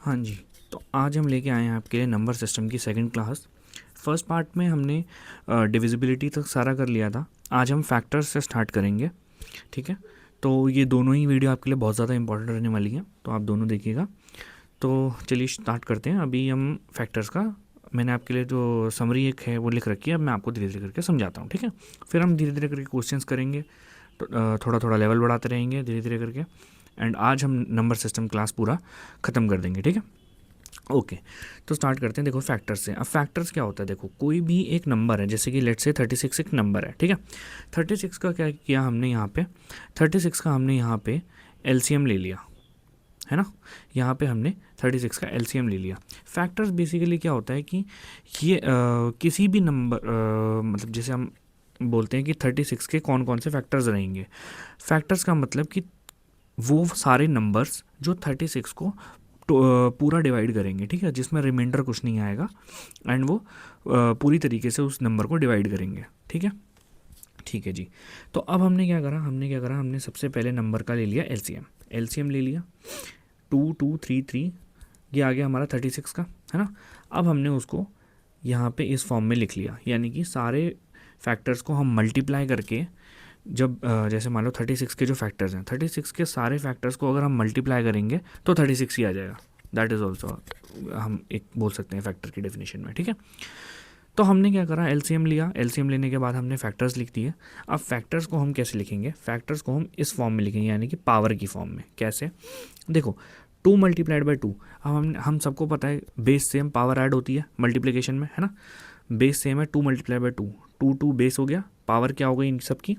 हाँ जी, तो आज हम लेके आए हैं आपके लिए नंबर सिस्टम की सेकंड क्लास। फर्स्ट पार्ट में हमने डिविजिबिलिटी तक सारा कर लिया था। आज हम फैक्टर्स से स्टार्ट करेंगे, ठीक है। तो ये दोनों ही वीडियो आपके लिए बहुत ज़्यादा इंपॉर्टेंट रहने वाली हैं, तो आप दोनों देखिएगा। तो चलिए स्टार्ट करते हैं। अभी हम फैक्टर्स का मैंने आपके लिए जो समरी एक है वो लिख रखी है, अब मैं आपको धीरे धीरे करके समझाता हूँ, ठीक है। फिर हम धीरे धीरे करके क्वेश्चंस करेंगे, तो थोड़ा थोड़ा लेवल बढ़ाते रहेंगे धीरे धीरे करके। एंड आज हम नंबर सिस्टम क्लास पूरा ख़त्म कर देंगे, ठीक है। ओके, तो स्टार्ट करते हैं। देखो फैक्टर्स से। अब फैक्टर्स क्या होता है, देखो कोई भी एक नंबर है, जैसे कि लेट्स से 36 एक नंबर है, ठीक है। 36 का क्या किया हमने यहाँ पे, 36 का हमने यहाँ पे एलसीएम ले लिया, है ना। यहाँ पे हमने 36 का एलसीएम ले लिया। फैक्टर्स बेसिकली क्या होता है कि ये किसी भी नंबर मतलब जैसे हम बोलते हैं कि 36 के कौन कौन से फैक्टर्स रहेंगे। फैक्टर्स का मतलब कि वो सारे नंबर्स जो 36 को पूरा डिवाइड करेंगे, ठीक है, जिसमें रिमाइंडर कुछ नहीं आएगा, एंड वो पूरी तरीके से उस नंबर को डिवाइड करेंगे, ठीक है। ठीक है जी। तो अब हमने क्या करा, हमने सबसे पहले नंबर का ले लिया एलसीएम। एलसीएम ले लिया 2233, ये आ गया हमारा 36 का, है ना। अब हमने उसको यहाँ पे इस फॉर्म में लिख लिया, यानी कि सारे फैक्टर्स को हम मल्टीप्लाई करके, जब जैसे मान लो 36 के जो फैक्टर्स हैं, 36 के सारे फैक्टर्स को अगर हम मल्टीप्लाई करेंगे तो 36 ही आ जाएगा। दैट इज़ ऑल्सो हम एक बोल सकते हैं फैक्टर की डेफिनेशन में, ठीक है। तो हमने क्या करा, एलसीएम लिया। एलसीएम लेने के बाद हमने फैक्टर्स लिख दिए। अब फैक्टर्स को हम कैसे लिखेंगे, फैक्टर्स को हम इस फॉर्म में लिखेंगे, यानी कि पावर की फॉर्म में। कैसे, देखो 2 मल्टीप्लाइड बाई 2। अब हम सबको पता है बेस सेम पावर ऐड होती है मल्टीप्लिकेशन में, है ना। बेस सेम है 2 मल्टीप्लाई बाई 2, 2 बेस हो गया, पावर क्या हो गई इन सब की,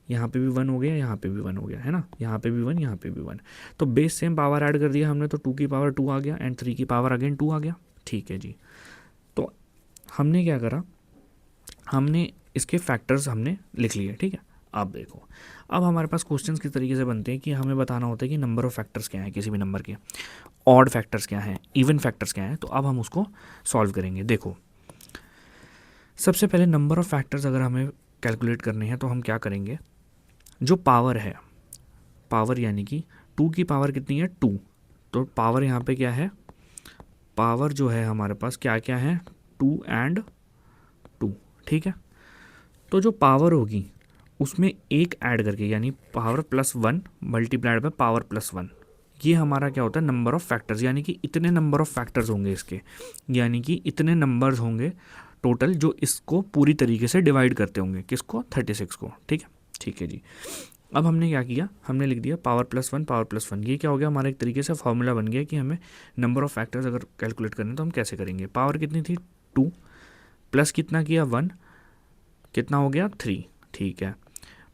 यहाँ पे भी 1 हो गया, यहाँ पे भी 1 हो गया, है ना। यहाँ पे भी 1, यहाँ पे भी 1। तो बेस सेम पावर ऐड कर दिया हमने, तो 2 की पावर 2 आ गया, एंड 3 की पावर अगेन 2 आ गया, ठीक है जी। तो हमने क्या करा, हमने इसके फैक्टर्स हमने लिख लिए, ठीक है। अब देखो, अब हमारे पास क्वेश्चंस किस तरीके से बनते हैं कि हमें बताना होता है कि नंबर ऑफ फैक्टर्स क्या है किसी भी नंबर के, ऑड फैक्टर्स क्या हैं, इवन फैक्टर्स क्या हैं। तो अब हम उसको सॉल्व करेंगे। देखो सबसे पहले नंबर ऑफ फैक्टर्स अगर हमें कैलकुलेट करने हैं तो हम क्या करेंगे, जो पावर है, पावर यानी कि 2 की पावर कितनी है 2, तो पावर यहाँ पे क्या है, पावर जो है हमारे पास क्या क्या है 2 एंड 2, ठीक है। तो जो पावर होगी उसमें एक ऐड करके, यानी power plus 1 multiplied by power plus 1, ये हमारा क्या होता है नंबर ऑफ फैक्टर्स, यानी कि इतने नंबर ऑफ फैक्टर्स होंगे इसके, यानी कि इतने नंबर्स होंगे टोटल जो इसको पूरी तरीके से डिवाइड करते होंगे, किसको 36 को, ठीक है। ठीक है जी। अब हमने क्या किया, हमने लिख दिया पावर प्लस 1 पावर प्लस 1। ये क्या हो गया, हमारा एक तरीके से फॉर्मूला बन गया कि हमें नंबर ऑफ फैक्टर्स अगर कैलकुलेट करने तो हम कैसे करेंगे। पावर कितनी थी 2, प्लस कितना किया 1, कितना हो गया 3, ठीक है।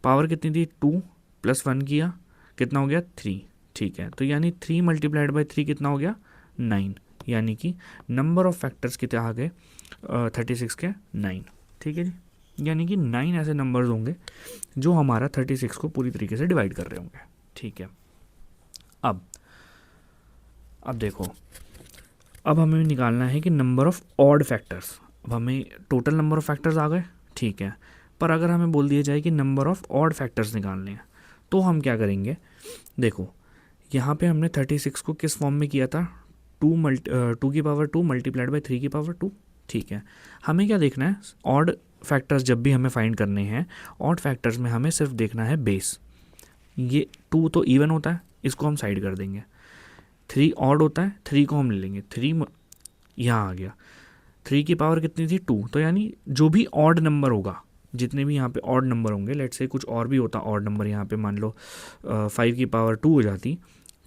पावर कितनी थी 2 प्लस 1 किया, कितना हो गया 3, ठीक है। तो यानी 3 मल्टीप्लाइड बाई 3 कितना हो गया 9, यानी कि नंबर ऑफ फैक्टर्स कितने आ गए 36 के 9, ठीक है जी। यानी कि 9 ऐसे नंबर्स होंगे जो हमारा 36 को पूरी तरीके से डिवाइड कर रहे होंगे, ठीक है। अब देखो, अब हमें निकालना है कि नंबर ऑफ ऑड फैक्टर्स। अब हमें टोटल नंबर ऑफ फैक्टर्स आ गए, ठीक है। पर अगर हमें बोल दिया जाए कि नंबर ऑफ ऑड फैक्टर्स निकालने हैं तो हम क्या करेंगे, देखो यहाँ पे हमने 36 को किस फॉर्म में किया था, 2 की पावर 2 मल्टीप्लाइड बाई 3 की पावर 2, ठीक है। हमें क्या देखना है, ऑड फैक्टर्स जब भी हमें फाइंड करने हैं, ऑड फैक्टर्स में हमें सिर्फ देखना है बेस। ये 2 तो इवन होता है, इसको हम साइड कर देंगे। 3 ऑड होता है, 3 को हम ले लेंगे, 3 यहाँ आ गया। 3 की पावर कितनी थी 2, तो यानी जो भी ऑड नंबर होगा, जितने भी यहाँ पे ऑड नंबर होंगे, लेट से कुछ और भी होता ऑड नंबर, यहाँ पे मान लो 5 की पावर 2 हो जाती,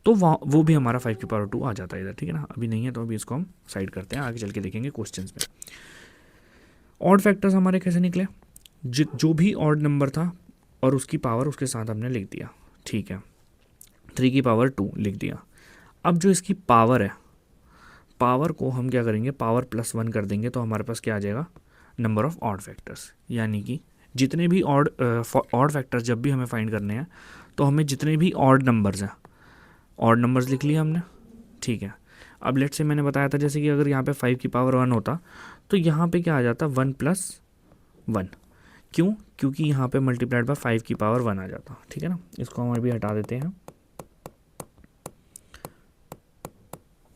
तो वो भी हमारा 5 की पावर 2 आ जाता है इधर, ठीक है ना। अभी नहीं है तो अभी इसको हम साइड करते हैं, आगे चल के देखेंगे क्वेश्चन में। ऑड फैक्टर्स हमारे कैसे निकले, जो भी ऑड नंबर था और उसकी पावर उसके साथ हमने लिख दिया, ठीक है। 3 की पावर 2 लिख दिया। अब जो इसकी पावर है, पावर को हम क्या करेंगे, पावर प्लस 1 कर देंगे, तो हमारे पास क्या आ जाएगा नंबर ऑफ ऑड फैक्टर्स। यानी कि जितने भी ऑड फैक्टर्स जब भी हमें फाइंड करने हैं तो हमें जितने भी ऑड नंबर्स हैं, ऑड नंबर्स लिख लिया हमने, ठीक है। अब लेट से मैंने बताया था जैसे कि अगर यहाँ पे 5 की पावर 1 होता तो यहाँ पे क्या आ जाता 1 प्लस 1, क्यों, क्योंकि यहाँ पे मल्टीप्लाइड बाय 5 की पावर 1 आ जाता, ठीक है ना। इसको हम अभी हटा देते हैं।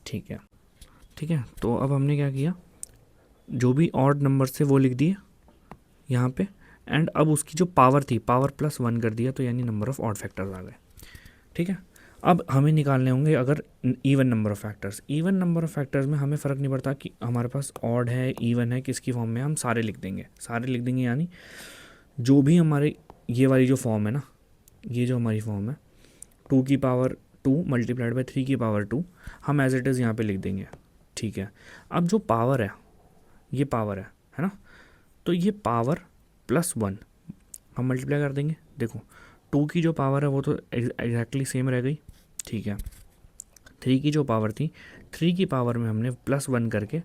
ठीक है, ठीक है। तो अब हमने क्या किया, जो भी ऑड नंबर से वो लिख दिए यहाँ पे, एंड अब उसकी जो पावर थी पावर प्लस 1 कर दिया, तो यानी नंबर ऑफ़ ऑड फैक्टर्स आ गए। ठीक है, अब हमें निकालने होंगे अगर even number of factors. Even number of factors में हमें फ़र्क नहीं पड़ता कि हमारे पास ऑड है इवन है किसकी फॉर्म में, हम सारे लिख देंगे, सारे लिख देंगे। यानी जो भी हमारे ये वाली जो फॉर्म है ना, ये जो हमारी फॉर्म है 2 की पावर 2 मल्टीप्लाइड बाई 3 की पावर 2, हम एज इट इज़ यहाँ पे लिख देंगे। ठीक है, अब जो पावर है, ये पावर है ना, तो ये पावर प्लस 1 हम मल्टीप्लाई कर देंगे। देखो 2 की जो पावर है वो तो एग्जैक्टली सेम रह गई। ठीक है, 3 की जो पावर थी, 3 की पावर में हमने प्लस 1 करके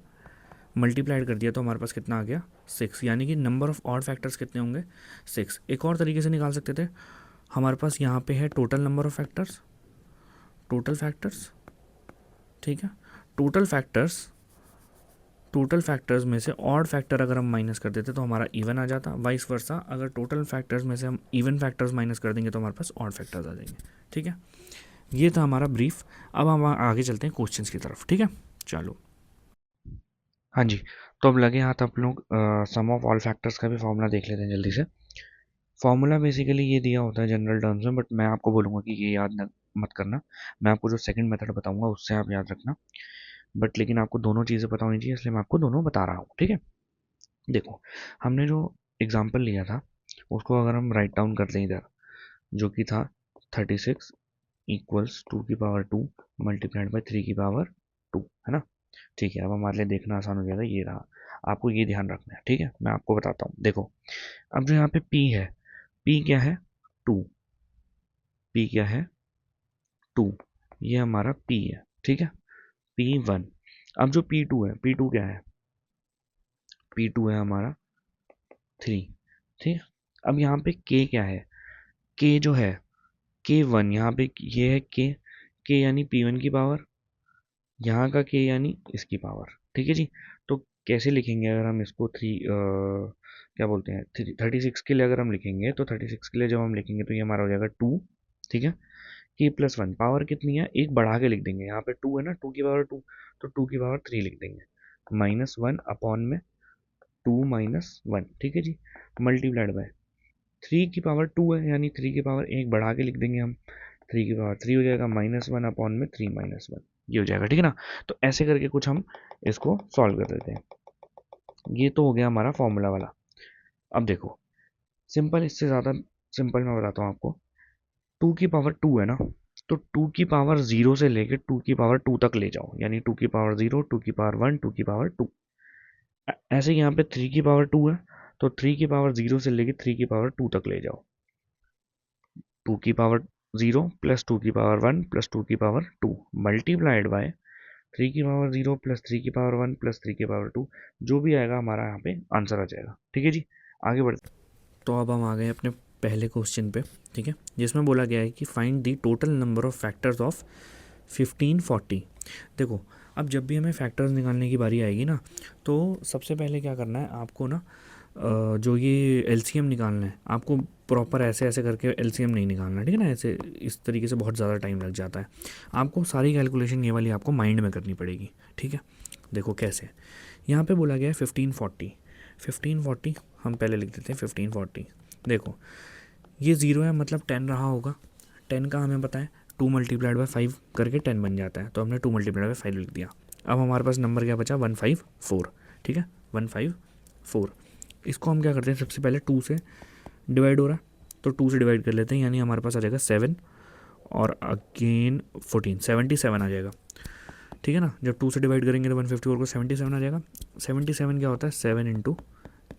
मल्टीप्लाइड कर दिया, तो हमारे पास कितना आ गया 6। यानी कि नंबर ऑफ़ ऑड फैक्टर्स कितने होंगे 6। एक और तरीके से निकाल सकते थे, हमारे पास यहाँ पे है total number of factors, total factors. ठीक है, टोटल फैक्टर्स, टोटल फैक्टर्स में से ऑड फैक्टर अगर हम माइनस कर देते तो हमारा इवन आ जाता, वाइस वर्सा अगर टोटल फैक्टर्स में से हम इवन फैक्टर्स माइनस कर देंगे तो हमारे पास ऑड फैक्टर्स आ जाएंगे। ठीक है, ये था हमारा ब्रीफ। अब हम आगे चलते हैं क्वेश्चंस की तरफ। ठीक है, चलो। हाँ जी, तो अब लगे हाथ आप लोग सम ऑफ ऑल फैक्टर्स का भी फॉर्मूला देख लेते हैं जल्दी से। फॉर्मूला बेसिकली ये दिया होता है जनरल टर्म्स में, बट मैं आपको बोलूँगा कि ये याद मत करना, मैं आपको जो सेकंड मेथड बताऊंगा उससे आप याद रखना। बट लेकिन आपको दोनों चीज़ें पता होनी चाहिए, इसलिए मैं आपको दोनों बता रहा हूँ। ठीक है, देखो हमने जो एग्जाम्पल लिया था उसको अगर हम राइट डाउन कर लें इधर, जो कि था 36 इक्वल्स 2 की पावर 2 मल्टीप्लाइड बाई 3 की पावर 2, है ना। ठीक है, अब हमारे लिए देखना आसान हो जाएगा, ये रहा, आपको ये ध्यान रखना है। ठीक है, मैं आपको बताता हूँ। देखो अब जो यहाँ पे P है, P क्या है 2, P क्या है 2, ये हमारा P है। ठीक है, P1। अब जो P2 है, P2 क्या है, P2 है हमारा 3। ठीक है, अब यहाँ पे K क्या है, K जो है K1, यहाँ पे ये है K यानी P1 की पावर, यहाँ का K यानी इसकी पावर। ठीक है जी, तो कैसे लिखेंगे अगर हम इसको क्या बोलते हैं 36 के लिए अगर हम लिखेंगे, तो 36 के लिए जब हम लिखेंगे तो ये हमारा हो जाएगा 2। ठीक है, K+1 पावर कितनी है, एक बढ़ा के लिख देंगे, यहाँ पे 2 है ना, 2 की पावर 2, तो 2 की पावर 3 लिख देंगे, -1 अपॉन में 2 माइनस 1। ठीक है जी, मल्टीप्लाइड बाय 3 की पावर 2 है, यानी 3 की पावर एक बढ़ा के लिख देंगे हम, 3 की पावर 3 हो जाएगा, -1 अपॉन में 3 माइनस 1, ये हो जाएगा। ठीक है ना, तो ऐसे करके कुछ हम इसको सॉल्व कर देते हैं। ये तो हो गया हमारा फॉर्मूला वाला। अब देखो सिंपल, इससे ज़्यादा सिंपल मैं बताता हूँ आपको। 2 की पावर 2 है ना, तो 2 की पावर 0 से लेकर 2 की पावर 2 तक ले जाओ, यानी 2 की पावर 0, 2 की पावर 1, 2 की पावर 2। ऐसे यहाँ पे 3 की पावर 2 है, तो 3 की पावर 0 से लेकर 3 की पावर 2 तक ले जाओ, 2 की पावर 0 प्लस 2 की पावर 1 प्लस 2 की पावर 2 मल्टीप्लाइड बाय 3 की पावर 0 प्लस 3 की पावर 1 प्लस 3 की पावर 2, जो भी आएगा हमारा यहाँ पे आंसर आ जाएगा। ठीक है जी, आगे बढ़ते। तो अब हम आ गए अपने पहले क्वेश्चन पे। ठीक है, जिसमें बोला गया है कि find the total number of factors of 1540। देखो अब जब भी हमें फैक्टर्स निकालने की बारी आएगी ना, तो सबसे पहले क्या करना है आपको ना, जो ये एलसीएम निकालना है आपको, प्रॉपर ऐसे ऐसे करके एलसीएम नहीं निकालना। ठीक है ना, ऐसे इस तरीके से बहुत ज़्यादा टाइम लग जाता है। आपको सारी कैलकुलेशन ये वाली आपको माइंड में करनी पड़ेगी। ठीक है, देखो कैसे, यहाँ पे बोला गया है 1540। 1540 हम पहले लिख देते हैं 1540। देखो ये 0 है, मतलब 10 रहा होगा, 10 का हमें पता है 2 मल्टीप्लाइड बाई 5 करके 10 बन जाता है, तो हमने 2 मल्टीप्लाइड बाई 5 लिख दिया। अब हमारे पास नंबर क्या बचा 154। ठीक है, 154, इसको हम क्या करते हैं, सबसे पहले 2 से डिवाइड हो रहा है तो 2 से डिवाइड कर लेते हैं, यानी हमारे पास आ जाएगा 7 और अगेन 14, 77 आ जाएगा। ठीक है ना, जब 2 से डिवाइड करेंगे तो 154 को 77 आ जाएगा। 77 क्या होता है 7 इंटू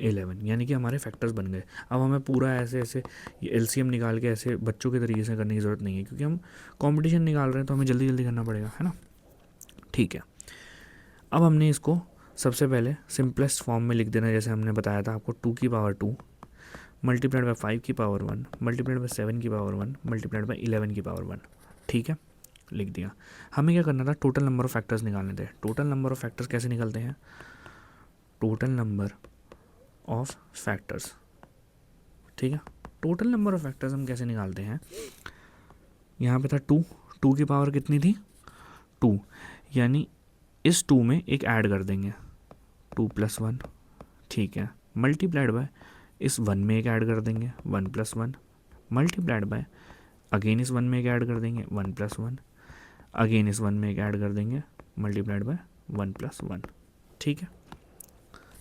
11, यानी कि हमारे फैक्टर्स बन गए। अब हमें पूरा ऐसे ऐसे एलसीएम निकाल के ऐसे बच्चों के तरीके से करने की ज़रूरत नहीं है, क्योंकि हम कंपटीशन निकाल रहे हैं तो हमें जल्दी जल्दी करना पड़ेगा, है ना। ठीक है, अब हमने इसको सबसे पहले सिंपलेस्ट फॉर्म में लिख देना, जैसे हमने बताया था आपको, 2 की पावर 2 मल्टीप्लाइड बाई 5 की पावर 1 मल्टीप्लाइड बाई 7 की पावर 1 मल्टीप्लाइड बाई 11 की पावर 1। ठीक है, लिख दिया। हमें क्या करना था, टोटल नंबर ऑफ फैक्टर्स निकालने थे। टोटल नंबर ऑफ फैक्टर्स कैसे निकलते हैं, टोटल नंबर ऑफ फैक्टर्स। ठीक है, टोटल नंबर ऑफ फैक्टर्स हम कैसे निकालते हैं, यहाँ पे था 2, 2 की पावर कितनी थी 2, यानी इस 2 में एक ऐड कर देंगे 2 + 1, ठीक है, मल्टीप्लाइड बाय इस 1 में एक ऐड कर देंगे 1 + 1, मल्टीप्लाइड बाय अगेन इस 1 में एक ऐड कर देंगे 1 + 1, अगेन इस 1 में एक ऐड कर देंगे मल्टीप्लाइड बाय 1 + 1, ठीक है,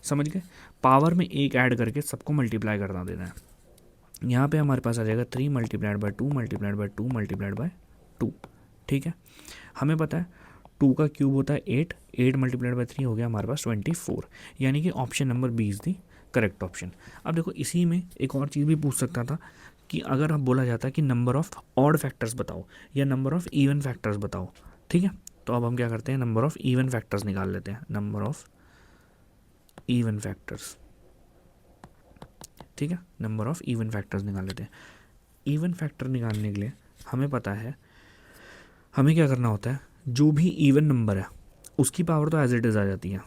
समझ गए। पावर में एक ऐड करके सबको मल्टीप्लाई करना देना है। यहाँ पे हमारे पास आ जाएगा 3 × 2 × 2 × 2, ठीक है। हमें पता है 2 का क्यूब होता है 8, 8 × 3 हो गया हमारे पास 24, यानी कि option number B is the correct option. अब देखो इसी में एक और चीज़ भी पूछ सकता था कि अगर अब बोला जाता है कि नंबर ऑफ ऑड फैक्टर्स बताओ या नंबर ऑफ इवन फैक्टर्स बताओ, ठीक है, तो अब हम क्या करते हैं, नंबर ऑफ इवन फैक्टर्स निकाल लेते हैं, नंबर ऑफ इवन फैक्टर्स, ठीक है, नंबर ऑफ इवन फैक्टर्स निकाल लेते हैं। इवन फैक्टर निकालने के लिए हमें पता है हमें क्या करना होता है, जो भी इवन नंबर है उसकी पावर तो एज इट इज़ आ जाती है,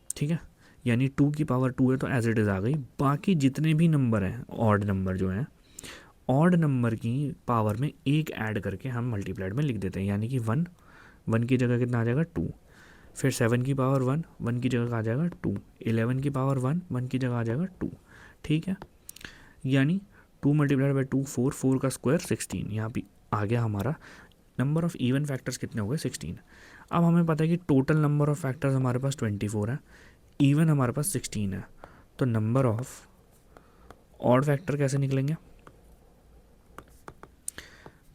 ठीक है, यानी 2 की पावर 2 है तो एज इट इज़ आ गई। बाकी जितने भी नंबर हैं ऑड नंबर जो हैं, ऑड नंबर की पावर में एक ऐड करके हम मल्टीप्लाइड में लिख देते हैं, यानी कि 1, 1 की जगह कितना आ जाएगा 2, फिर 7 की पावर 1, 1 की जगह आ जाएगा 2, 11 की पावर 1, 1 की जगह आ जाएगा 2, ठीक है, यानी 2 × 2 4, 4 का स्क्वायर 16, यहाँ पे आ गया हमारा नंबर ऑफ इवन फैक्टर्स कितने हो गए 16। अब हमें पता है कि टोटल नंबर ऑफ फैक्टर्स हमारे पास 24 है, इवन हमारे पास 16 है, तो नंबर ऑफ ऑड फैक्टर कैसे निकलेंगे,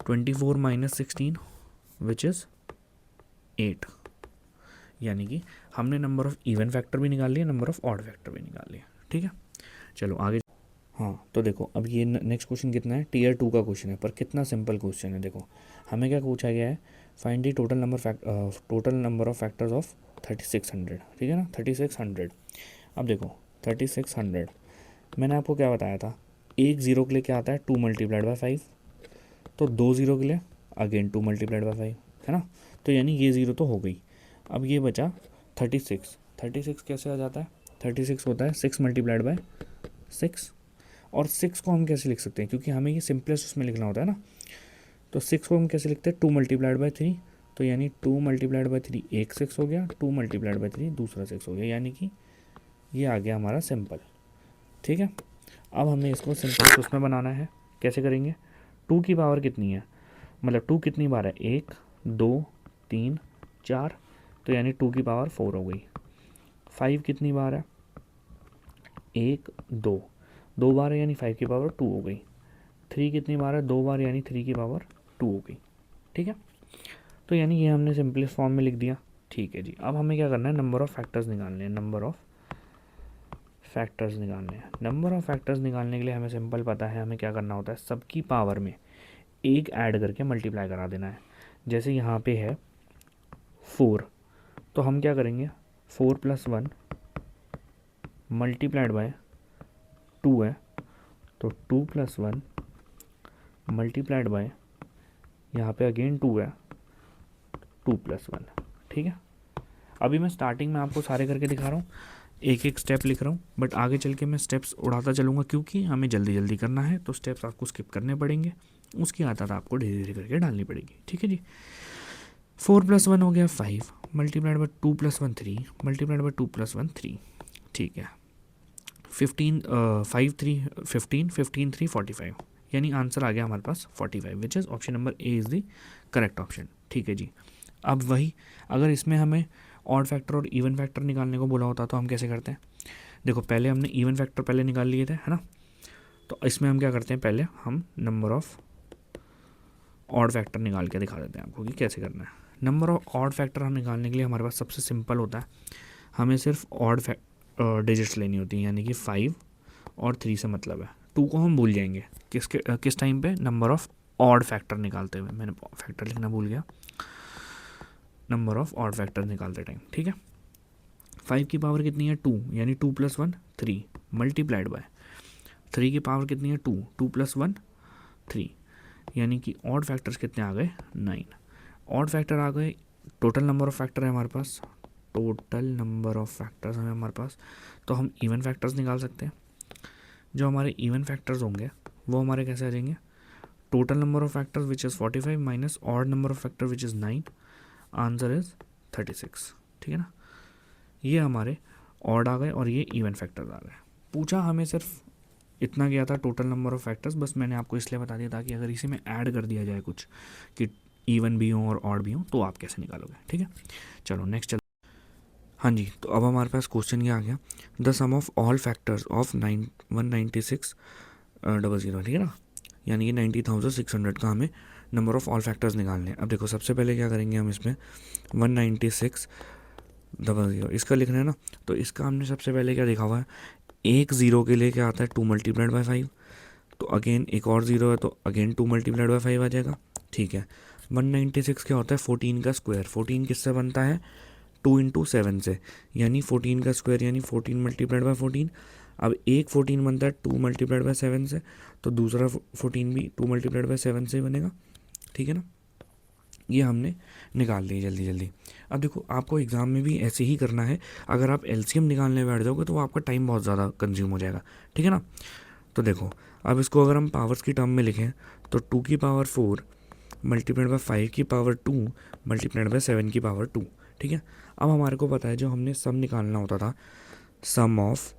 24 - 16 विच इज़ 8, यानी कि हमने नंबर ऑफ इवन फैक्टर भी निकाल लिया, नंबर ऑफ ऑड फैक्टर भी निकाल लिया, ठीक है। चलो आगे। हाँ तो देखो अब ये नेक्स्ट क्वेश्चन कितना है, Tier 2 का क्वेश्चन है, पर कितना सिंपल क्वेश्चन है। देखो हमें क्या पूछा गया है, find the total number of factors of 3600, ठीक है ना, 3600। अब देखो 3600 मैंने आपको क्या बताया था, एक ज़ीरो के लिए क्या आता है 2 × 5, तो 2 ज़ीरो के लिए अगेन 2 × 5, है ना, तो यानी ये ज़ीरो तो हो गई। अब ये बचा 36, 36 कैसे आ जाता है, 36 होता है 6 × 6, और 6 को हम कैसे लिख सकते हैं, क्योंकि हमें ये सिंपलेस्ट उसमें लिखना होता है ना, तो 6 को हम कैसे लिखते हैं 2 × 3, तो यानी 2 × 3 एक 6 हो गया, 2 × 3 दूसरा 6 हो गया, यानी कि ये आ गया हमारा सिंपल, ठीक है। अब हमें इसको सिंपल उसमें बनाना है, कैसे करेंगे, 2 की पावर कितनी है, मतलब 2 कितनी बार है, 1 2 3 4, तो यानी 2 की पावर 4 हो गई। 5 कितनी बार है, 1 2, 2 बार है यानी 5 की पावर 2 हो गई। 3 कितनी बार है, 2 बार यानी 3 की पावर 2 हो गई, ठीक है। तो यानी ये हमने सिंपलेस्ट फॉर्म में लिख दिया, ठीक है जी। अब हमें क्या करना है, नंबर ऑफ़ फैक्टर्स निकालने हैं, नंबर ऑफ़ फैक्टर्स निकालने हैं। नंबर ऑफ़ फैक्टर्स निकालने के लिए हमें सिंपल पता है हमें क्या करना होता है, सबकी पावर में एक ऐड करके मल्टीप्लाई करा देना है। जैसे यहाँ पे है 4, तो हम क्या करेंगे 4 + 1 मल्टीप्लाइड बाय 2 है, तो 2 + 1 मल्टीप्लाइड बाय यहाँ पे अगेन 2 है, 2 + 1, ठीक है। अभी मैं स्टार्टिंग में आपको सारे करके दिखा रहा हूँ, एक एक स्टेप लिख रहा हूँ, बट आगे चल के मैं स्टेप्स उड़ाता चलूँगा, क्योंकि हमें जल्दी जल्दी करना है, तो स्टेप्स आपको स्किप करने पड़ेंगे, उसकी आदत आपको धीरे धीरे करके डालनी पड़ेगी, ठीक है जी। 4 + 1 हो गया 5, मल्टीप्लाइड बाय 2 + 1 3, मल्टीप्लाइड बाय 2 + 1 3, ठीक है। 15 5 3 15, 15 3 45, यानी आंसर आ गया हमारे पास 45, विच is option number A is the correct option, ठीक है जी। अब वही अगर इसमें हमें ऑड फैक्टर और इवन फैक्टर निकालने को बोला होता तो हम कैसे करते हैं, देखो पहले हमने इवन फैक्टर पहले निकाल लिए थे, है ना, तो इसमें हम क्या करते हैं, पहले हम नंबर ऑफ़ ऑड फैक्टर निकाल के दिखा देते हैं आपको कि कैसे करना है। नंबर ऑफ ऑड फैक्टर हम निकालने के लिए हमारे पास सबसे सिंपल होता है, हमें सिर्फ ऑड डिजिट्स लेनी होती हैं, यानी कि 5 और 3 से मतलब है। 2 को हम भूल जाएंगे किस टाइम पे, नंबर ऑफ ऑड फैक्टर निकालते हुए, मैंने फैक्टर लिखना भूल गया, नंबर ऑफ ऑड फैक्टर निकालते टाइम, ठीक है। 5 की पावर कितनी है 2, यानी 2 + 1 3, मल्टीप्लाइड बाय 3 की पावर कितनी है 2, 2 + 1 3, यानी कि ऑड फैक्टर्स कितने आ गए 9, ऑड फैक्टर आ गए। टोटल नंबर ऑफ फैक्टर है हमारे पास, टोटल नंबर ऑफ फैक्टर्स हैं हमारे पास, तो हम इवन फैक्टर्स निकाल सकते हैं। जो हमारे इवन फैक्टर्स होंगे वो हमारे कैसे आ जाएंगे, total number of factors which is 45 minus odd number of factor which is 9, answer is 36, ठीक है ना। ये हमारे ऑड आ गए और ये इवन फैक्टर्स आ गए। पूछा हमें सिर्फ इतना गया था टोटल नंबर ऑफ फैक्टर्स, बस मैंने आपको इसलिए बता दिया ताकि अगर इसी में ऐड कर दिया जाए कुछ कि इवन भी हो और ऑड भी हो तो आप कैसे निकालोगे, ठीक है। चलो नेक्स्ट चल। हाँ जी, तो अब हमारे पास क्वेश्चन ये आ गया, the sum of all factors of 196,000, ठीक है ना, यानी कि 90,600 का हमें नंबर ऑफ ऑल फैक्टर्स निकालने हैं। अब देखो सबसे पहले क्या करेंगे हम इसमें 196,000 इसका लिखना है ना, तो इसका हमने सबसे पहले क्या देखा हुआ है, एक ज़ीरो के लिए क्या आता है 2 मल्टीप्लाइड बाई 5, तो अगेन एक और ज़ीरो है तो अगेन 2 मल्टीप्लाइड बाई 5 आ जाएगा, ठीक है। 196 क्या होता है 14 का स्क्वायर, 14 किससे बनता है 2 इंटू 7 से, यानी 14 का स्क्वायर यानी 14 मल्टीप्लाइड बाई 14। अब एक 14 बनता है 2 मल्टीप्लाइड बाई 7 से, तो दूसरा 14 भी 2 मल्टीप्लाइड बाई 7 से ही बनेगा, ठीक है ना। ये हमने निकाल ली जल्दी जल्दी। अब देखो आपको एग्ज़ाम में भी ऐसे ही करना है, अगर आप एलसीएम निकालने बैठ जाओगे तो आपका टाइम बहुत ज़्यादा कंज्यूम हो जाएगा, ठीक है ना। तो देखो अब इसको अगर हम पावर्स की टर्म में लिखें तो 2 की पावर 4 मल्टीप्लाइड बाई 5 की पावर 2 मल्टीप्लाइड बाई 7 की पावर 2, ठीक है। अब हमारे को पता है जो हमने सम निकालना होता था, सम ऑफ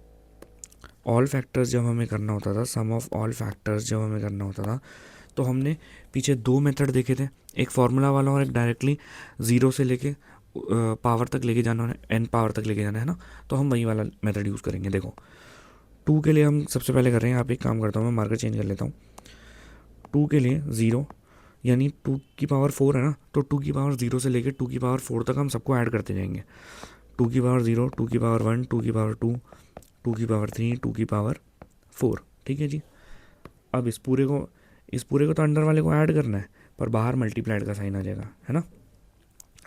ऑल फैक्टर्स जब हमें करना होता था, सम ऑफ ऑल फैक्टर्स जब हमें करना होता था, तो हमने पीछे दो मेथड देखे थे, एक फार्मूला वाला और एक डायरेक्टली ज़ीरो से लेके पावर तक लेके जाना है, एन पावर तक लेके जाना है ना, तो हम वही वाला मेथड यूज़ करेंगे। देखो 2 के लिए हम सबसे पहले कर रहे हैं, आप एक काम करता हूँ मैं मार्कर चेंज कर लेता हूँ। 2 के लिए 0 यानी 2 की पावर 4 है ना, तो 2 की पावर 0 से लेकर 2 की पावर 4 तक हम सबको ऐड करते जाएंगे। 2 की पावर 0, 2 की पावर 1, 2 की पावर 2, 2 की पावर 3, 2 की पावर 4, ठीक है जी। अब इस पूरे को तो अंडर वाले को ऐड करना है, पर बाहर मल्टीप्लाइड का साइन आ जाएगा, है ना।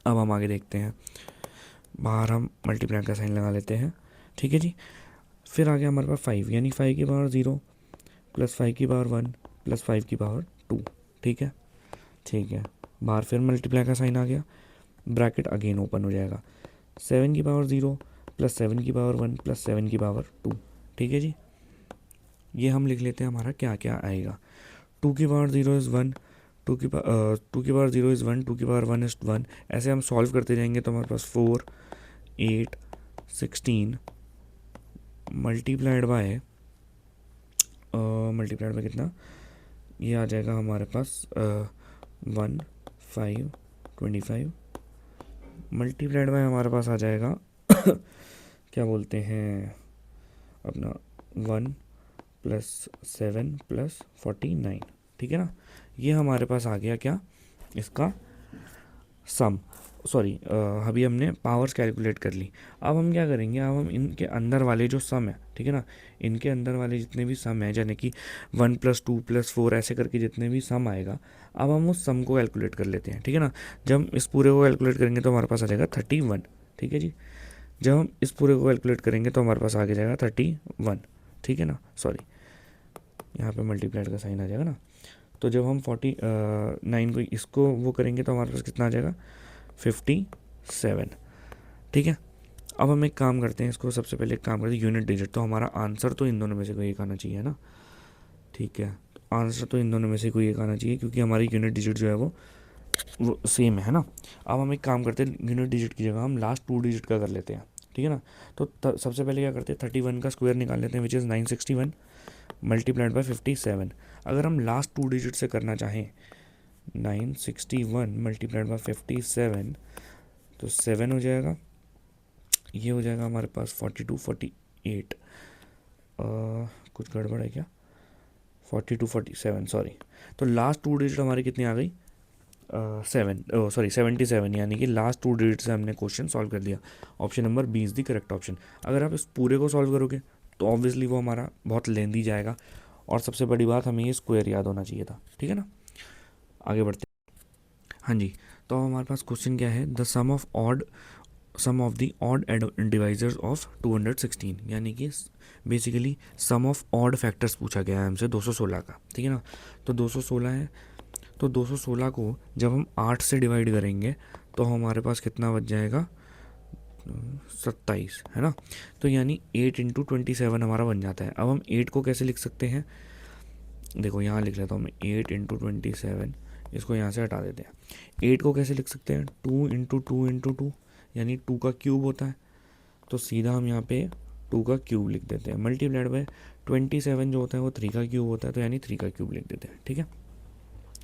अब हम आगे देखते हैं, बाहर हम मल्टीप्लाइड का साइन लगा लेते हैं, ठीक है जी। फिर आ गया हमारे पास 5, यानी 5 की पावर 0 प्लस 5 की पावर 1 प्लस 5 की पावर 2, ठीक है ठीक है। बाहर फिर मल्टीप्लाई का साइन आ गया, ब्रैकेट अगेन ओपन हो जाएगा, 7 की पावर 0 प्लस 7 की पावर 1 प्लस 7 की पावर 2, ठीक है जी। ये हम लिख लेते हैं हमारा क्या क्या आएगा। 2 की पावर 0 इज़ 1, 2 की पावर 0 इज़ 1, 2 की पावर 1 इज़ 1, ऐसे हम सॉल्व करते जाएंगे तो हमारे पास 4, 8, 16 मल्टीप्लाइड बाय कितना, ये आ जाएगा हमारे पास 1, 5, 25 मल्टीप्लाइड बाय हमारे पास आ जाएगा क्या बोलते हैं अपना 1 प्लस 7 प्लस 49, ठीक है ना। ये हमारे पास आ गया क्या, इसका सम, सॉरी अभी हमने पावर्स कैलकुलेट कर ली। अब हम क्या करेंगे, अब हम इनके अंदर वाले जो सम है, ठीक है ना, इनके अंदर वाले जितने भी सम है, यानी कि 1 प्लस 2 प्लस 4 ऐसे करके जितने भी सम आएगा, अब हम उस सम को कैलकुलेट कर लेते हैं, ठीक है ना। जब हम इस पूरे को कैलकुलेट करेंगे तो हमारे पास आ जाएगा 31, ठीक है जी। जब हम इस पूरे को कैलकुलेट करेंगे तो हमारे पास आगे जाएगा 31, ठीक है ना, सॉरी यहाँ पे मल्टीप्लाइड का साइन आ जाएगा ना। तो जब हम 49 को इसको वो करेंगे तो हमारे पास कितना आ जाएगा 57, ठीक है। अब हम एक काम करते हैं, इसको सबसे पहले एक काम करते हैं यूनिट डिजिट, तो हमारा आंसर तो इन दोनों में से कोई एक आना चाहिए ना, ठीक है। आंसर तो इन दोनों में से कोई एक आना चाहिए क्योंकि हमारी यूनिट डिजिट जो है वो सेम है ना। अब हम एक काम करते हैं, यूनिट डिजिट की जगह हम लास्ट 2 डिजिट का कर लेते हैं, ठीक है ना। तो सबसे पहले क्या करते हैं 31 का स्क्वायर निकाल लेते हैं विच इज़ 961 मल्टीप्लाइड बाय 57। अगर हम लास्ट 2 डिजिट से करना चाहें 961 मल्टीप्लाइड बाय 57 तो 7 हो जाएगा, ये हो जाएगा हमारे पास 42, 48 कुछ गड़बड़ है क्या, 42, 47 सॉरी। तो लास्ट 2 डिजिट हमारी कितनी आ गई 77, यानी कि लास्ट 2 डिजिट से हमने क्वेश्चन सॉल्व कर दिया। Option number B is the correct option. अगर आप इस पूरे को सॉल्व करोगे तो ऑब्वियसली वो हमारा बहुत लेंदी जाएगा, और सबसे बड़ी बात हमें ये स्क्वायर याद होना चाहिए था, ठीक है ना। आगे बढ़ते, हाँ जी। तो हमारे पास क्वेश्चन क्या है, the sum of the odd divisors of 216, यानी कि basically sum of odd factors पूछा गया है हमसे 216 का, ठीक है ना। तो 216 है, तो 216 को जब हम 8 से डिवाइड करेंगे तो हमारे पास कितना बच जाएगा 27, है ना। तो यानी 8 इंटू 27 हमारा बन जाता है। अब हम 8 को कैसे लिख सकते हैं, देखो यहाँ लिख लेता हूँ मैं 8 इंटू 27, इसको यहाँ से हटा देते हैं। 8 को कैसे लिख सकते हैं 2 इंटू 2 इंटू 2, यानी 2 का क्यूब होता है, तो सीधा हम यहाँ पे 2 का क्यूब लिख देते हैं, मल्टीप्लाइड बाय 27 जो होता है वो 3 का क्यूब होता है, तो यानी 3 का क्यूब लिख देते हैं। ठीक है,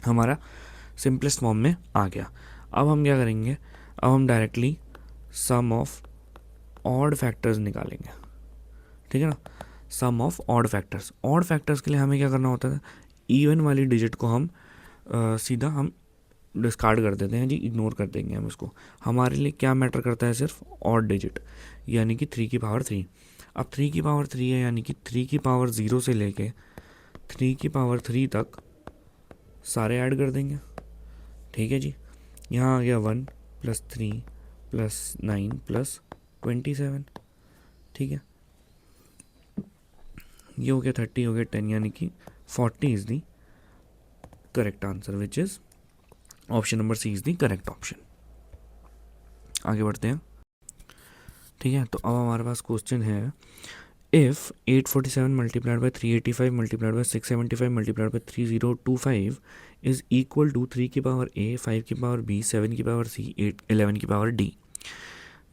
हमारा सिंपलेस्ट फॉर्म में आ गया। अब हम क्या करेंगे, अब हम directly sum of odd factors निकालेंगे। ठीक है ना, sum of odd factors. Odd factors के लिए हमें क्या करना होता है, इवन वाली डिजिट को हम सीधा हम डिस्कार्ड कर देते हैं जी, इग्नोर कर देंगे हम इसको। हमारे लिए क्या मैटर करता है, सिर्फ ऑड डिजिट, यानी कि 3 की पावर 3। अब 3 की पावर 3 है, यानी कि 3 की पावर 0 से लेके 3 की पावर 3 तक सारे ऐड कर देंगे। ठीक है जी, यहाँ आ गया 1 + 3 + 9 + 27। ठीक है, ये हो गया 30, हो गया 10, यानी कि 40 is the correct answer, which is option number C is the correct option. आगे बढ़ते हैं। ठीक है, तो अब हमारे पास क्वेश्चन है, if 847 multiplied by 385 multiplied by 675 multiplied by 3025 is equal to 3 की पावर a, 5 की पावर b, 7 की पावर c, 11 की power d,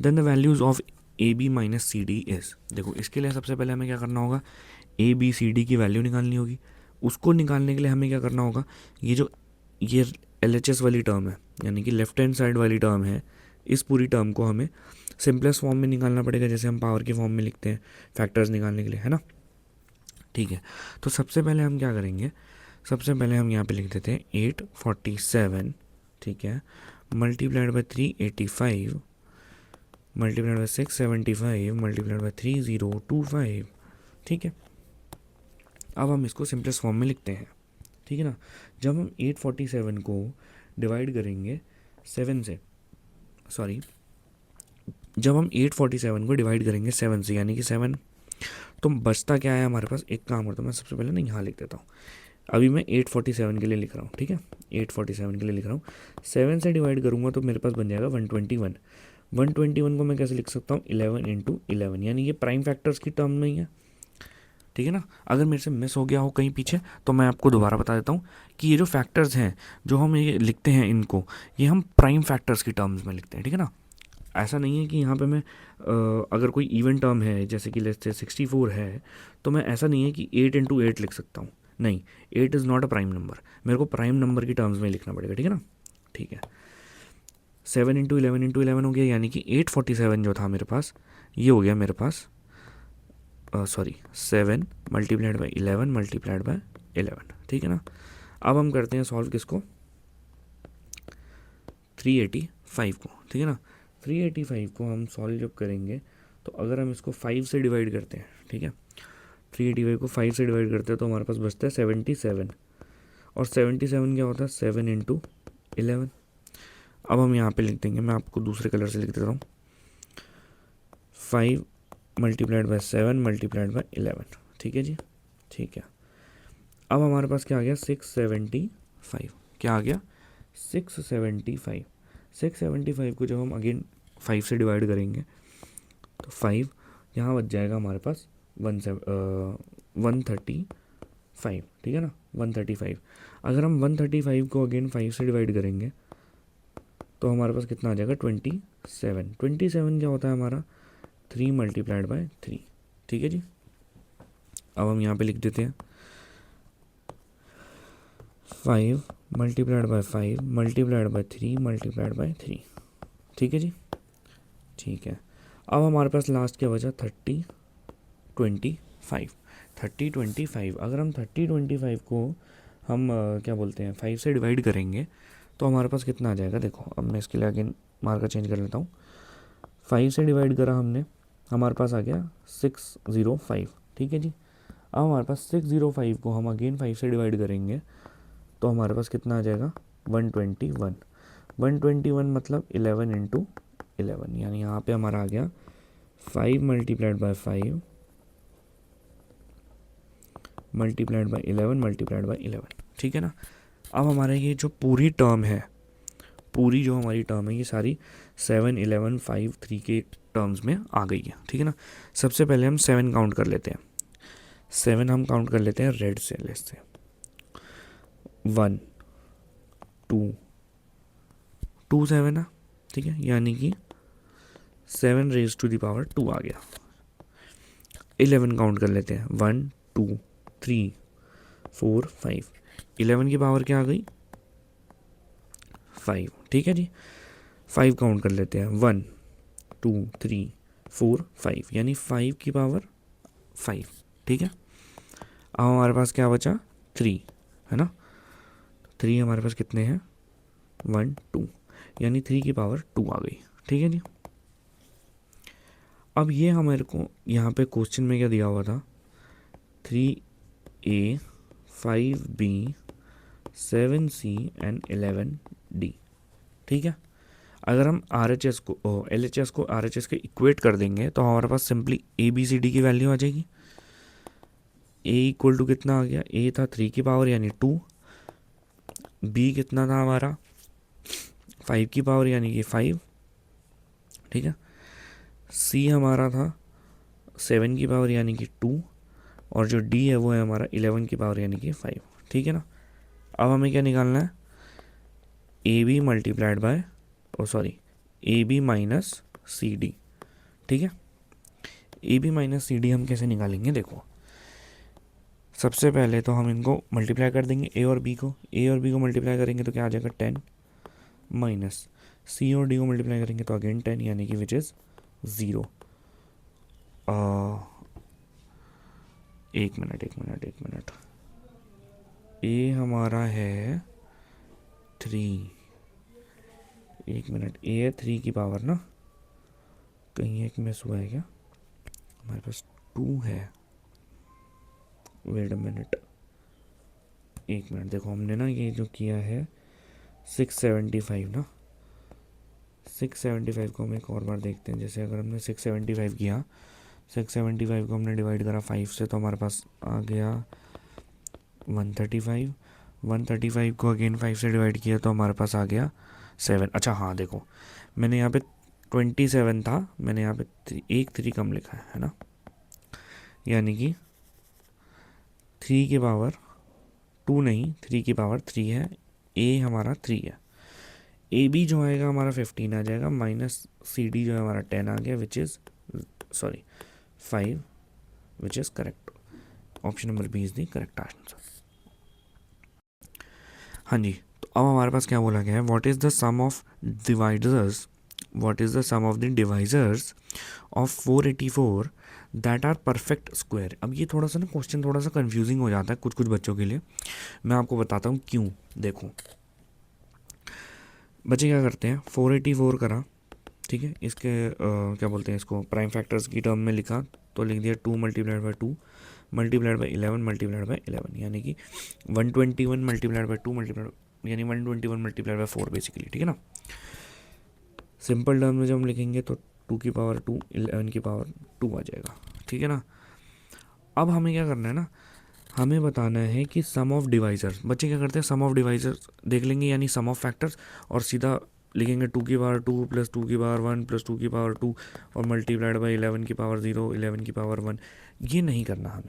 then the values of A B minus C D is. देखो, इसके लिए सबसे पहले हमें क्या करना होगा, ए बी सी डी की वैल्यू निकालनी होगी। उसको निकालने के लिए हमें क्या करना होगा, ये LHS वाली टर्म है, यानी कि लेफ्ट हैंड साइड वाली टर्म है, इस पूरी टर्म को हमें सिंपलेस्ट फॉर्म में निकालना पड़ेगा, जैसे हम पावर के फॉर्म में लिखते हैं फैक्टर्स निकालने के लिए, है ना। ठीक है, तो सबसे पहले हम क्या करेंगे, सबसे पहले हम यहाँ पे लिख देते हैं 847, ठीक है, multiplied by 385 multiplied by 675 multiplied by 3025। ठीक है, अब हम इसको सिंपलेस्ट फॉर्म में लिखते हैं। ठीक है ना, जब हम 847 को डिवाइड करेंगे 7 से, सॉरी, जब हम 847 को डिवाइड करेंगे 7 से, यानी कि 7, तो बचता क्या है हमारे पास, एक काम करता हूँ मैं, सबसे पहले ना यहाँ लिख देता हूँ। अभी मैं 847 के लिए लिख रहा हूँ, ठीक है, 847 के लिए लिख रहा हूँ। 7 से डिवाइड करूँगा तो मेरे पास बन जाएगा 121। 121 को मैं कैसे लिख सकता हूँ, 11 × 11, यानी ये प्राइम फैक्टर्स की टर्म में ही है। ठीक है ना, अगर मेरे से मिस हो गया हो कहीं पीछे तो मैं आपको दोबारा बता देता हूँ कि ये जो फैक्टर्स हैं जो हम ये लिखते हैं, इनको ये हम प्राइम फैक्टर्स की टर्म्स में लिखते हैं। ठीक है ना, ऐसा नहीं है कि यहाँ पे मैं अगर कोई इवन टर्म है, जैसे कि लेट्स से 64 है, तो मैं ऐसा नहीं है कि 8 × 8 लिख सकता हूँ। नहीं, 8 is not a prime number, मेरे को प्राइम नंबर की टर्म्स में लिखना पड़ेगा। ठीक है ना, ठीक है, 7 × 11 × 11 हो गया, यानी कि 847 जो था मेरे पास, ये हो गया मेरे पास 7 मल्टीप्लाइड बाई 11 मल्टीप्लाइड बाय 11। ठीक है ना, अब हम करते हैं सॉल्व किसको, 385 को। ठीक है ना, 385 को हम सॉल्व जब करेंगे तो अगर हम इसको 5 से डिवाइड करते हैं, ठीक है, 385 को 5 से डिवाइड करते हैं तो हमारे पास बचता है 77, और 77 क्या होता है, 7 × 11। अब हम यहाँ पे लिख देंगे, मैं आपको दूसरे कलर से लिख देता हूँ, 5 मल्टीप्लाइड बाय 7 मल्टीप्लाइड बाय 11। ठीक है जी, ठीक है, अब हमारे पास क्या आ गया, 675। क्या आ गया, 675। 675 को जब हम अगेन 5 से डिवाइड करेंगे तो 5 यहाँ बच जाएगा हमारे पास 135। ठीक है ना, 135। अगर हम 135 को अगेन 5 से डिवाइड करेंगे तो हमारे पास कितना आ जाएगा, 27। 27 क्या होता है हमारा, 3 मल्टीप्लाइड बाय 3। ठीक है जी, अब हम यहाँ पे लिख देते हैं 5 multiplied by 5 multiplied bye 3 multiplied by 3। ठीक है जी, ठीक है, अब हमारे पास लास्ट क्या बचा, 30 25। 30 25, अगर हम 30 25 को हम क्या बोलते हैं 5 से डिवाइड करेंगे तो हमारे पास कितना आ जाएगा। देखो, अब मैं इसके लिए अगेन मार्कर चेंज कर लेता हूँ। 5 से डिवाइड करा हमने, हमारे पास आ गया 605। ठीक है जी, अब हमारे पास 605 को हम अगेन 5 से डिवाइड करेंगे तो हमारे पास कितना आ जाएगा, 121। 121 मतलब 11 × 11, यानी यहाँ पे हमारा आ गया 5 multiplied by 5 multiplied bye 11 multiplied by 11। ठीक है ना, अब हमारे ये जो पूरी टर्म है, पूरी जो हमारी टर्म है, ये सारी 7 11 5 3 के टर्म्स में आ गई है। ठीक है ना, सबसे पहले हम 7 काउंट कर लेते हैं। 7 हम काउंट कर लेते हैं रेड से, लेस से 1 2 7 है। ठीक है, यानी कि 7 रेज टू द पावर 2 आ गया। 11 काउंट कर लेते हैं, 1 2 3 4 5। 11 की पावर क्या आ गई, 5। ठीक है जी, 5 काउंट कर लेते हैं, 1 2 3 4 5, यानी 5 की पावर 5। ठीक है, अब हमारे पास क्या बचा, 3, है ना। 3 हमारे पास कितने हैं, 1 2, यानी 3 की पावर 2 आ गई। ठीक है जी, अब ये हमारे को यहाँ पे क्वेश्चन में क्या दिया हुआ था, 3A 5B 7C and 11D। ठीक है, अगर हम RHS को LHS को RHS के इक्वेट कर देंगे तो हमारे पास सिंपली ABCD की वैल्यू आ जाएगी। A इक्वल टू कितना आ गया, A था 3 की पावर यानी 2, B कितना था हमारा 5 की पावर यानी कि 5। ठीक है, C हमारा था 7 की पावर यानी कि 2, और जो D है वो है हमारा 11 की पावर यानी कि 5। ठीक है ना, अब हमें क्या निकालना है, AB multiplied by AB minus CD। ठीक है, AB माइनस CD हम कैसे निकालेंगे, देखो सबसे पहले तो हम इनको मल्टीप्लाई कर देंगे, A और B को मल्टीप्लाई करेंगे तो क्या आ जाएगा 10, माइनस C और D को मल्टीप्लाई करेंगे तो अगेन 10, यानी कि विच इज़ 0। एक मिनट, A हमारा है 3, एक मिनट, A है 3 की पावर ना, कहीं एक मिस हुआ है क्या, हमारे पास 2 है, वेट अ मिनट, एक मिनट, देखो हमने ना ये जो किया है 675 ना, 675 को हम एक और बार देखते हैं। जैसे अगर हमने 675 किया, 675 को हमने डिवाइड करा 5 से तो हमारे पास आ गया 135, 135 को अगेन 5 से डिवाइड किया तो हमारे पास आ गया 7। अच्छा हाँ देखो, मैंने यहाँ पे 27 था, मैंने यहाँ पे एक 3 कम लिखा है ना, यानी कि 3 की पावर 2 नहीं, 3 की पावर 3 है, A हमारा 3 है, AB जो आएगा हमारा 15 आ जाएगा, माइनस CD जो है हमारा 10 आ गया, which is 5, which is correct. Option number B is the correct answer. हाँ जी, तो अब हमारे पास क्या बोला गया है, what is the sum of divisors, what is the sum of the divisors of 484 that are perfect square. अब ये थोड़ा सा ना क्वेश्चन थोड़ा सा कंफ्यूजिंग हो जाता है कुछ बच्चों के लिए, मैं आपको बताता हूँ क्यों। देखो बच्चे क्या करते हैं, 484 करा, ठीक है, इसके क्या बोलते हैं इसको, प्राइम फैक्टर्स की टर्म में लिखा तो लिख दिया 2 multiplied by 2 multiplied by 11 multiplied by 11, यानी कि 121 मल्टीप्लाइड बाई 2 मल्टीप्लाइड यानी 121 मल्टीप्लाइड बाई 4 बेसिकली। ठीक है ना, सिंपल टर्म में जब हम लिखेंगे तो 2 की पावर 2 11 की पावर 2 आ जाएगा। ठीक है ना, अब हमें क्या करना है ना, हमें बताना है कि सम ऑफ डिवाइजर्स। बच्चे क्या करते हैं, सम ऑफ डिवाइजर्स देख लेंगे यानी सम ऑफ फैक्टर्स, और सीधा लिखेंगे 2 की पावर 2 प्लस 2 की पावर 1 प्लस 2 की पावर 2 और मल्टीप्लाइड बाई 11 की पावर 0 11 की पावर 1। ये नहीं करना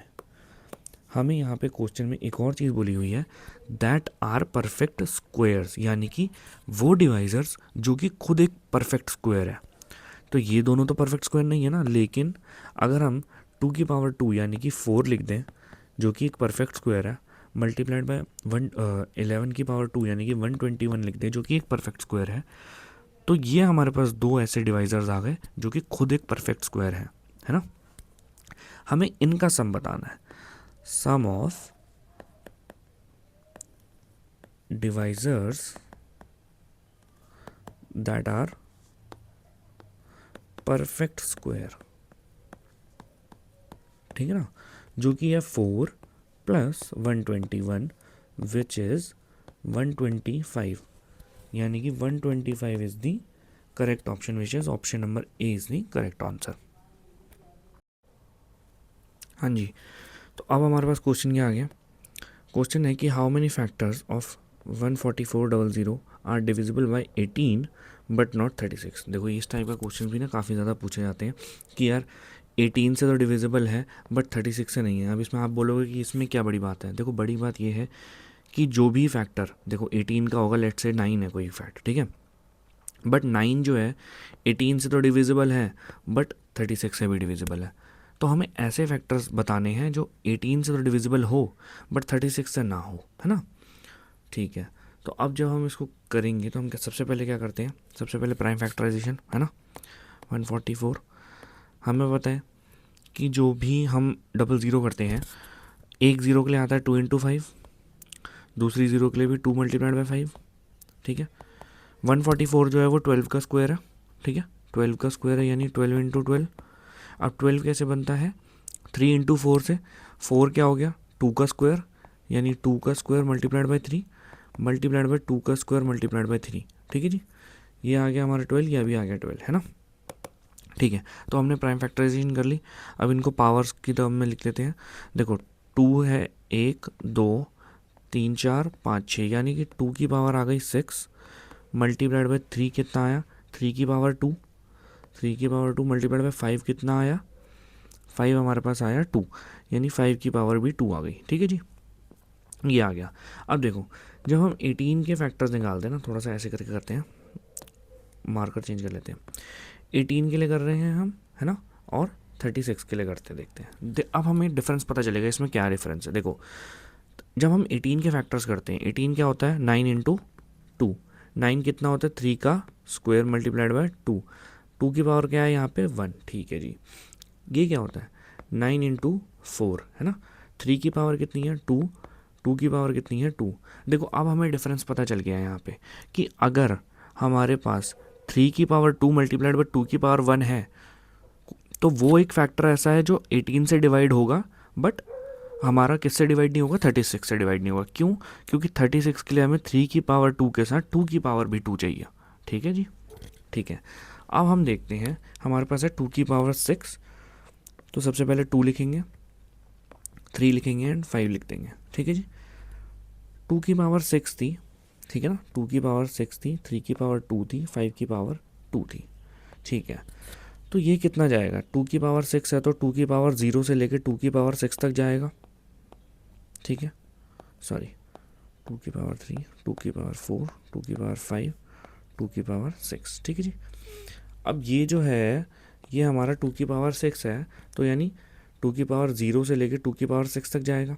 हमें यहाँ पे क्वेश्चन में एक और चीज़ बोली हुई है, दैट आर परफेक्ट स्क्वायर्स, यानी कि वो डिवाइजर्स जो कि खुद एक परफेक्ट स्क्वायर है। तो ये दोनों तो परफेक्ट स्क्वायर नहीं है ना, लेकिन अगर हम 2 की पावर 2 यानी कि 4 लिख दें जो कि एक परफेक्ट स्क्वायर है, मल्टीप्लाइड बाय 11 की पावर 2 यानी कि 121 लिख दें जो कि एक परफेक्ट स्क्वायर है, तो ये हमारे पास दो ऐसे डिवाइजर्स आ गए जो कि खुद एक परफेक्ट स्क्वायर है ना। हमें इनका सम बताना है, sum of divisors that are perfect square. ठीक है ना, जो कि है 4 प्लस 121 विच इज़ 125, यानी कि 125 is the correct option, which is option number A is the correct answer. हाँ जी, तो अब हमारे पास क्वेश्चन क्या आ गया, क्वेश्चन है कि how many factors of 14400 are divisible by 18 but not 36। देखो इस टाइप का क्वेश्चन भी ना काफ़ी ज़्यादा पूछे जाते हैं कि यार 18 से तो डिविजिबल है बट 36 से नहीं है। अब इसमें आप बोलोगे कि इसमें क्या बड़ी बात है, देखो बड़ी बात ये है कि जो भी फैक्टर, देखो 18 का होगा लेट से 9 है कोई फैक्ट, ठीक है, बट 9 जो है 18 से तो डिविजिबल है, बट 36 से भी डिविजिबल है। तो हमें ऐसे फैक्टर्स बताने हैं जो 18 से तो डिविजिबल हो बट 36 से ना हो, है ना। ठीक है, तो अब जब हम इसको करेंगे तो हम सबसे पहले क्या करते हैं, सबसे पहले प्राइम फैक्टराइजेशन, है ना। 144 हमें पता है कि जो भी हम डबल ज़ीरो करते हैं, एक ज़ीरो के लिए आता है 2 × 5, दूसरी ज़ीरो के लिए भी 2 × 5, ठीक है। 144 जो है वो 12 का स्क्वायर है, ठीक है, 12 का स्क्वायर है यानी 12 × 12। अब 12 कैसे बनता है, 3 × 4 से। 4 क्या हो गया, 2 का स्क्वायर यानी 2 का square multiplied by 3 multiplied by 2 का स्क्वायर मल्टीप्लाइड बाई 3, ठीक है जी। ये आ गया हमारा 12, ये भी आ गया 12, है ना। ठीक है, तो हमने प्राइम फैक्टराइजेशन कर ली। अब इनको पावर्स की टर्म में लिख लेते हैं। देखो 2 है 1 2 3 4 5 6, यानी कि 2 की पावर आ गई 6 मल्टीप्लाइड बाई 3 कितना आया, 3 की पावर 2, 3 की पावर 2 मल्टीप्लाइड बाई 5 कितना आया, 5 हमारे पास आया 2, यानी 5 की पावर भी 2 आ गई, ठीक है जी। ये आ गया। अब देखो जब हम 18 के फैक्टर्स निकालते हैं ना, थोड़ा सा ऐसे करके करते हैं, मार्कर चेंज कर लेते हैं। 18 के लिए कर रहे हैं हम, है ना, और 36 के लिए करते देखते हैं। अब हमें डिफरेंस पता चलेगा इसमें क्या डिफरेंस है। देखो जब हम 18 के फैक्टर्स करते हैं, 18 क्या होता है, 9 × 2, 9 कितना होता है, 3 का स्क्वायर मल्टीप्लाइड बाय 2, 2 की पावर क्या है यहाँ पे 1, ठीक है जी। ये क्या होता है, 9 × 4, है ना, 3 की पावर कितनी है 2, 2 की पावर कितनी है 2। देखो अब हमें डिफरेंस पता चल गया है यहाँ पे कि अगर हमारे पास 3 की पावर 2 मल्टीप्लाइड बाई 2 की पावर 1 है, तो वो एक फैक्टर ऐसा है जो 18 से डिवाइड होगा, बट हमारा किससे डिवाइड नहीं होगा, 36 से डिवाइड नहीं होगा। क्यों, क्योंकि 36 के लिए हमें 3 की पावर 2 के साथ 2 की पावर भी 2 चाहिए, ठीक है जी। ठीक है, अब हम देखते हैं हमारे पास है 2 की पावर 6, तो सबसे पहले 2 लिखेंगे, 3 लिखेंगे एंड 5 लिख देंगे, ठीक है जी। 2 की पावर 6 थी, ठीक है ना, 2 की पावर 6 थी, 3 की पावर 2 थी, 5 की पावर 2 थी, ठीक है। तो ये कितना जाएगा, 2 की पावर 6 है तो 2 की पावर 0 से लेकर 2 की पावर 6 तक जाएगा, ठीक है, सॉरी 2 की पावर 3, 2 की पावर 4, 2 की पावर 5, 2 की पावर 6, ठीक है जी। अब ये जो है ये हमारा 2 की पावर 6 है, तो यानी 2 की पावर 0 से लेकर 2 की पावर 6 तक जाएगा।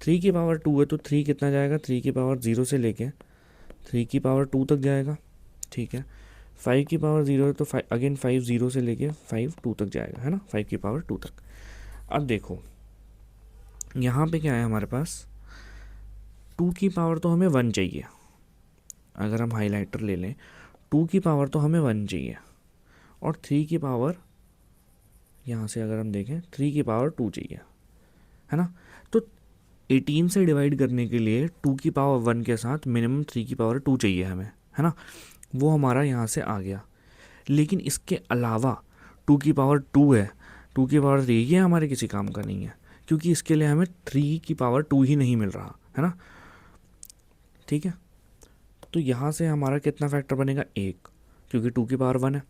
3 की पावर 2 है तो 3 कितना जाएगा, 3 की पावर 0 से लेके 3 की पावर 2 तक जाएगा, ठीक है। 5 की पावर 0 है तो अगेन 5 0 से लेके 5 2 तक जाएगा, है ना, 5 की पावर 2 तक। अब देखो यहाँ पे क्या है हमारे पास, 2 की पावर तो हमें 1 चाहिए, अगर हम हाईलाइटर ले लें 2 की पावर तो हमें 1 चाहिए, और 3 की पावर यहाँ से अगर हम देखें 3 की पावर 2 चाहिए, है ना। तो 18 से डिवाइड करने के लिए 2 की पावर 1 के साथ मिनिमम 3 की पावर 2 चाहिए हमें, है ना, वो हमारा यहाँ से आ गया। लेकिन इसके अलावा 2 की पावर 2 है, 2 की पावर 3, ये हमारे किसी काम का नहीं है, क्योंकि इसके लिए हमें 3 की पावर 2 ही नहीं मिल रहा, है ना, ठीक है। तो यहाँ से हमारा कितना फैक्टर बनेगा, 1, क्योंकि 2 की पावर 1 है।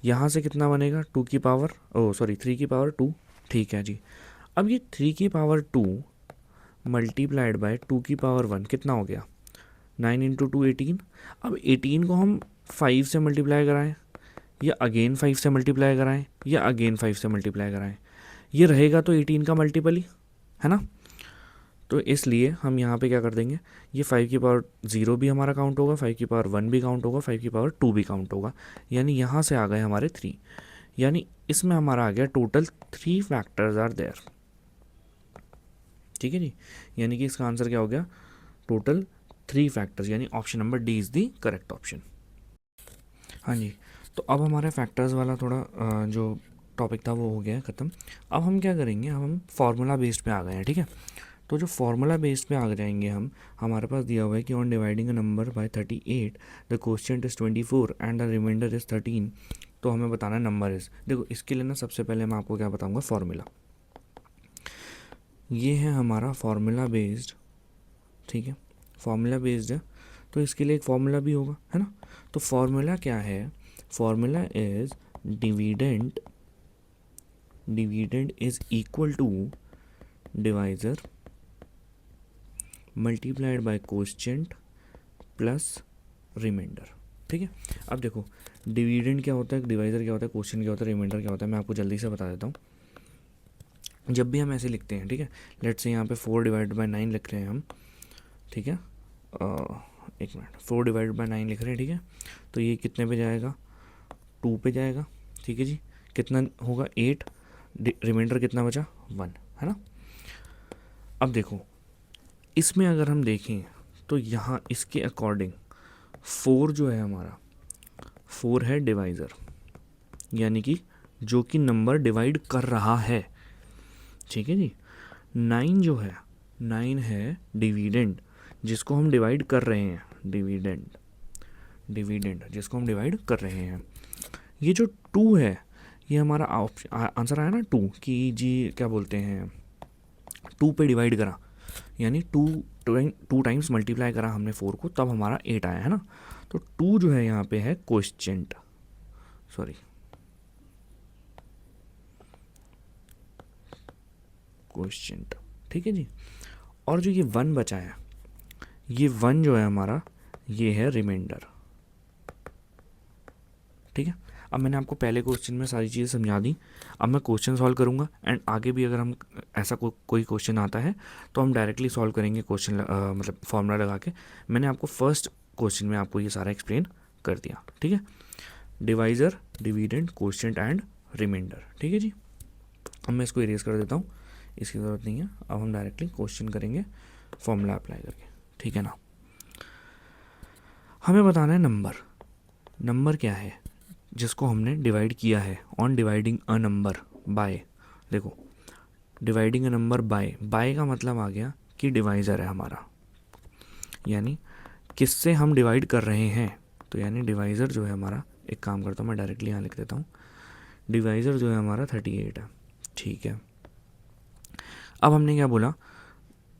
यहाँ से कितना बनेगा, 2 की पावर 3 की पावर 2, ठीक है जी। अब ये 3 की पावर 2 मल्टीप्लाइड बाय 2 की पावर 1 कितना हो गया, 9 × 2 18। अब 18 को हम 5 से मल्टीप्लाई कराएं, या अगेन 5 से मल्टीप्लाई कराएं, या अगेन 5 से मल्टीप्लाई कराएं, ये रहेगा तो 18 का मल्टीपल ही, है ना। तो इसलिए हम यहाँ पे क्या कर देंगे, ये 5 की पावर 0 भी हमारा काउंट होगा, 5 की पावर 1 भी काउंट होगा, 5 की पावर 2 भी काउंट होगा, यानी यहाँ से आ गए हमारे 3, यानी इसमें हमारा आ गया टोटल 3 फैक्टर्स आर देयर, ठीक है जी। यानी कि इसका आंसर क्या हो गया, टोटल 3 फैक्टर्स, यानी option number D is the correct option. हाँ जी, तो अब हमारे फैक्टर्स वाला थोड़ा जो टॉपिक था वो हो गया है ख़त्म। अब हम क्या करेंगे, हम फार्मूला बेस्ड पे आ गए हैं, ठीक है। तो जो फार्मूला बेस्ड पे आ जाएंगे हम, हमारे पास दिया हुआ है कि on dividing a number by 38 the quotient is 24 and the remainder is 13, तो हमें बताना है नंबर इज़। देखो इसके लिए ना सबसे पहले मैं आपको क्या बताऊँगा, फार्मूला, ये है हमारा फार्मूला बेस्ड, ठीक है, फार्मूला बेस्ड है, तो इसके लिए एक फार्मूला भी होगा, है ना। तो फार्मूला क्या है, formula is dividend, dividend is equal to divisor multiplied by coefficient plus remainder, ठीक है। अब देखो डिविडेंड क्या होता है, डिवाइज़र क्या होता है, क्वोशिएंट क्या होता है, रिमाइंडर क्या होता है, मैं आपको जल्दी से बता देता हूँ। जब भी हम ऐसे लिखते हैं, ठीक है, लेट्स से यहाँ पे 4/9 लिख रहे हैं हम, ठीक है, एक मिनट, 4/9 लिख रहे हैं, ठीक है, तो ये कितने पे जाएगा, 2 पे जाएगा, ठीक है जी, कितना होगा 8, रिमाइंडर कितना बचा 1, है ना। अब देखो इसमें अगर हम देखें तो यहाँ इसके अकॉर्डिंग 4 जो है हमारा, 4 है डिवाइज़र, यानी कि जो कि नंबर डिवाइड कर रहा है, ठीक है जी। 9 जो है, 9 है डिविडेंड, जिसको हम डिवाइड कर रहे हैं, डिविडेंड जिसको हम डिवाइड कर रहे हैं। ये जो 2 है, ये हमारा आंसर आया ना 2 कि जी क्या बोलते हैं, 2 पे डिवाइड करा, यानी 2 टाइम्स मल्टीप्लाई करा हमने 4 को, तब हमारा 8 आया, है ना। तो 2 जो है यहाँ पे है क्वोशिएंट, सॉरी क्वोशिएंट, ठीक है जी। और जो ये 1 बचा है, ये 1 जो है हमारा, ये है रिमाइंडर, ठीक है। अब मैंने आपको पहले क्वेश्चन में सारी चीज़ें समझा दी, अब मैं क्वेश्चन सॉल्व करूँगा, एंड आगे भी अगर हम ऐसा कोई क्वेश्चन आता है तो हम डायरेक्टली सॉल्व करेंगे क्वेश्चन, मतलब फॉर्मूला लगा के। मैंने आपको फर्स्ट क्वेश्चन में आपको ये सारा एक्सप्लेन कर दिया, ठीक है, divisor, dividend, quotient and remainder, ठीक है जी। अब मैं इसको इरेज कर देता हूँ, इसकी ज़रूरत नहीं है, अब हम डायरेक्टली क्वेश्चन करेंगे फॉर्मूला अप्लाई करके, ठीक है ना। हमें बताना है नंबर क्या है जिसको हमने डिवाइड किया है, on dividing a number bye. देखो डिवाइडिंग अ नंबर बाय का मतलब आ गया कि डिवाइज़र है हमारा, यानी किससे हम डिवाइड कर रहे हैं, तो यानी डिवाइज़र जो है हमारा, एक काम करता हूँ मैं डायरेक्टली यहाँ लिख देता हूँ, डिवाइज़र जो है हमारा 38 है, ठीक है। अब हमने क्या बोला,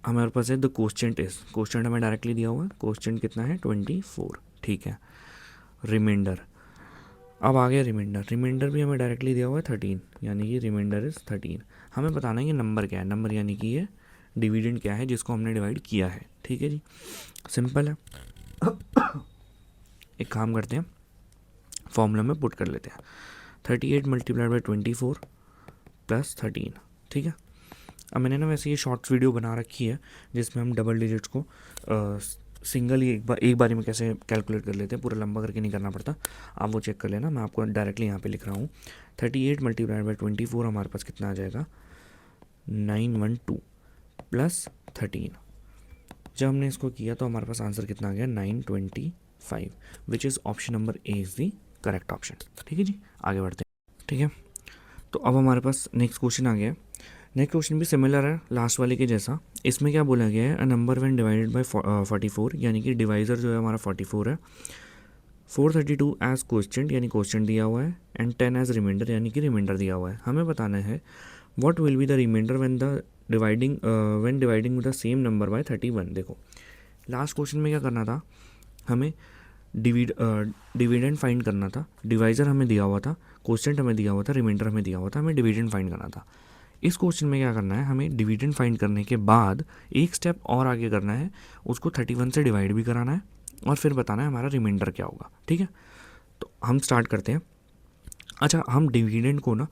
हमारे पास है द क्वोशिएंट इज, क्वोशिएंट हमें डायरेक्टली दिया हुआ है, क्वोशिएंट कितना है 24, ठीक है। रिमाइंडर, अब आ गया रिमाइंडर भी हमें डायरेक्टली दिया हुआ है 13, यानी कि रिमाइंडर इज़ 13। हमें बताना है ये नंबर क्या है, नंबर यानी कि ये डिविडेंड क्या है जिसको हमने डिवाइड किया है, ठीक है जी, सिंपल है। एक काम करते हैं, फॉर्मूला में पुट कर लेते हैं, 38 मल्टीप्लाइड बाई 24 प्लस 13, ठीक है। अब मैंने ना वैसे ये शॉर्ट्स वीडियो बना रखी है जिसमें हम डबल डिजिट्स को सिंगल ही एक बारी में कैसे कैलकुलेट कर लेते हैं, पूरा लंबा करके नहीं करना पड़ता, आप वो चेक कर लेना। मैं आपको डायरेक्टली यहाँ पे लिख रहा हूँ, 38 मल्टीप्लाइड बाई 24 हमारे पास कितना आ जाएगा 912 प्लस 13। जब हमने इसको किया तो हमारे पास आंसर कितना आ गया 925, विच is option number A is the correct option, ठीक है जी। आगे बढ़ते हैं, ठीक है। तो अब हमारे पास नेक्स्ट क्वेश्चन आ गया, नेक्स्ट क्वेश्चन भी सिमिलर है लास्ट वाले के जैसा। इसमें क्या बोला गया है, a number when divided bye 44, यानी कि डिवाइज़र जो है हमारा 44 है, 432 एज क्वोशिएंट यानी क्वोशिएंट दिया हुआ है, एंड 10 एज रिमाइंडर यानी कि रिमाइंडर दिया हुआ है। हमें बताना है what will be the remainder when dividing the same number by 31। देखो लास्ट क्वेश्चन में क्या करना था, हमें डिविडेंड फाइंड करना था, डिवाइज़र हमें दिया हुआ था, क्वोशिएंट हमें दिया हुआ था, रिमाइंडर हमें दिया हुआ था, हमें डिविडेंड फाइंड करना था। इस क्वेश्चन में क्या करना है, हमें डिविडेंड फाइंड करने के बाद एक स्टेप और आगे करना है, उसको 31 से डिवाइड भी कराना है और फिर बताना है हमारा रिमाइंडर क्या होगा, ठीक है। तो हम स्टार्ट करते हैं। अच्छा, हम डिविडेंड को ना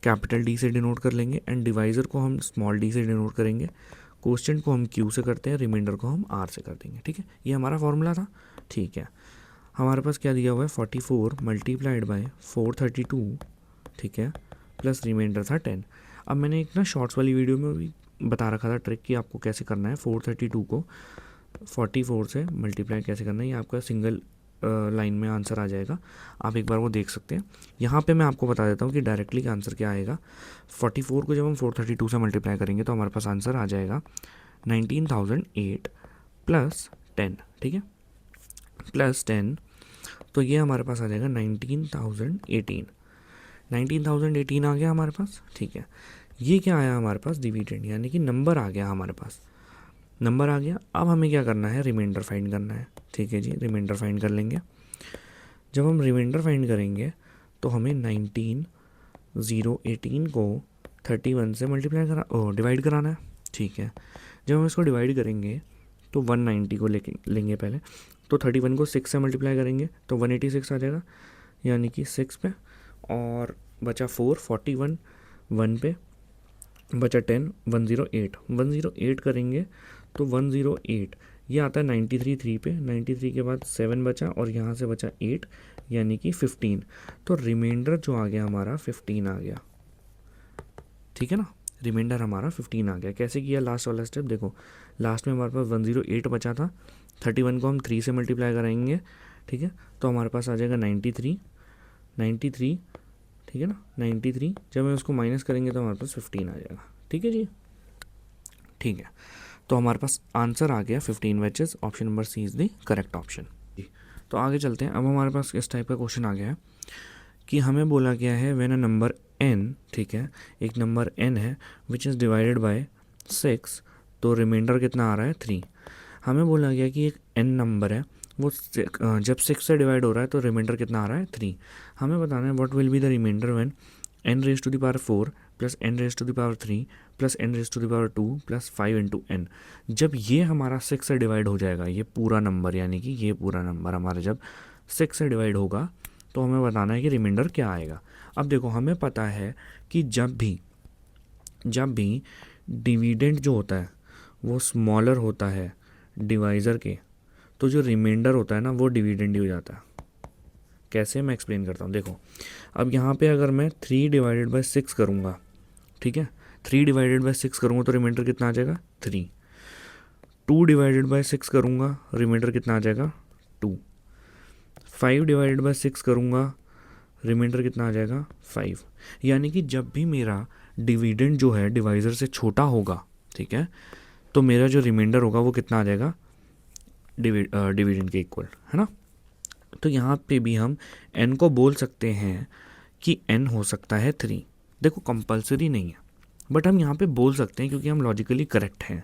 कैपिटल डी से डिनोट कर लेंगे, एंड डिवाइज़र को हम स्मॉल डी से डिनोट करेंगे, क्वोशिएंट को हम क्यू से करते हैं, रिमाइंडर को हम आर से कर देंगे, ठीक है। ये हमारा फॉर्मूला था, ठीक है। हमारे पास क्या दिया हुआ है 44 मल्टीप्लाइड बाय 432, ठीक है, प्लस रिमाइंडर था 10। अब मैंने एक ना शॉर्ट्स वाली वीडियो में भी बता रखा था ट्रिक कि आपको कैसे करना है, 432 को 44 से मल्टीप्लाई कैसे करना है, ये आपका सिंगल लाइन में आंसर आ जाएगा, आप एक बार वो देख सकते हैं। यहाँ पे मैं आपको बता देता हूँ कि डायरेक्टली का आंसर क्या आएगा। 44 को जब हम 432 से मल्टीप्लाई करेंगे तो हमारे पास आंसर आ जाएगा 19,008 प्लस 10, ठीक है, प्लस 10, तो ये हमारे पास आ जाएगा 19,018 आ गया हमारे पास, ठीक है। ये क्या आया हमारे पास डिविडेंड, यानी कि नंबर आ गया हमारे पास, नंबर आ गया। अब हमें क्या करना है, रिमाइंडर फाइंड करना है, ठीक है जी, रिमाइंडर फाइंड कर लेंगे। जब हम रिमाइंडर फाइंड करेंगे तो हमें 19,018 को 31 से डिवाइड कराना है, ठीक है। जब हम इसको डिवाइड करेंगे तो 190 को लेंगे पहले, तो 31 को 6 से मल्टीप्लाई करेंगे तो 186 आ जाएगा, यानी कि 6 पे, और बचा 4, 41 1 पे, बचा 10, 108, 108 करेंगे तो 108 ये आता है 93 3 पे, 93 के बाद 7 बचा और यहाँ से बचा 8, यानी कि 15। तो रिमाइंडर जो आ गया हमारा 15 आ गया, ठीक है ना, रिमाइंडर हमारा 15 आ गया। कैसे किया लास्ट वाला स्टेप, देखो लास्ट में हमारे पास 108 बचा था, 31 को हम 3 से मल्टीप्लाई कराएंगे, ठीक है, तो हमारे पास आ जाएगा 93, 93, ठीक है ना, 93 जब हम उसको माइनस करेंगे तो हमारे पास 15 आ जाएगा, ठीक है जी, ठीक है। तो हमारे पास आंसर आ गया 15, which is option number C is the correct option. तो आगे चलते हैं। अब हमारे पास इस टाइप का क्वेश्चन आ गया है कि हमें बोला गया है व्हेन अ नंबर n, ठीक है, एक नंबर n है विच इज़ डिवाइडेड बाय 6, तो रिमाइंडर कितना आ रहा है 3। हमें बोला गया कि एक n नंबर है वो जब 6 से डिवाइड हो रहा है तो रिमाइंडर कितना आ रहा है 3। हमें बताना है what will be the remainder when n raise to the power 4 plus n raise to the power 3 plus n raise to the power 2 plus 5 into n। जब ये हमारा 6 से डिवाइड हो जाएगा, ये पूरा नंबर, यानी कि ये पूरा नंबर हमारा जब 6 से डिवाइड होगा तो हमें बताना है कि रिमाइंडर क्या आएगा। अब देखो हमें पता है कि जब भी डिविडेंड जो होता है वो स्मॉलर होता है डिवाइज़र के, तो जो रिमाइंडर होता है ना वो डिविडेंड ही हो जाता है। कैसे, मैं एक्सप्लेन करता हूँ। देखो अब यहाँ पे अगर मैं 3 डिवाइडेड बाय 6 करूँगा, ठीक है, 3 डिवाइडेड बाय 6 करूँगा तो रिमाइंडर कितना आ जाएगा 3। 2 डिवाइडेड बाय 6 करूँगा, रिमाइंडर कितना आ जाएगा 2। 5 डिवाइडेड बाय 6 करूँगा, रिमाइंडर कितना आ जाएगा 5। यानी कि जब भी मेरा डिविडेंड जो है डिवाइज़र से छोटा होगा, ठीक है, तो मेरा जो रिमाइंडर होगा वो कितना आ जाएगा डिविडेंड के इक्वल, है ना। तो यहाँ पे भी हम n को बोल सकते हैं कि n हो सकता है 3। देखो कंपलसरी नहीं है, बट हम यहाँ पे बोल सकते हैं क्योंकि हम लॉजिकली करेक्ट हैं।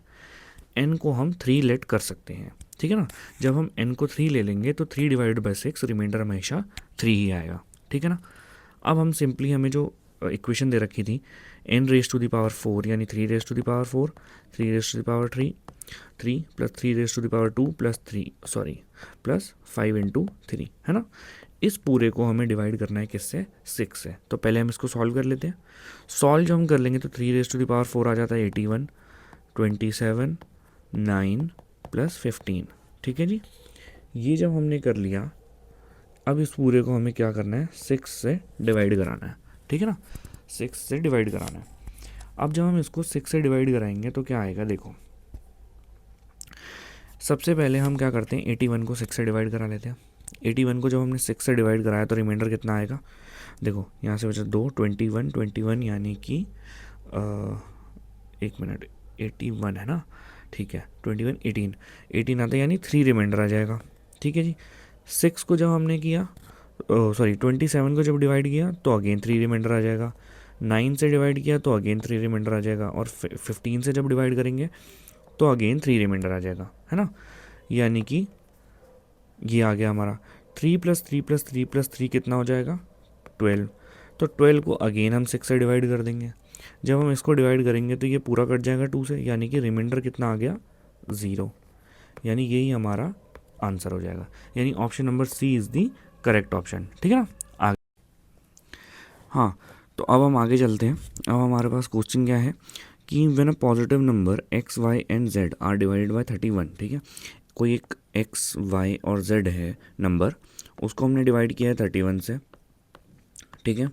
n को हम 3 लेट कर सकते हैं, ठीक है ना। जब हम n को 3 ले लेंगे तो 3 डिवाइडेड बाय 6 रिमाइंडर हमेशा 3 ही आएगा, ठीक है ना। अब हम सिंपली, हमें जो इक्वेशन दे रखी थी n raise to the power 4 यानी 3 raise to the power 4, 3 raise to the power 3 plus 3 raise to the power 2 plus 5 into 3, है ना। इस पूरे को हमें डिवाइड करना है किससे, 6 से। तो पहले हम इसको सॉल्व कर लेते हैं। सॉल्व जब हम कर लेंगे तो 3 रेज टू द पावर 4 आ जाता है 81, 27, 9 प्लस 15, ठीक है जी। ये जब हमने कर लिया, अब इस पूरे को हमें क्या करना है, 6 से डिवाइड कराना है, ठीक है ना, 6 से डिवाइड कराना है। अब जब हम इसको 6 से डिवाइड कराएंगे तो क्या आएगा, देखो सबसे पहले हम क्या करते हैं, 81 को 6 से डिवाइड करा लेते हैं। 81 को जब हमने 6 से डिवाइड कराया तो रिमाइंडर कितना आएगा, देखो यहाँ से बचा 2, 21 यानी कि 1 मिनट, 81 है ना, ठीक है, 21 18 आता है, यानी 3 रिमाइंडर आ जाएगा, ठीक है जी। 6 को जब हमने किया, 27 को जब डिवाइड किया तो अगेन 3 रिमाइंडर आ जाएगा। 9 से डिवाइड किया तो अगेन 3 रिमाइंडर आ जाएगा, और 15 से जब डिवाइड करेंगे तो अगेन 3 रिमाइंडर आ जाएगा, है ना। यानी कि ये आ गया हमारा 3 प्लस 3 प्लस 3 प्लस 3 कितना हो जाएगा 12। तो 12 को अगेन हम 6 से डिवाइड कर देंगे। जब हम इसको डिवाइड करेंगे तो ये पूरा कट जाएगा 2 से, यानी कि रिमाइंडर कितना आ गया 0, यानी यही हमारा आंसर हो जाएगा। यानी option number C is the correct option, ठीक है ना। आगे, हाँ, तो अब हम आगे चलते हैं। अब हमारे पास क्वेश्चन क्या है कि when a positive number x, y and z are divided by 31, ठीक है, कोई एक x, y और z है नंबर, उसको हमने डिवाइड किया है 31 से, ठीक है।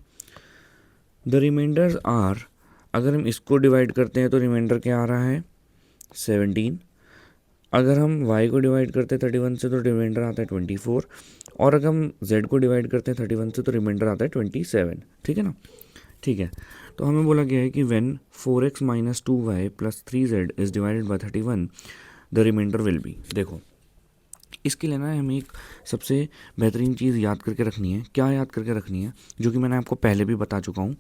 द रिमाइंडर्स आर, अगर हम इसको डिवाइड करते हैं तो रिमाइंडर क्या आ रहा है 17। अगर हम y को डिवाइड करते हैं 31 से तो रिमाइंडर आता है 24, और अगर हम z को डिवाइड करते हैं 31 से तो रिमाइंडर आता है 27, ठीक है ना, ठीक है। तो हमें बोला गया है कि when 4x minus 2y plus 3z is divided by 31 the remainder will be. देखो इसके लिए ना हमें एक सबसे बेहतरीन चीज़ याद करके रखनी है। क्या याद करके रखनी है, जो कि मैंने आपको पहले भी बता चुका हूँ।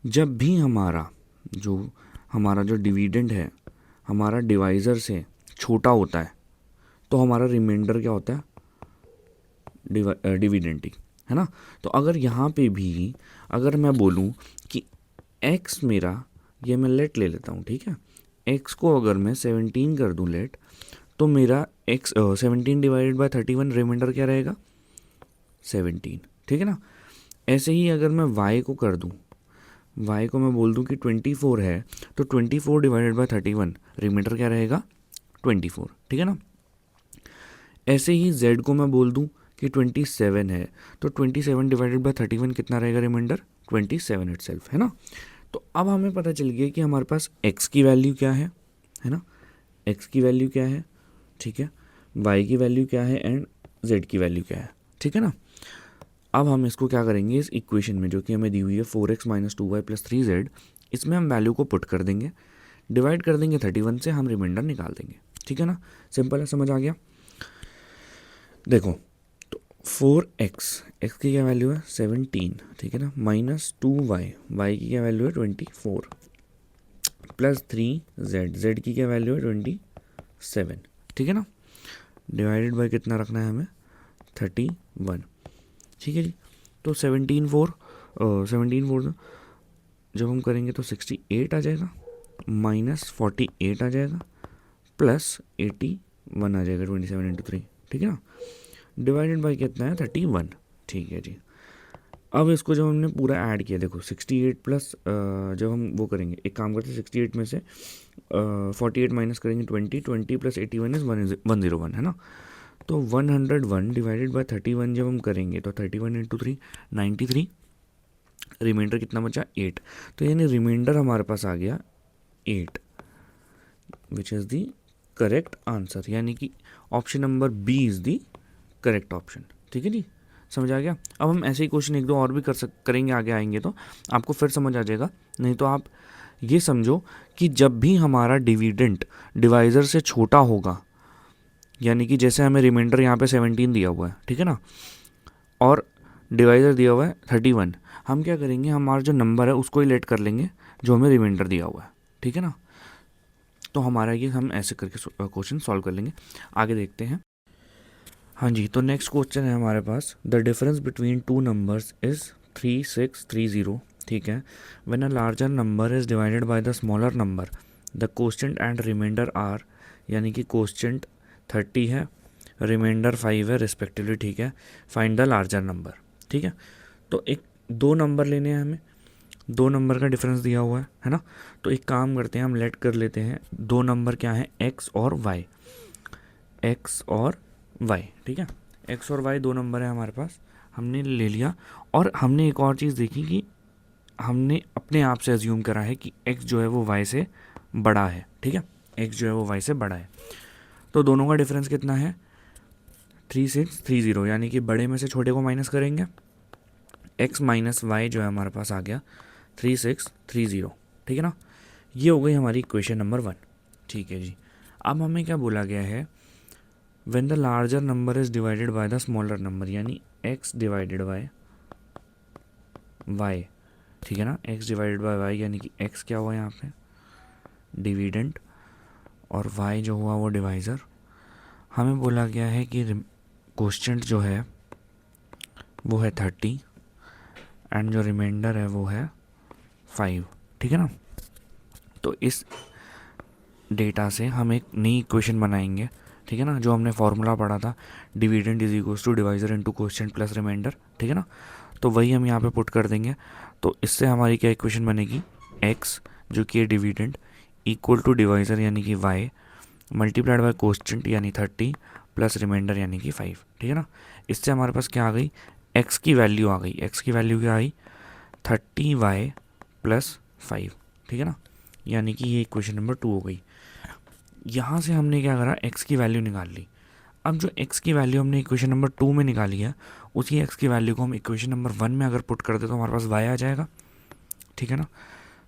जब भी हमारा जो डिविडेंड है हमारा डिवाइज़र से छोटा होता है तो हमारा रिमाइंडर क्या होता है, डिविडेंड ही, है ना। तो अगर यहाँ पे भी अगर मैं बोलूँ कि x मेरा, ये मैं लेट ले लेता हूँ, ठीक है, x को अगर मैं 17 कर दूँ लेट, तो मेरा x 17 डिवाइडेड बाय 31 रिमाइंडर क्या रहेगा 17, ठीक है ना। ऐसे ही अगर मैं y को कर दूँ, y को मैं बोल दूँ कि 24 है, तो 24 डिवाइडेड बाय 31 रिमाइंडर क्या रहेगा 24, ठीक है ना। ऐसे ही z को मैं बोल दूँ कि 27 है, तो 27 डिवाइडेड बाय 31 कितना रहेगा रिमाइंडर 27 इटसेल्फ, है ना। तो अब हमें पता चल गया कि हमारे पास x की वैल्यू क्या है ना, x की वैल्यू क्या है, ठीक है, y की वैल्यू क्या है एंड z की वैल्यू क्या है, ठीक है ना। अब हम इसको क्या करेंगे, इस इक्वेशन में जो कि हमें दी हुई है 4x minus 2y plus 3z, इसमें हम वैल्यू को पुट कर देंगे, डिवाइड कर देंगे 31 से, हम रिमाइंडर निकाल देंगे, ठीक है ना। सिंपल है, समझ आ गया। देखो तो 4x की क्या वैल्यू है 17, ठीक है ना, माइनस 2y की क्या वैल्यू है 24, प्लस 3z की क्या वैल्यू है 27, ठीक है ना। डिवाइडेड बाय कितना रखना है हमें 31, ठीक है जी। तो 17 4 जब हम करेंगे तो 68 आ जाएगा, माइनस 48 आ जाएगा, प्लस 81 आ जाएगा 27 इंटू 3, ठीक है ना। डिवाइडेड बाय कितना है 31, ठीक है जी। अब इसको जब हमने पूरा ऐड किया, देखो 68 प्लस जब हम वो करेंगे, एक काम करते हैं 68 में से 48 माइनस करेंगे 20 प्लस 81 इज़ 101, है ना। तो 101 डिवाइडेड बाय 31 जब हम करेंगे तो 31 इंटू 3 93, रिमाइंडर कितना बचा 8, तो यानी रिमाइंडर हमारे पास आ गया 8, which is the correct answer, यानी कि option number B is the correct option, ठीक है जी। समझ आ गया। अब हम ऐसे ही क्वेश्चन एक दो और भी करेंगे, आगे आएंगे तो आपको फिर समझ आ जाएगा। नहीं तो आप ये समझो कि जब भी हमारा डिविडेंट डिवाइज़र से छोटा होगा, यानी कि जैसे हमें रिमाइंडर यहाँ पे 17 दिया हुआ है, ठीक है ना, और डिवाइज़र दिया हुआ है 31, हम क्या करेंगे, हमारा जो नंबर है उसको ही लेट कर लेंगे जो हमें रिमाइंडर दिया हुआ है, ठीक है ना। तो हमारा ये हम ऐसे करके क्वेश्चन सॉल्व कर लेंगे। आगे देखते हैं। हाँ जी, तो नेक्स्ट क्वेश्चन है हमारे पास, the difference between two numbers is 3630, ठीक है। When a larger number is divided by the smaller number the quotient and remainder are, यानी कि कोस्टेंट 30 है, रिमाइंडर 5 है रिस्पेक्टिवली, ठीक है। फाइंड द लार्जर नंबर, ठीक है। तो एक दो नंबर लेने हैं हमें, दो नंबर का डिफरेंस दिया हुआ है ना। तो एक काम करते हैं, हम लेट कर लेते हैं दो नंबर क्या है x और y, ठीक है। x और y दो नंबर है हमारे पास, हमने ले लिया। और हमने एक और चीज़ देखी कि हमने अपने आप से अज्यूम करा है कि x जो है वो y से बड़ा है, ठीक है, x जो है वो y से बड़ा है। तो दोनों का डिफरेंस कितना है 3630, यानी कि बड़े में से छोटे को माइनस करेंगे, x माइनस वाई जो है हमारे पास आ गया 3630, ठीक है ना। ये हो गई हमारी इक्वेशन नंबर 1, ठीक है जी। अब हमें क्या बोला गया है, when the larger number is divided by the smaller number, यानी x डिवाइडेड बाय y, ठीक है ना, x डिवाइडेड बाय y, यानी कि x क्या हुआ यहाँ पे डिविडेंट और y जो हुआ वो डिवाइज़र। हमें बोला गया है कि कोस्टेंट जो है वो है 30 एंड जो रिमाइंडर है वो है 5, ठीक है ना। तो इस डेटा से हम एक नई इक्वेशन बनाएंगे, ठीक है ना, जो हमने फॉर्मूला पढ़ा था, dividend is equals to divisor into quotient plus remainder, ठीक है ना। तो वही हम यहाँ पे पुट कर देंगे। तो इससे हमारी क्या इक्वेशन बनेगी, x जो कि है डिविडेंड इक्वल टू डिवाइज़र यानी कि y मल्टीप्लाइड बाय कोस्टेंट यानी 30 प्लस रिमाइंडर यानी कि 5, ठीक है ना। इससे हमारे पास क्या आ गई, x की वैल्यू आ गई, x की वैल्यू क्या आई 30y प्लस 5, ठीक है ना, यानी कि ये इक्वेशन नंबर 2 हो गई। यहाँ से हमने क्या करा, x की वैल्यू निकाल ली। अब जो x की वैल्यू हमने इक्वेशन नंबर 2 में निकाली है, उसी x की वैल्यू को हम इक्वेशन नंबर 1 में अगर पुट कर दे तो हमारे पास y आ जाएगा, ठीक है ना।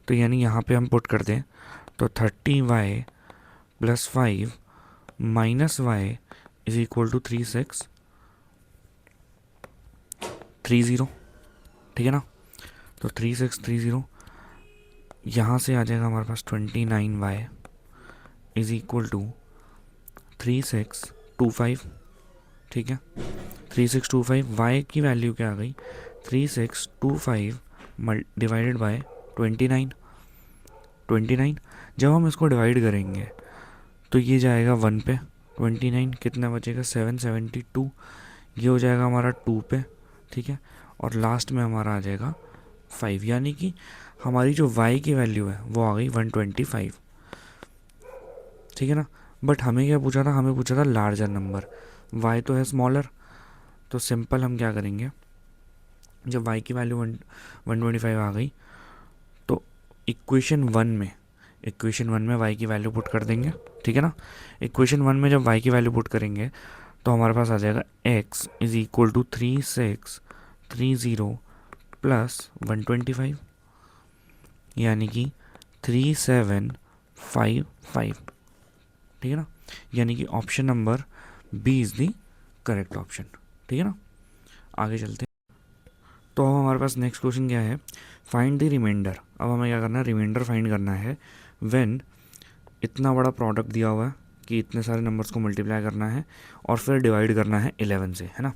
तो यानी यहाँ पे हम पुट कर दें तो 30y plus 5 minus y is equal to 3630, ठीक है ना। तो 3630 यहाँ से आ जाएगा हमारे पास 29y इज इक्वल टू 3625, ठीक है। 3625 y की वैल्यू क्या आ गई 3625 डिवाइडेड बाय 29। जब हम इसको डिवाइड करेंगे तो ये जाएगा 1 पे, 29 कितना बचेगा 772, ये हो जाएगा हमारा 2 पे, ठीक है। और लास्ट में हमारा आ जाएगा 5, यानी कि हमारी जो y की वैल्यू है वो आ गई 125, ठीक है ना। बट हमें क्या पूछा था, हमें पूछा था लार्जर नंबर, y तो है स्मॉलर, तो सिंपल हम क्या करेंगे, जब y की वैल्यू 125 आ गई तो इक्वेशन वन में y की वैल्यू पुट कर देंगे, ठीक है ना। इक्वेशन वन में जब y की वैल्यू पुट करेंगे तो हमारे पास आ जाएगा x is equal to 3630 plus 125, यानी कि 3755, ठीक है ना। यानी कि option number B is the correct option, ठीक है ना। आगे चलते हैं। तो हमारे पास नेक्स्ट क्वेश्चन क्या है, फाइंड द रिमाइंडर। अब हमें क्या करना है, रिमाइंडर फाइंड करना है व्हेन इतना बड़ा प्रोडक्ट दिया हुआ है कि इतने सारे नंबर्स को मल्टीप्लाई करना है और फिर डिवाइड करना है 11 से, है ना।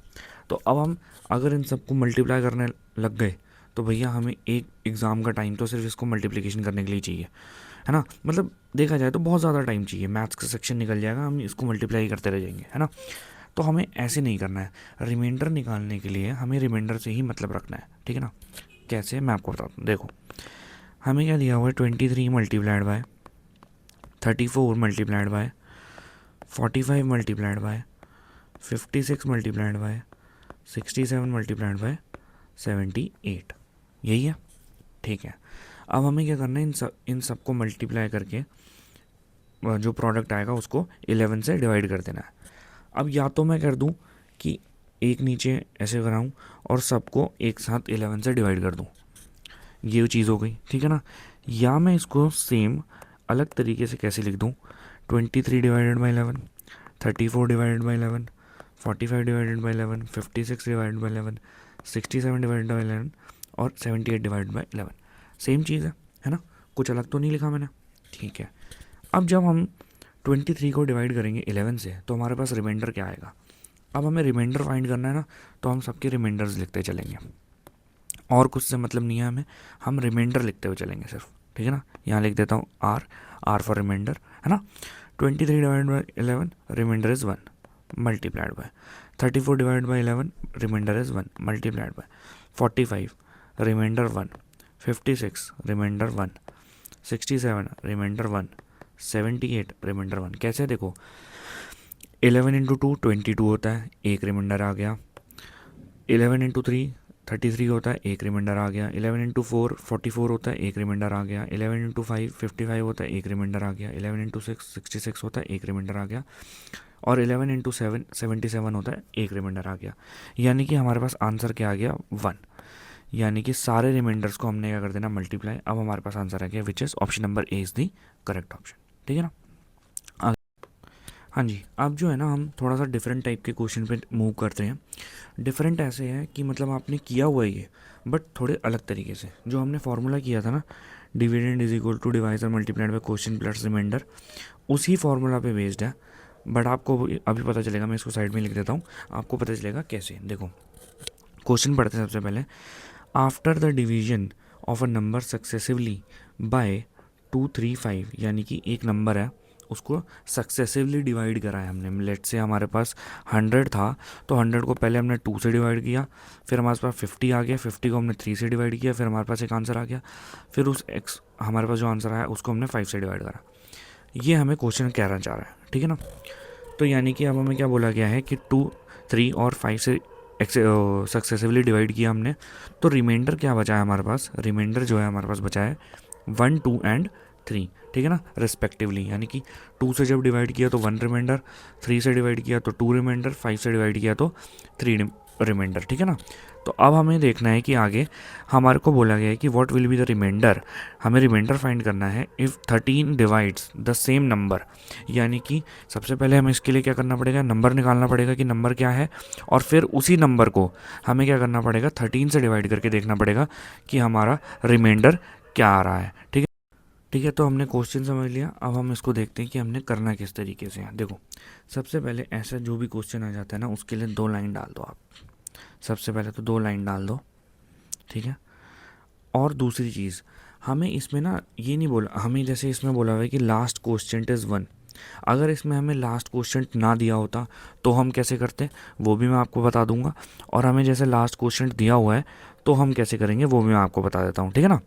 तो अब हम अगर इन सबको मल्टीप्लाई करने लग गए तो भैया हमें एक एग्ज़ाम का टाइम तो सिर्फ इसको मल्टीप्लिकेशन करने के लिए चाहिए, है ना। मतलब देखा जाए तो बहुत ज़्यादा टाइम चाहिए, मैथ्स का सेक्शन निकल जाएगा, हम इसको मल्टीप्लाई करते रह जाएंगे, है ना। तो हमें ऐसे नहीं करना है, रिमाइंडर निकालने के लिए हमें रिमाइंडर से ही मतलब रखना है, ठीक है ना। कैसे, मैं आपको बताता हूँ। देखो हमें क्या दिया हुआ है, 23 multiplied by 34 multiplied by 45 multiplied by 56 multiplied by 67 multiplied by 78, यही है, ठीक है। अब हमें क्या करना है, इन सब को मल्टीप्लाई करके जो प्रोडक्ट आएगा उसको 11 से डिवाइड कर देना है। अब या तो मैं कर दूं कि एक नीचे ऐसे कराऊं और सबको एक साथ 11 से डिवाइड कर दूं, ये चीज़ हो गई, ठीक है ना। या मैं इसको सेम अलग तरीके से कैसे लिख दूं, 23 divided by 11, 34 divided by 11, 45 divided by 11, 56 divided by 11, 67 divided by 11 और 78 डिवाइडेड बाई 11, सेम चीज़ है ना, कुछ अलग तो नहीं लिखा मैंने, ठीक है। अब जब हम 23 को डिवाइड करेंगे 11 से तो हमारे पास रिमाइंडर क्या आएगा। अब हमें रिमाइंडर फाइंड करना है ना, तो हम सबके रिमाइंडर्स लिखते चलेंगे, और कुछ से मतलब नहीं है हमें, हम रिमाइंडर लिखते हुए चलेंगे सिर्फ, ठीक है ना। यहाँ लिख देता हूँ आर फॉर रिमाइंडर, है ना। 23 divide by 11 remainder is 1 multiplied by 34 divide by 11 remainder is 1 multiplied by 45 remainder 1, 56 remainder 1, 67 remainder 1, 78 remainder 1। कैसे, देखो 11 इंटू 2 22 होता है, एक रिमाइंडर आ गया। 11 इंटू 3 33 होता है, एक रिमाइंडर आ गया। 11 इंटू 4 44 होता है, एक रिमाइंडर आ गया। 11 इंटू 5 55 होता है, एक रिमाइंडर आ गया। 11 इंटू 6 66 होता है, एक रिमाइंडर आ गया। और 11 इंटू 7 77 होता है, एक रिमाइंडर आ गया। यानी कि हमारे पास आंसर क्या आ गया, 1। यानी कि सारे रिमाइंडर्स को हमने क्या कर देना, मल्टीप्लाई। अब हमारे पास आंसर आ गया which is option number A is the correct option, ठीक है ना। हाँ जी, अब जो है ना हम थोड़ा सा डिफरेंट टाइप के क्वेश्चन पे मूव करते हैं। डिफरेंट ऐसे है कि मतलब आपने किया हुआ है ये, बट थोड़े अलग तरीके से। जो हमने फार्मूला किया था ना, dividend is equal to divisor multiplied by question plus remainder, उसी फार्मूला पे बेस्ड है। बट आपको अभी पता चलेगा, मैं इसको साइड में लिख देता हूँ, आपको पता चलेगा कैसे। देखो क्वेश्चन पढ़ते हैं सबसे पहले। After the division of a number successively by 235, यानी कि एक नंबर है उसको सक्सेसिवली डिवाइड करा है हमने। लेट से हमारे पास 100 था, तो 100 को पहले हमने 2 से डिवाइड किया, फिर हमारे पास 50 आ गया, 50 को हमने 3 से डिवाइड किया, फिर हमारे पास एक आंसर आ गया, फिर उस एक्स हमारे पास जो आंसर आया उसको हमने 5 से डिवाइड करा। ये हमें क्वेश्चन कहना चाह रहा है, ठीक है ना। तो यानी कि अब हमें क्या बोला गया है कि 2 3 और 5 से सक्सेसिवली डिवाइड किया हमने, तो रिमाइंडर क्या बचा है हमारे पास, रिमाइंडर जो है हमारे पास बचा है 1 2 एंड 3, ठीक है ना, रिस्पेक्टिवली। यानी कि 2 से जब डिवाइड किया तो 1 रिमाइंडर, 3 से डिवाइड किया तो 2 रिमाइंडर, 5 से डिवाइड किया तो 3 रिमाइंडर, ठीक है ना। तो अब हमें देखना है कि आगे हमारे को बोला गया है कि what will be the remainder. हमें रिमाइंडर फाइंड करना है if 13 divides the same number. यानी कि सबसे पहले हमें इसके लिए क्या करना पड़ेगा, नंबर निकालना पड़ेगा कि नंबर क्या है, और फिर उसी नंबर को हमें क्या करना पड़ेगा, 13 से डिवाइड करके देखना पड़ेगा कि हमारा रिमाइंडर क्या आ रहा है, ठीक है। ठीक है, तो हमने क्वेश्चन समझ लिया। अब हम इसको देखते हैं कि हमने करना किस तरीके से है। देखो सबसे पहले ऐसा जो भी क्वेश्चन आ जाता है ना, उसके लिए 2 लाइन डाल दो आप। सबसे पहले तो 2 लाइन डाल दो, ठीक है। और दूसरी चीज़, हमें इसमें ना ये नहीं बोला, हमें जैसे इसमें बोला हुआ है कि लास्ट क्वेश्चन इज़ 1, अगर इसमें हमें लास्ट क्वोशंट ना दिया होता तो हम कैसे करते, वो भी मैं आपको बता दूंगा। और हमें जैसे लास्ट क्वोशंट दिया हुआ है तो हम कैसे करेंगे वो भी मैं आपको बता देता हूँ, ठीक है ना।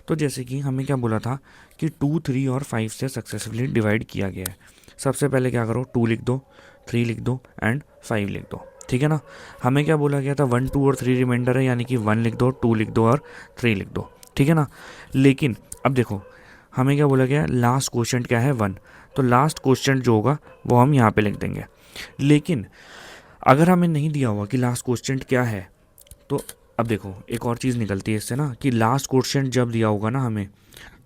तो जैसे कि हमें क्या बोला था कि 2, 3 और 5 से सक्सेसिवली डिवाइड किया गया है। सबसे पहले क्या करो, 2 लिख दो, 3 लिख दो एंड 5 लिख दो, ठीक है ना। हमें क्या बोला गया था, 1, 2 और 3 रिमाइंडर है, यानी कि 1 लिख दो, 2 लिख दो और 3 लिख दो, ठीक है ना। लेकिन अब देखो हमें क्या बोला गया, लास्ट क्वोशंट क्या है 1, तो लास्ट क्वोशंट जो होगा वो हम यहाँ पे लिख देंगे। लेकिन अगर हमें नहीं दिया हुआ कि लास्ट क्वोशंट क्या है, तो अब देखो एक और चीज़ निकलती है इससे ना, कि लास्ट क्वोशंट जब दिया होगा ना हमें,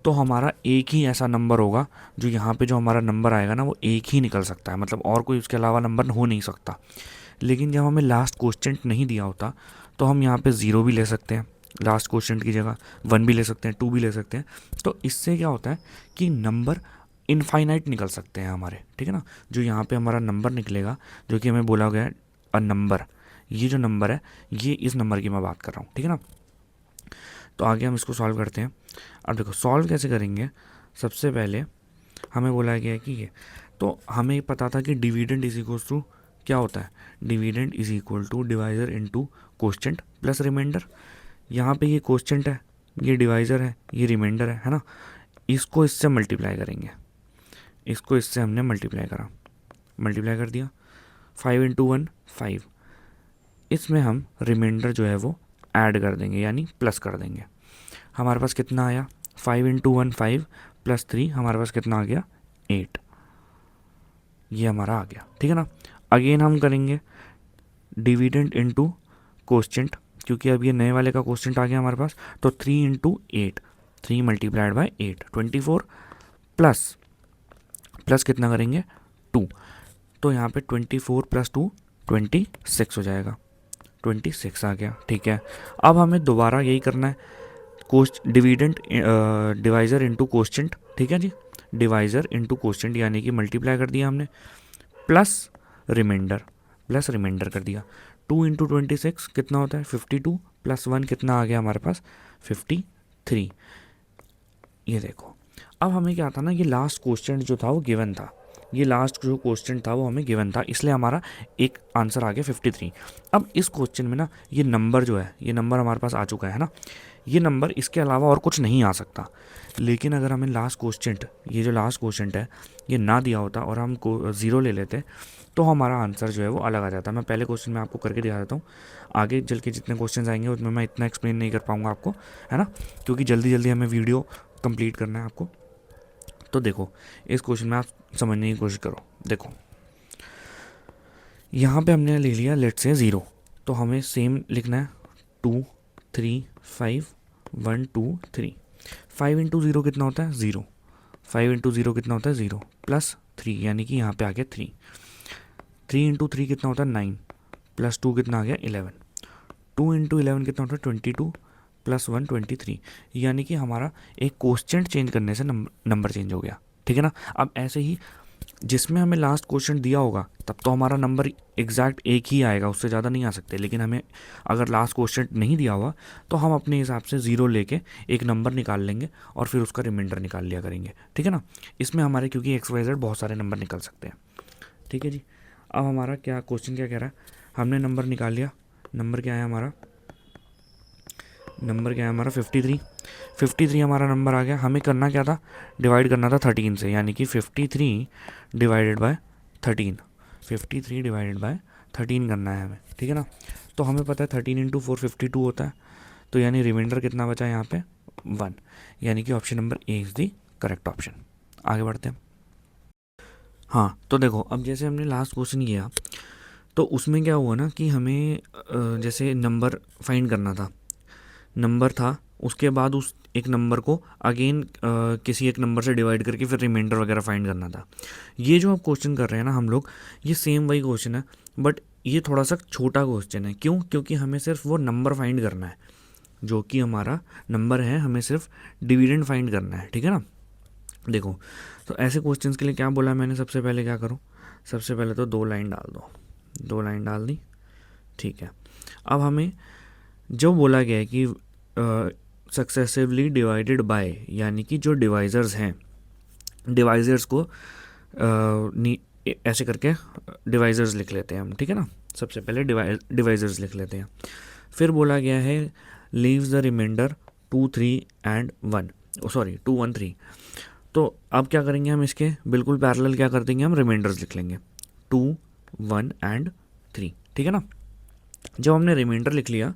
तो हमारा एक ही ऐसा नंबर होगा जो यहाँ पे जो हमारा नंबर आएगा ना वो एक ही निकल सकता है, मतलब और कोई उसके अलावा नंबर हो नहीं सकता। लेकिन जब हमें लास्ट क्वोशंट नहीं दिया होता तो हम यहाँ पे 0 भी ले सकते हैं, लास्ट क्वोशंट की जगह 1 भी ले सकते हैं, 2 भी ले सकते हैं। तो इससे क्या होता है कि नंबर इनफाइनाइट निकल सकते हैं हमारे, ठीक है ना। जो यहाँ पे हमारा नंबर निकलेगा, जो कि हमें बोला गया है अ नंबर, ये जो नंबर है ये इस नंबर की मैं बात कर रहा हूँ, ठीक है ना। तो आगे हम इसको सॉल्व करते हैं। अब देखो सॉल्व कैसे करेंगे, सबसे पहले हमें बोला गया है कि ये, तो हमें पता था कि डिविडेंड इज इक्वल टू क्या होता है, dividend is equal to divisor into quotient plus remainder. यहाँ पे ये कोश्चेंट है, ये डिवाइज़र है, ये रिमाइंडर है ना। इसको इससे मल्टीप्लाई करेंगे, इसको इससे हमने मल्टीप्लाई करा, मल्टीप्लाई कर दिया, 5 इंटू 1 5, इसमें हम रिमाइंडर जो है वो ऐड कर देंगे यानी प्लस कर देंगे। हमारे पास कितना आया, 5 इंटू 1 5 प्लस 3, हमारे पास कितना आ गया 8, ये हमारा आ गया, ठीक है ना। अगेन हम करेंगे डिविडेंड इनटू कोश्चेंट, क्योंकि अब ये नए वाले का कोश्चेंट आ गया हमारे पास, तो 3 into 8, 3 multiplied by 8 24 plus plus कितना करेंगे 2, तो यहाँ पे 24 प्लस 2 26 हो जाएगा, 26 आ गया, ठीक है। अब हमें दोबारा यही करना है, डिविडेंड डिवाइज़र इनटू कोश्चेंट, ठीक है जी, डिवाइज़र इनटू कोश्चेंट यानी कि मल्टीप्लाई कर दिया हमने, प्लस रिमाइंडर कर दिया। 2 इंटू 26 कितना होता है 52, प्लस 1 कितना आ गया हमारे पास 53। ये देखो अब हमें क्या था ना, ये लास्ट क्वेश्चन जो था वो गिवन था, ये लास्ट जो क्वेश्चन था वो हमें गिवन था, इसलिए हमारा एक आंसर आ गया 53। अब इस क्वेश्चन में ना ये नंबर जो है, ये नंबर हमारे पास आ चुका है ना, ये नंबर इसके अलावा और कुछ नहीं आ सकता। लेकिन अगर हमें लास्ट क्वेश्चन, ये जो लास्ट क्वेश्चन है ये ना दिया होता और हम 0 ले लेते तो हमारा आंसर जो है वो अलग आ जाता। मैं पहले क्वेश्चन में आपको करके दिखा देता हूँ, आगे चल के जितने क्वेश्चन आएंगे उसमें मैं इतना एक्सप्लेन नहीं कर पाऊँगा आपको, है ना, क्योंकि जल्दी जल्दी हमें वीडियो कंप्लीट करना है आपको। तो देखो इस क्वेश्चन में आप समझने की कोशिश करो। देखो यहाँ पे हमने ले लिया लेट से 0, तो हमें सेम लिखना है 2 3 5 1 2 3। 5 इंटू 0 कितना होता है 0, 5 इंटू 0 कितना होता है 0 प्लस 3, यानी कि यहाँ पे आ गया 3। 3 इंटू 3 कितना होता है 9, प्लस 2 कितना आ गया 11। 2 इंटू 11 कितना होता है 22, प्लस 1 23, यानी कि हमारा एक कोश्चेंट चेंज करने से नंबर चेंज हो गया, ठीक है ना। अब ऐसे ही जिसमें हमें लास्ट क्वेश्चन दिया होगा तब तो हमारा नंबर एग्जैक्ट एक ही आएगा, उससे ज़्यादा नहीं आ सकते। लेकिन हमें अगर लास्ट क्वेश्चन नहीं दिया हुआ तो हम अपने हिसाब से 0 लेके एक नंबर निकाल लेंगे और फिर उसका रिमाइंडर निकाल लिया करेंगे, ठीक है ना। इसमें हमारे क्योंकि XYZ बहुत सारे नंबर निकल सकते हैं, ठीक है जी। अब हमारा क्या क्वेश्चन क्या कह रहा है, हमने नंबर निकाल लिया, नंबर क्या है हमारा, नंबर क्या है हमारा 53 हमारा नंबर आ गया। हमें करना क्या था, डिवाइड करना था 13 से, यानी कि 53 डिवाइडेड बाय 13, 53 डिवाइडेड बाय 13 करना है हमें, ठीक है ना। तो हमें पता है 13 इंटू 4 52 होता है, तो यानी रिमाइंडर कितना बचा यहाँ पे 1, यानी कि option number A is the correct option. आगे बढ़ते हैं। हाँ तो देखो अब जैसे हमने लास्ट क्वेश्चन किया तो उसमें क्या हुआ ना कि हमें जैसे नंबर फाइंड करना था, नंबर था, उसके बाद उस एक नंबर को अगेन किसी एक नंबर से डिवाइड करके फिर रिमाइंडर वगैरह फाइंड करना था। ये जो आप क्वेश्चन कर रहे हैं ना हम लोग, ये सेम वही क्वेश्चन है, बट ये थोड़ा सा छोटा क्वेश्चन है। क्यों, क्योंकि हमें सिर्फ वो नंबर फाइंड करना है, जो कि हमारा नंबर है, हमें सिर्फ डिविडेंड फाइंड करना है, ठीक है ना। देखो तो ऐसे क्वेश्चन के लिए क्या बोला मैंने, सबसे पहले क्या करो, सबसे पहले तो 2 लाइन डाल दो, 2 लाइन डाल दी, ठीक है। अब हमें जो बोला गया है कि सक्सेसिवली डिवाइडेड बाय, यानी कि जो डिवाइज़र्स हैं, डिवाइज़र्स को ऐसे करके डिवाइजर्स लिख लेते हैं हम, ठीक है ना। सबसे पहले डिवाइजर्स लिख लेते हैं। फिर बोला गया है leaves the remainder 2 3 and 1, sorry 2 1 3। तो अब क्या करेंगे हम, इसके बिल्कुल पैरेलल क्या कर देंगे, हम रिमाइंडर्स लिख लेंगे 2 1 एंड 3, ठीक है ना। जब हमने रिमाइंडर लिख लिया,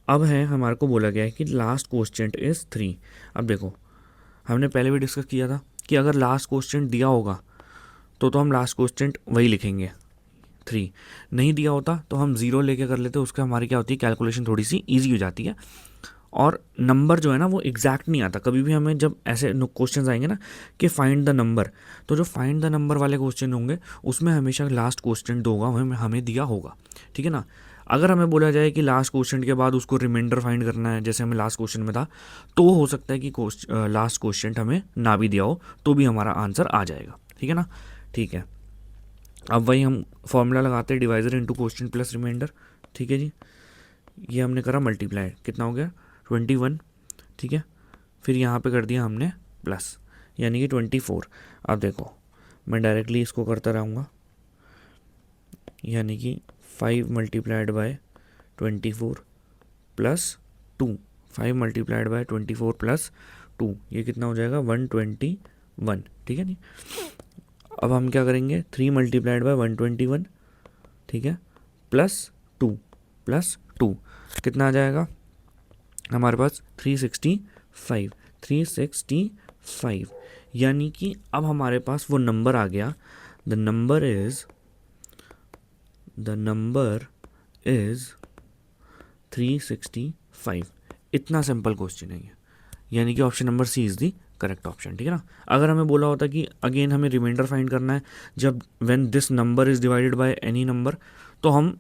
अब है हमारे को बोला गया है कि लास्ट कोएफिशिएंट इज़ 3। अब देखो हमने पहले भी डिस्कस किया था कि अगर लास्ट कोएफिशिएंट दिया होगा तो हम लास्ट कोएफिशिएंट वही लिखेंगे 3, नहीं दिया होता तो हम 0 लेके कर लेते, उसका हमारी क्या होती है, कैलकुलेशन थोड़ी सी ईजी हो जाती है और नंबर जो है ना वो एग्जैक्ट नहीं आता। कभी भी हमें जब ऐसे क्वेश्चंस आएंगे ना कि फाइंड द नंबर, तो जो फाइंड द नंबर वाले क्वेश्चन होंगे उसमें हमेशा लास्ट क्वेश्चन होगा हमें दिया होगा, ठीक है ना। अगर हमें बोला जाए कि लास्ट क्वेश्चन के बाद उसको रिमाइंडर फाइंड करना है, जैसे हमें लास्ट क्वेश्चन में था, तो हो सकता है कि लास्ट क्वेश्चन हमें ना भी दिया हो तो भी हमारा आंसर आ जाएगा, ठीक है ना। ठीक है, अब वही हम फॉर्मूला लगाते हैं, divisor into question plus remainder, ठीक है जी। ये हमने करा मल्टीप्लाई, कितना हो गया 21, ठीक है। फिर यहाँ पे कर दिया हमने प्लस, यानी कि 24। अब देखो मैं डायरेक्टली इसको करता रहूँगा, यानी कि 5 multiplied bye 24 plus 2, 5 multiplied bye 24 plus 2, ये कितना हो जाएगा 121, ठीक है नी। अब हम क्या करेंगे 3 मल्टीप्लाइड बाय 121, ठीक है, प्लस 2 कितना आ जाएगा हमारे पास 365, यानी कि अब हमारे पास वो नंबर आ गया, द नंबर इज 365। इतना सिंपल क्वेश्चन है ये, यानी कि option number C is the correct option, ठीक है ना। अगर हमें बोला होता कि अगेन हमें रिमाइंडर फाइंड करना है जब when this number is divided by any number, तो हम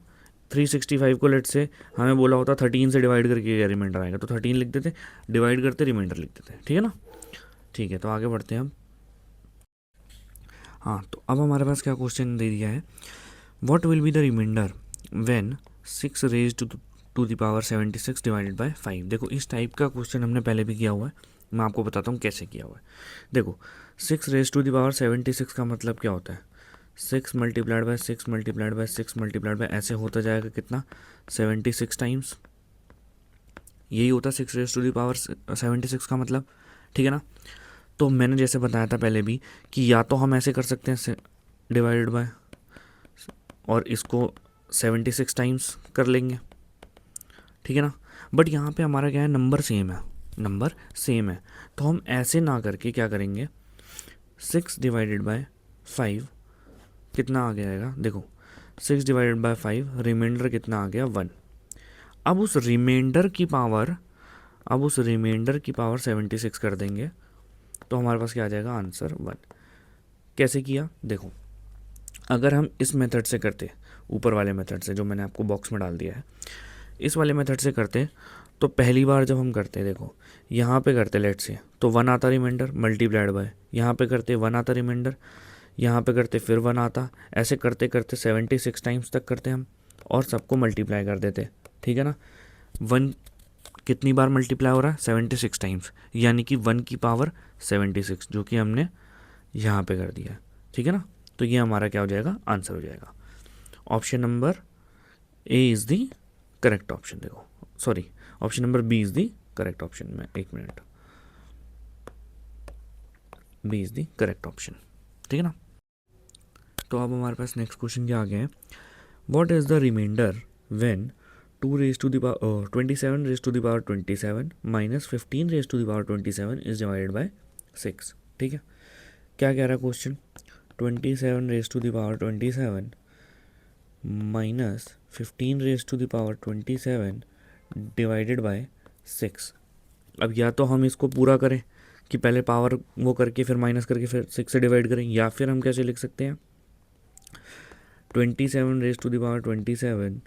365 को लेट से हमें बोला होता 13 से डिवाइड करके क्या रिमाइंडर आएगा, तो 13 लिख देते, डिवाइड करते रिमाइंडर लिख देते, ठीक है ना। ठीक है, तो आगे बढ़ते हैं हम। हाँ, तो अब हमारे पास क्या क्वेश्चन दे दिया है, what will be the remainder when 6 raise to the power 76 divided by 5। देखो इस टाइप का क्वेश्चन हमने पहले भी किया हुआ है, मैं आपको बताता हूँ कैसे किया हुआ है। देखो 6 रेज टू द पावर 76 का मतलब क्या होता है, 6 multiplied by 6 multiplied by 6 multiplied by, ऐसे होता जाएगा कितना 76 टाइम्स, यही होता 6 रेज टू द पावर 76 का मतलब, ठीक है ना। तो मैंने जैसे बताया था पहले भी कि या तो हम ऐसे कर सकते हैं डिवाइडेड बाय और इसको 76 टाइम्स कर लेंगे, ठीक है ना। बट यहाँ पे हमारा क्या है, नंबर सेम है, तो हम ऐसे ना करके क्या करेंगे 6 डिवाइडेड बाय 5 कितना आ जाएगा, देखो 6 डिवाइडेड बाय 5 रिमाइंडर कितना आ गया 1। अब उस रिमाइंडर की पावर 76 कर देंगे तो हमारे पास क्या आ जाएगा आंसर 1। कैसे किया देखो, अगर हम इस मेथड से करते, ऊपर वाले मेथड से जो मैंने आपको बॉक्स में डाल दिया है, इस वाले मेथड से करते तो पहली बार जब हम करते, देखो यहाँ पे करते लेट से, तो 1 आता रिमाइंडर मल्टीप्लाइड बाय, यहाँ पे करते 1 आता रिमाइंडर, यहाँ पे करते फिर 1 आता, ऐसे करते करते 76 टाइम्स तक करते हम और सबको मल्टीप्लाई कर देते, ठीक है ना। 1 कितनी बार मल्टीप्लाई हो रहा है 76 टाइम्स, यानी कि 1 की पावर 76, जो कि हमने यहाँ पे कर दिया, ठीक है ना। तो ये हमारा क्या हो जाएगा, आंसर हो जाएगा। Option number A is the correct option, देखो sorry option number B is the correct option, में 1 minute, B is the correct option, ठीक है ना। तो अब हमारे पास नेक्स्ट क्वेश्चन क्या आ गया है, what is the remainder when 2 raise to the power 27 raise to the power 27 minus 15 raise to the power 27 is divided by 6, ठीक है। क्या कह रहा है question, 27 raise to the power 27 minus 15 raise to the power 27 divided by 6। अब या तो हम इसको पूरा करें कि पहले पावर वो करके फिर माइनस करके फिर 6 से डिवाइड करें, या फिर हम कैसे लिख सकते हैं 27 raise to the power 27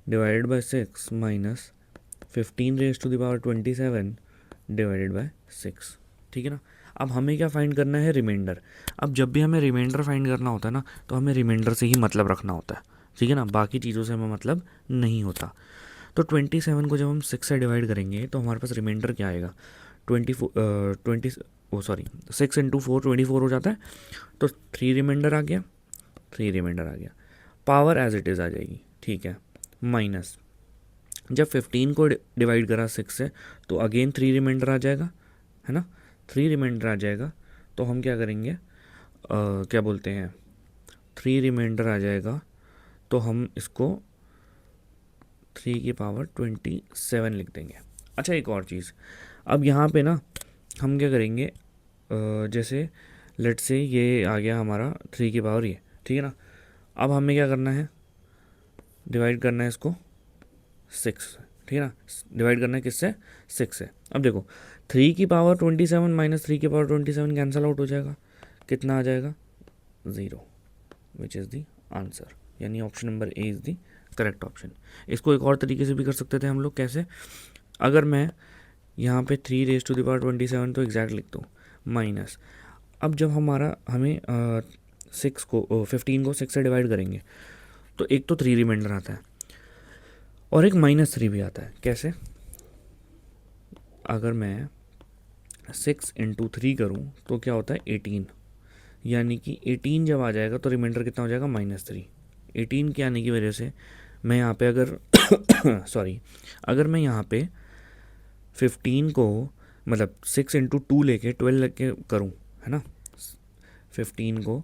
divided by 6 minus 15 raise to the power 27 divided by 6, ठीक है ना। अब हमें क्या फाइंड करना है, रिमाइंडर। अब जब भी हमें रिमाइंडर फाइंड करना होता है ना, तो हमें रिमाइंडर से ही मतलब रखना होता है, ठीक है ना, बाकी चीज़ों से हमें मतलब नहीं होता। तो 27 को जब हम 6 से डिवाइड करेंगे तो हमारे पास रिमाइंडर क्या आएगा, 24 सॉरी 6 इंटू 4 24 हो जाता है, तो 3 रिमाइंडर आ गया, 3 रिमाइंडर आ गया, पावर एज इट इज़ आ जाएगी, ठीक है। माइनस जब 15 को डिवाइड करा 6 से तो अगेन 3 रिमाइंडर आ जाएगा, है ना, 3 रिमाइंडर आ जाएगा, तो हम क्या करेंगे, क्या बोलते हैं, 3 रिमाइंडर आ जाएगा तो हम इसको 3 की पावर 27 लिख देंगे। अच्छा एक और चीज़, अब यहाँ पे ना हम क्या करेंगे, जैसे लेट से ये आ गया हमारा 3 की पावर ये, ठीक है ना, अब हमें क्या करना है, डिवाइड करना है इसको 6, ठीक है ना, डिवाइड करना है किससे, 6 से। अब देखो 3 की पावर 27 माइनस 3 की पावर 27 कैंसिल आउट हो जाएगा, कितना आ जाएगा, 0, विच इज़ द आंसर, यानी option number A is the correct option. इसको एक और तरीके से भी कर सकते थे हम लोग, कैसे, अगर मैं यहाँ पे 3 रेज टू द पावर 27 तो एग्जैक्ट लिख दूँ, माइनस, अब जब हमें 15 को 6 से डिवाइड करेंगे तो एक तो 3 रिमाइंडर आता है और एक -3 भी आता है। कैसे, अगर मैं 6 इंटू 3 करूँ तो क्या होता है 18, यानी कि 18 जब आ जाएगा तो रिमाइंडर कितना हो जाएगा, -3। 18 के आने की वजह से मैं यहाँ पे अगर सॉरी अगर मैं यहाँ पे 15 को मतलब 6 इंटू 2 लेके 12 लेके करूँ, है ना, 15 को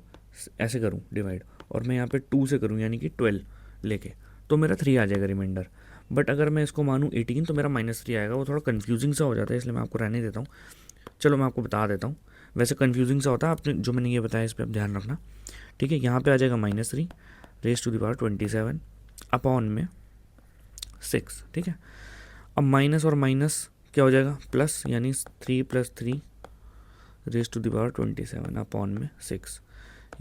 ऐसे करूँ डिवाइड, और मैं यहाँ पे 2 से करूँ यानी कि 12 लेके, तो मेरा 3 आ जाएगा रिमाइंडर। बट अगर मैं इसको मानूँ 18 तो मेरा -3 आएगा, वो थोड़ा कन्फ्यूजिंग सा हो जाता है, इसलिए मैं आपको रहने देता हूँ। चलो मैं आपको बता देता हूँ, वैसे कन्फ्यूजिंग सा होता है, आपने जो मैंने ये बताया इस पर आप ध्यान रखना, ठीक है। यहाँ पे आ जाएगा -3 raise to the power 27 upon में 6, ठीक है। अब माइनस और माइनस क्या हो जाएगा, प्लस, यानी 3 + 3 raise to the power 27 upon में 6,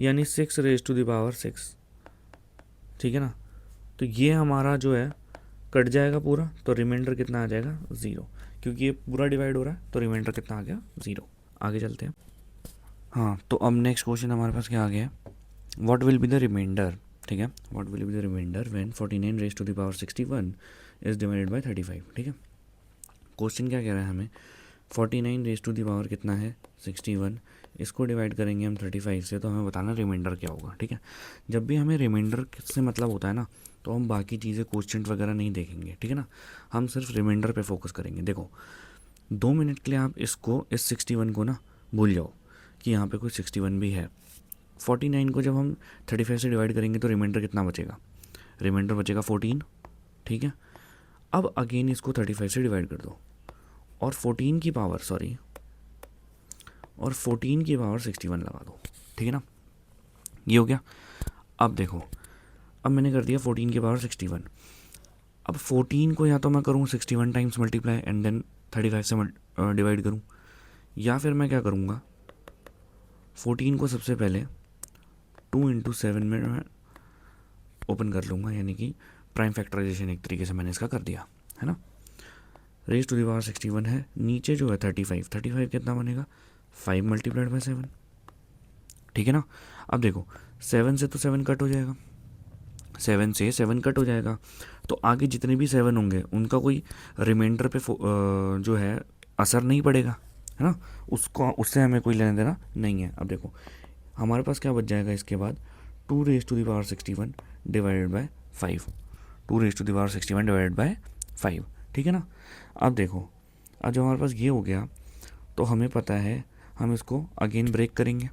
यानी 6 रेज टू द पावर 6, ठीक है ना। तो ये हमारा जो है कट जाएगा पूरा, तो रिमाइंडर कितना आ जाएगा, 0, क्योंकि ये पूरा डिवाइड हो रहा है, तो रिमाइंडर कितना आ गया, 0। आगे चलते हैं। हाँ, तो अब नेक्स्ट क्वेश्चन हमारे पास क्या आ गया, what will be the remainder, ठीक है, what will be the remainder when 49 raise to the power 61 is divided by 35, ठीक है। क्वेश्चन क्या कह रहा है हमें, 49 रेज टू दी पावर कितना है, 61, इसको डिवाइड करेंगे हम 35 से, तो हमें बताना रिमाइंडर क्या होगा, ठीक है। जब भी हमें रिमाइंडर से मतलब होता है ना, तो हम बाकी चीज़ें क्वोशिएंट वगैरह नहीं देखेंगे, ठीक है ना, हम सिर्फ रिमाइंडर पे फोकस करेंगे। देखो 2 मिनट के लिए आप इस 61 को ना भूल जाओ कि यहाँ पे कोई 61 भी है। 49 को जब हम 35 से डिवाइड करेंगे तो रिमाइंडर कितना बचेगा, रिमाइंडर बचेगा 14, ठीक है। अब अगेन इसको 35 से डिवाइड कर दो और 14 की पावर 61 लगा दो, ठीक है ना, ये हो गया। अब देखो, अब मैंने कर दिया 14 की पावर 61। अब 14 को या तो मैं करूँ 61 टाइम्स मल्टीप्लाई एंड देन 35 से डिवाइड करूँ, या फिर मैं क्या करूँगा, 14 को सबसे पहले 2 इंटू 7 में मैं ओपन कर लूँगा, यानी कि प्राइम फैक्टराइजेशन एक तरीके से मैंने इसका कर दिया, है ना। रेज टू द पावर 61 है, नीचे जो है 35 कितना बनेगा, 5 मल्टीप्लाइड बाई 7, ठीक है ना। अब देखो 7 से तो 7 कट हो जाएगा, 7 से 7 कट हो जाएगा, तो आगे जितने भी 7 होंगे उनका कोई रिमाइंडर पे जो है असर नहीं पड़ेगा, है ना, उससे हमें कोई लेना देना नहीं है। अब देखो हमारे पास क्या बच जाएगा इसके बाद, 2 raise to the power 61 divided by 5, 2 raise to the power 61 divided by 5, ठीक है ना। अब देखो, अब जब हमारे पास ये हो गया तो हमें पता है हम इसको अगेन ब्रेक करेंगे,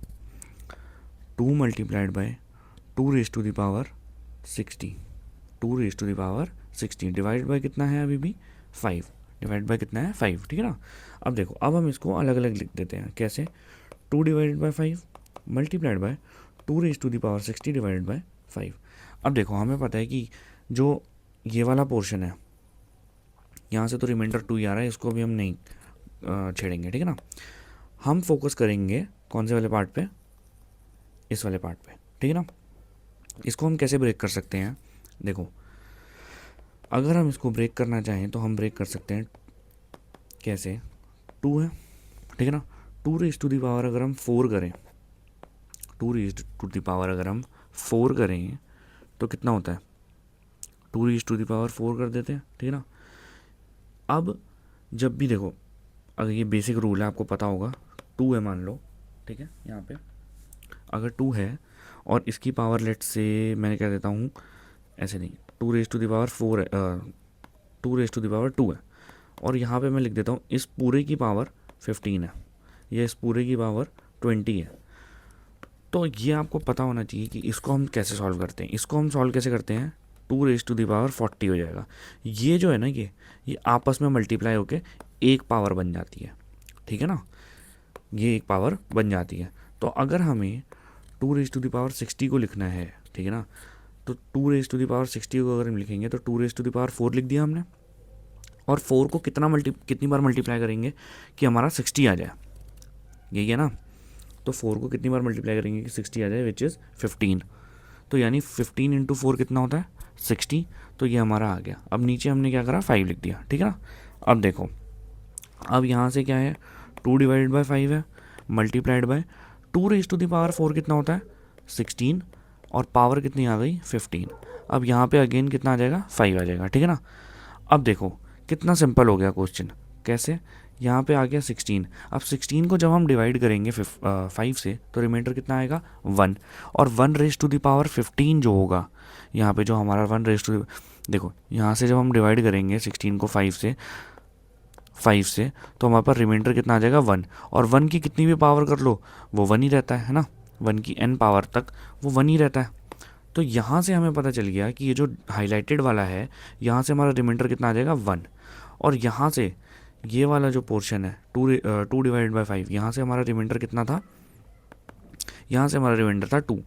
2 multiplied by 2 raise to the power 60, 2 raise to the power 60 divide by कितना है अभी भी 5, डिवाइड बाय कितना है 5, ठीक है ना। अब देखो, अब हम इसको अलग अलग लिख देते हैं, कैसे, 2 divided by 5 multiplied by 2 raise to the power 60 divided by 5। अब देखो हमें पता है कि जो ये वाला पोर्शन है यहाँ से तो रिमाइंडर 2 ही आ रहा है, इसको भी हम नहीं छेड़ेंगे, ठीक है ना। हम फोकस करेंगे कौन से वाले पार्ट पे, इस वाले पार्ट पे, ठीक है ना। इसको हम कैसे ब्रेक कर सकते हैं, देखो अगर हम इसको ब्रेक करना चाहें तो हम ब्रेक कर सकते हैं, कैसे, 2 है, ठीक है ना, 2 रेज टू दी पावर अगर हम 4 करें, 2 रेज टू दी पावर अगर हम 4 करें तो कितना होता है, 2 रेज टू दी पावर 4 कर देते हैं, ठीक है ना। अब जब भी देखो, अगर ये बेसिक रूल है आपको पता होगा, 2 है मान लो, ठीक है, यहाँ पे अगर 2 है और इसकी पावर लेट से मैं क्या देता हूँ, ऐसे नहीं, 2 रेज टू द पावर 4 है, 2 रेज टू द पावर 2 है, और यहाँ पे मैं लिख देता हूँ इस पूरे की पावर 15 है या इस पूरे की पावर 20 है। तो ये आपको पता होना चाहिए कि इसको हम कैसे सॉल्व करते हैं। इसको हम सॉल्व कैसे करते हैं, 2 रेज टू द पावर 40 हो जाएगा। ये जो है ना, ये आपस में मल्टीप्लाई होके एक पावर बन जाती है, ठीक है ना, ये एक पावर बन जाती है। तो अगर हमें 2 रेज टू द पावर 60 को लिखना है, ठीक है ना, तो 2 रेज टू द पावर 60 को अगर हम लिखेंगे तो 2 रेज टू द पावर 4 लिख दिया हमने, और 4 को कितनी बार मल्टीप्लाई करेंगे कि हमारा 60 आ जाए, यही है ना। तो 4 को कितनी बार मल्टीप्लाई करेंगे कि 60 आ जाए, विच इज़ 15। तो यानी 15 इंटू 4 कितना होता है, 60। तो ये हमारा आ गया। अब नीचे हमने क्या करा, 5 लिख दिया, ठीक है ना। अब देखो, अब यहाँ से क्या है, 2 डिवाइडेड बाई 5 है, multiplied by 2 raise to the power 4 कितना होता है, 16, और पावर कितनी आ गई, 15। अब यहाँ पे अगेन कितना आ जाएगा, 5 आ जाएगा, ठीक है ना। अब देखो कितना सिंपल हो गया क्वेश्चन, कैसे, यहाँ पे आ गया 16। अब 16 को जब हम डिवाइड करेंगे 5 से तो रिमाइंडर कितना आएगा, 1। और 1 रेज टू द पावर 15 जो होगा, यहाँ पे जो हमारा 1 रेज टू, देखो यहाँ से जब हम डिवाइड करेंगे 16 को 5 से तो हमारे पास रिमाइंडर कितना आ जाएगा, 1। और 1 की कितनी भी पावर कर लो वो 1 ही रहता है ना, 1 की n पावर तक वो 1 ही रहता है। तो यहाँ से हमें पता चल गया कि ये जो हाईलाइटेड वाला है, यहाँ से हमारा रिमाइंडर कितना आ जाएगा, 1। और यहाँ से ये वाला जो पोर्शन है 2 डिवाइडेड बाई 5, यहाँ से हमारा रिमाइंडर कितना था, यहाँ से हमारा रिमाइंडर था 2।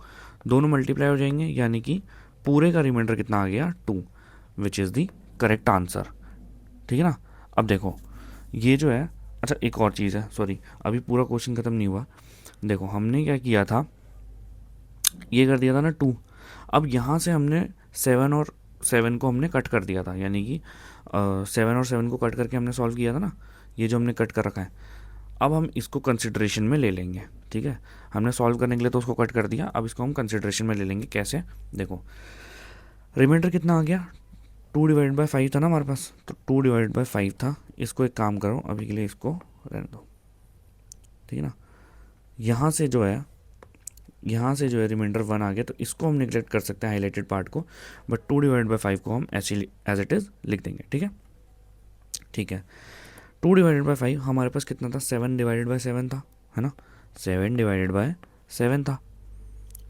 दोनों मल्टीप्लाई हो जाएंगे, यानी कि पूरे का रिमाइंडर कितना आ गया, 2, विच इज़ दी करेक्ट आंसर, ठीक है ना। अब देखो ये जो है, अच्छा एक और चीज़ है, सॉरी अभी पूरा क्वेश्चन ख़त्म नहीं हुआ। देखो हमने क्या किया था, ये कर दिया था ना 2। अब यहाँ से हमने 7 और 7 को हमने कट कर दिया था, यानी कि 7 और 7 को कट करके हमने सॉल्व किया था ना, ये जो हमने कट कर रखा है। अब हम इसको कंसिडरेशन में ले लेंगे, ठीक है, हमने सॉल्व करने के लिए तो उसको कट कर दिया, अब इसको हम कंसिडरेशन में ले लेंगे। कैसे, देखो रिमाइंडर कितना आ गया, 2 डिवाइड बाई 5 था ना हमारे पास, तो 2 डिवाइड बाई 5 था। इसको एक काम करो, अभी के लिए इसको रहने दो, ठीक है ना। यहाँ से जो है रिमाइंडर 1 आ गया, तो इसको हम निगलेक्ट कर सकते हैं, हाईलाइटेड पार्ट को, बट 2 डिवाइड बाई 5 को हम ऐसे एज इट इज़ लिख देंगे, ठीक है, ठीक है। 2 डिवाइडेड बाई 5 हमारे पास कितना था, 7 डिवाइडेड बाई 7 था, है ना, 7 डिवाइडेड बाई 7 था,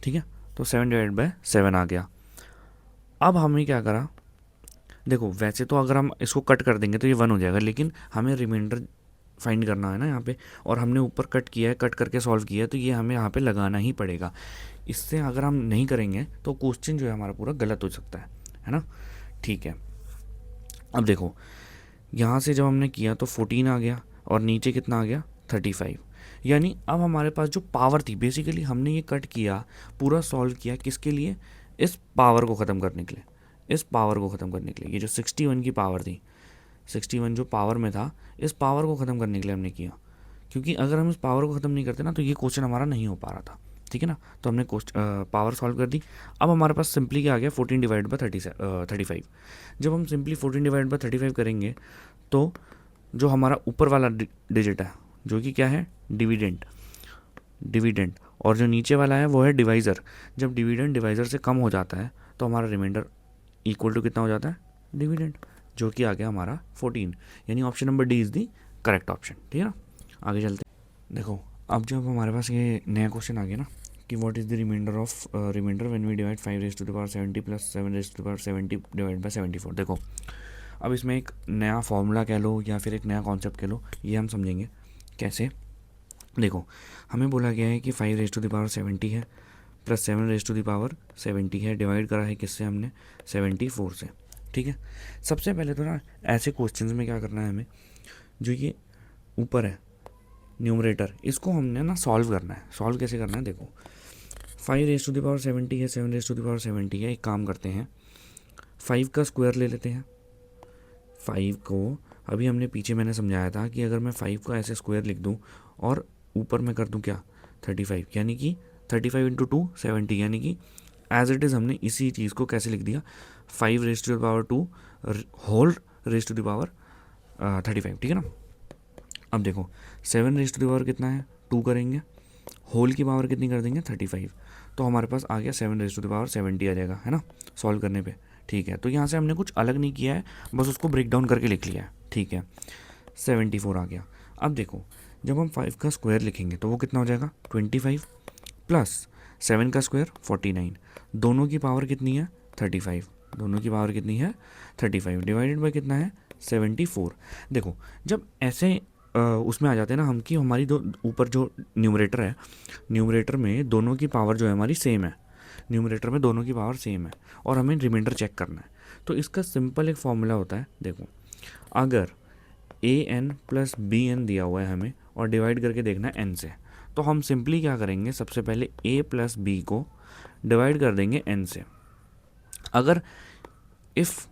ठीक है। तो 7 डिवाइडेड बाई 7 आ गया। अब हमने क्या करा, देखो वैसे तो अगर हम इसको कट कर देंगे तो ये 1 हो जाएगा, लेकिन हमें रिमाइंडर फाइंड करना है ना यहाँ पे, और हमने ऊपर कट किया है, कट करके सॉल्व किया है, तो ये हमें यहाँ पे लगाना ही पड़ेगा। इससे अगर हम नहीं करेंगे तो क्वेश्चन जो है हमारा पूरा गलत हो सकता है ना, ठीक है। अब देखो यहाँ से जब हमने किया तो 14 आ गया, और नीचे कितना आ गया, 35। यानी अब हमारे पास जो पावर थी, बेसिकली हमने ये कट किया, पूरा सॉल्व किया किसके लिए, इस पावर को ख़त्म करने के लिए, इस पावर को ख़त्म करने के लिए। ये जो 61 की पावर थी, 61 जो पावर में था, इस पावर को ख़त्म करने के लिए हमने किया, क्योंकि अगर हम इस पावर को ख़त्म नहीं करते ना तो ये क्वेश्चन हमारा नहीं हो पा रहा था, ठीक है ना। तो हमने पावर सॉल्व कर दी। अब हमारे पास सिंपली क्या आ गया, 14 डिवाइड बाई 35। जब हम सिंपली 14 डिवाइड बाई 35 करेंगे तो जो हमारा ऊपर वाला डिजिट है, जो कि क्या है, डिविडेंड, और जो नीचे वाला है वो है डिवाइज़र। जब डिविडेंड डिवाइज़र से कम हो जाता है तो हमारा रिमाइंडर इक्वल टू कितना हो जाता है, डिविडेंड, जो कि आ गया हमारा 14। यानी option number D is the correct option, ठीक है ना। आगे चलते हैं। देखो अब जब हमारे पास ये नया क्वेश्चन आ गया ना कि what is the remainder when we divide 5 raise to the power 70 plus 7 raise to the power 70 divide by 74। देखो अब इसमें एक नया फॉर्मूला कह लो या फिर एक नया कॉन्सेप्ट कह लो, ये हम समझेंगे कैसे। देखो हमें बोला गया है कि 5 रेज़ टू द पावर 70 है plus 7 raise to the power 70 है, डिवाइड करा है किससे, हमने 74 से, ठीक है। सबसे पहले तो ना ऐसे क्वेश्चंस में क्या करना है हमें, जो ये ऊपर है न्यूमरेटर, इसको हमने ना सॉल्व करना है। सॉल्व कैसे करना है, देखो 5 रेज़ टू द पावर 70 है, 7 रेज़ टू द पावर 70 है, एक काम करते हैं 5 का स्क्वायर ले लेते हैं। 5 को अभी हमने पीछे मैंने समझाया था कि अगर मैं 5 को ऐसे स्क्वायर लिख दूँ और ऊपर मैं कर दूँ क्या 35, यानी कि 35 इंटू 2 70, यानी कि एज इट इज़ हमने इसी चीज़ को कैसे लिख दिया, 5 raise to the power 2 whole raise to the power 35, ठीक है ना। अब देखो 7 रेज़ टू द पावर कितना है, 2 करेंगे, होल की पावर कितनी कर देंगे 35, तो हमारे पास आ गया 7 रेज़ टू द पावर 70 आ जाएगा, है ना, सॉल्व करने पे। ठीक है, तो यहाँ से हमने कुछ अलग नहीं किया है, बस उसको ब्रेक डाउन करके लिख लिया है। ठीक है, 74 आ गया। अब देखो जब हम 5 का स्क्वायर लिखेंगे तो वो कितना हो जाएगा 25 प्लस 7 का स्क्वायर 49, दोनों की पावर कितनी है 35, दोनों की पावर कितनी है 35 डिवाइडेड बाय कितना है 74। देखो जब ऐसे उसमें आ जाते हैं ना हम कि हमारी दो ऊपर जो न्यूमरेटर है, न्यूमरेटर में दोनों की पावर जो है हमारी सेम है, न्यूमरेटर में दोनों की पावर सेम है और हमें रिमाइंडर चेक करना है। तो इसका सिंपल एक फॉर्मूला होता है, देखो अगर ए एन प्लस बी एन दिया हुआ है हमें और डिवाइड करके देखना है एन से, तो हम सिंपली क्या करेंगे, सबसे पहले ए प्लस बी को डिवाइड कर देंगे एन से। अगर इफ़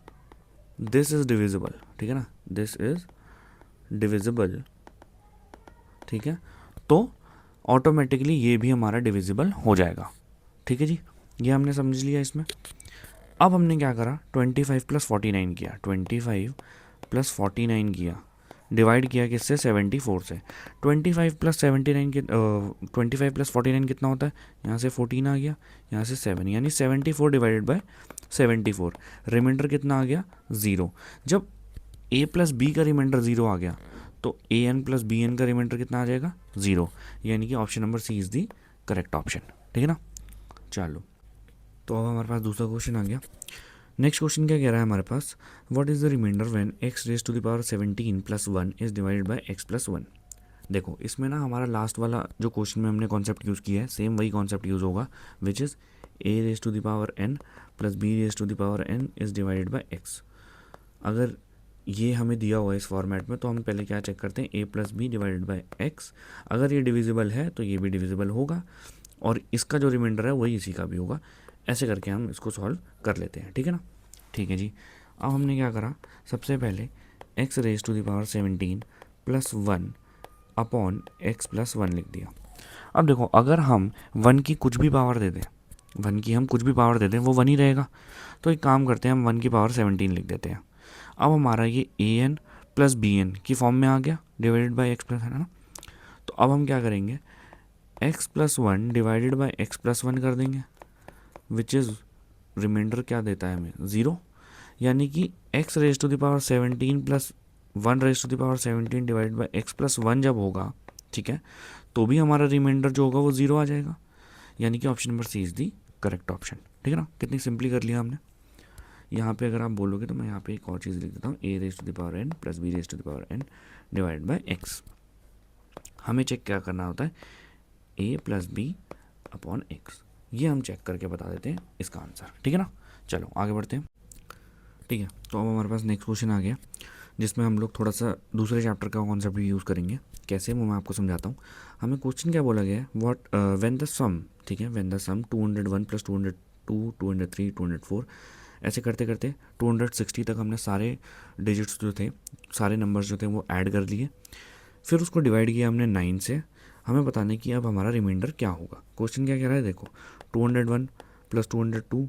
दिस इज़ डिविजिबल, ठीक है ना, दिस इज़ डिविजिबल, ठीक है, तो ऑटोमेटिकली ये भी हमारा डिविजिबल हो जाएगा। ठीक है जी, ये हमने समझ लिया इसमें। अब हमने क्या करा 25 प्लस 49 किया, 25 प्लस 49 किया, डिवाइड किया किससे 74 से। 25 प्लस 79 के 25 प्लस 49 कितना होता है, यहाँ से 14 आ गया, यहाँ से 7, यानी 74 डिवाइडेड बाय 74, रिमाइंडर कितना आ गया 0। जब a प्लस बी का रिमाइंडर 0 आ गया तो A N plus B N का रिमाइंडर कितना आ जाएगा 0, यानी कि option number C is the correct option. ठीक है ना, चलो तो अब हमारे पास दूसरा क्वेश्चन आ गया। नेक्स्ट क्वेश्चन क्या कह रहा है हमारे पास, what is the remainder when x raise to the power 17 plus 1 is divided by x plus 1। देखो इसमें ना हमारा लास्ट वाला जो क्वेश्चन में हमने कॉन्सेप्ट यूज़ किया है सेम वही कॉन्सेप्ट यूज़ होगा, which is a raise to the power n plus b raise to the power n is divided by x। अगर ये हमें दिया हुआ है इस फॉर्मेट में तो हम पहले क्या चेक करते हैं, a plus B divided by X, अगर ये डिविजिबल है तो ये भी डिविजिबल होगा और इसका जो रिमाइंडर है वही इसी का भी होगा। ऐसे करके हम इसको सॉल्व कर लेते हैं। ठीक है ना, ठीक है जी। अब हमने क्या करा, सबसे पहले x raise to the power 17 plus 1 upon x plus 1 लिख दिया। अब देखो अगर हम 1 की कुछ भी पावर दे दें, 1 की हम कुछ भी पावर दे दें वो 1 ही रहेगा, तो एक काम करते हैं हम 1 की पावर 17 लिख देते हैं। अब हमारा ये ए एन प्लस बी एन की फॉर्म में आ गया डिवाइडेड बाई एक्स प्लस, है ना। तो अब हम क्या करेंगे, x plus 1 divided by X plus 1 कर देंगे, विच इज़ रिमाइंडर क्या देता है हमें 0, यानी कि X raise to the power 17 plus 1 raise to the power 17 divided by X plus 1 जब होगा, ठीक है, तो भी हमारा रिमाइंडर जो होगा वो 0 आ जाएगा, यानी कि option number C is the correct option. ठीक है ना, कितनी सिंपली कर लिया हमने। यहाँ पे अगर आप बोलोगे तो मैं यहाँ पे एक और चीज़ लिख देता हूँ, A raise to the power N plus B raise to the power N divide by X. हमें चेक क्या करना होता है, A plus B upon X, ये हम चेक करके बता देते हैं इसका आंसर। ठीक है ना, चलो आगे बढ़ते हैं। ठीक है, तो अब हमारे पास नेक्स्ट क्वेश्चन आ गया जिसमें हम लोग थोड़ा सा दूसरे चैप्टर का कॉन्सेप्ट भी यूज़ करेंगे। कैसे वो मैं आपको समझाता हूँ। हमें क्वेश्चन क्या बोला गया है, व्हाट व्हेन द सम, ठीक है, व्हेन द सम 201 प्लस 202 203 204, ऐसे करते करते 260 तक हमने सारे डिजिट्स जो थे, सारे नंबर्स जो थे वो ऐड कर लिए, फिर उसको डिवाइड किया हमने 9 से। हमें बताने कि अब हमारा रिमाइंडर क्या होगा। क्वेश्चन क्या कह रहा है, देखो 201 प्लस 202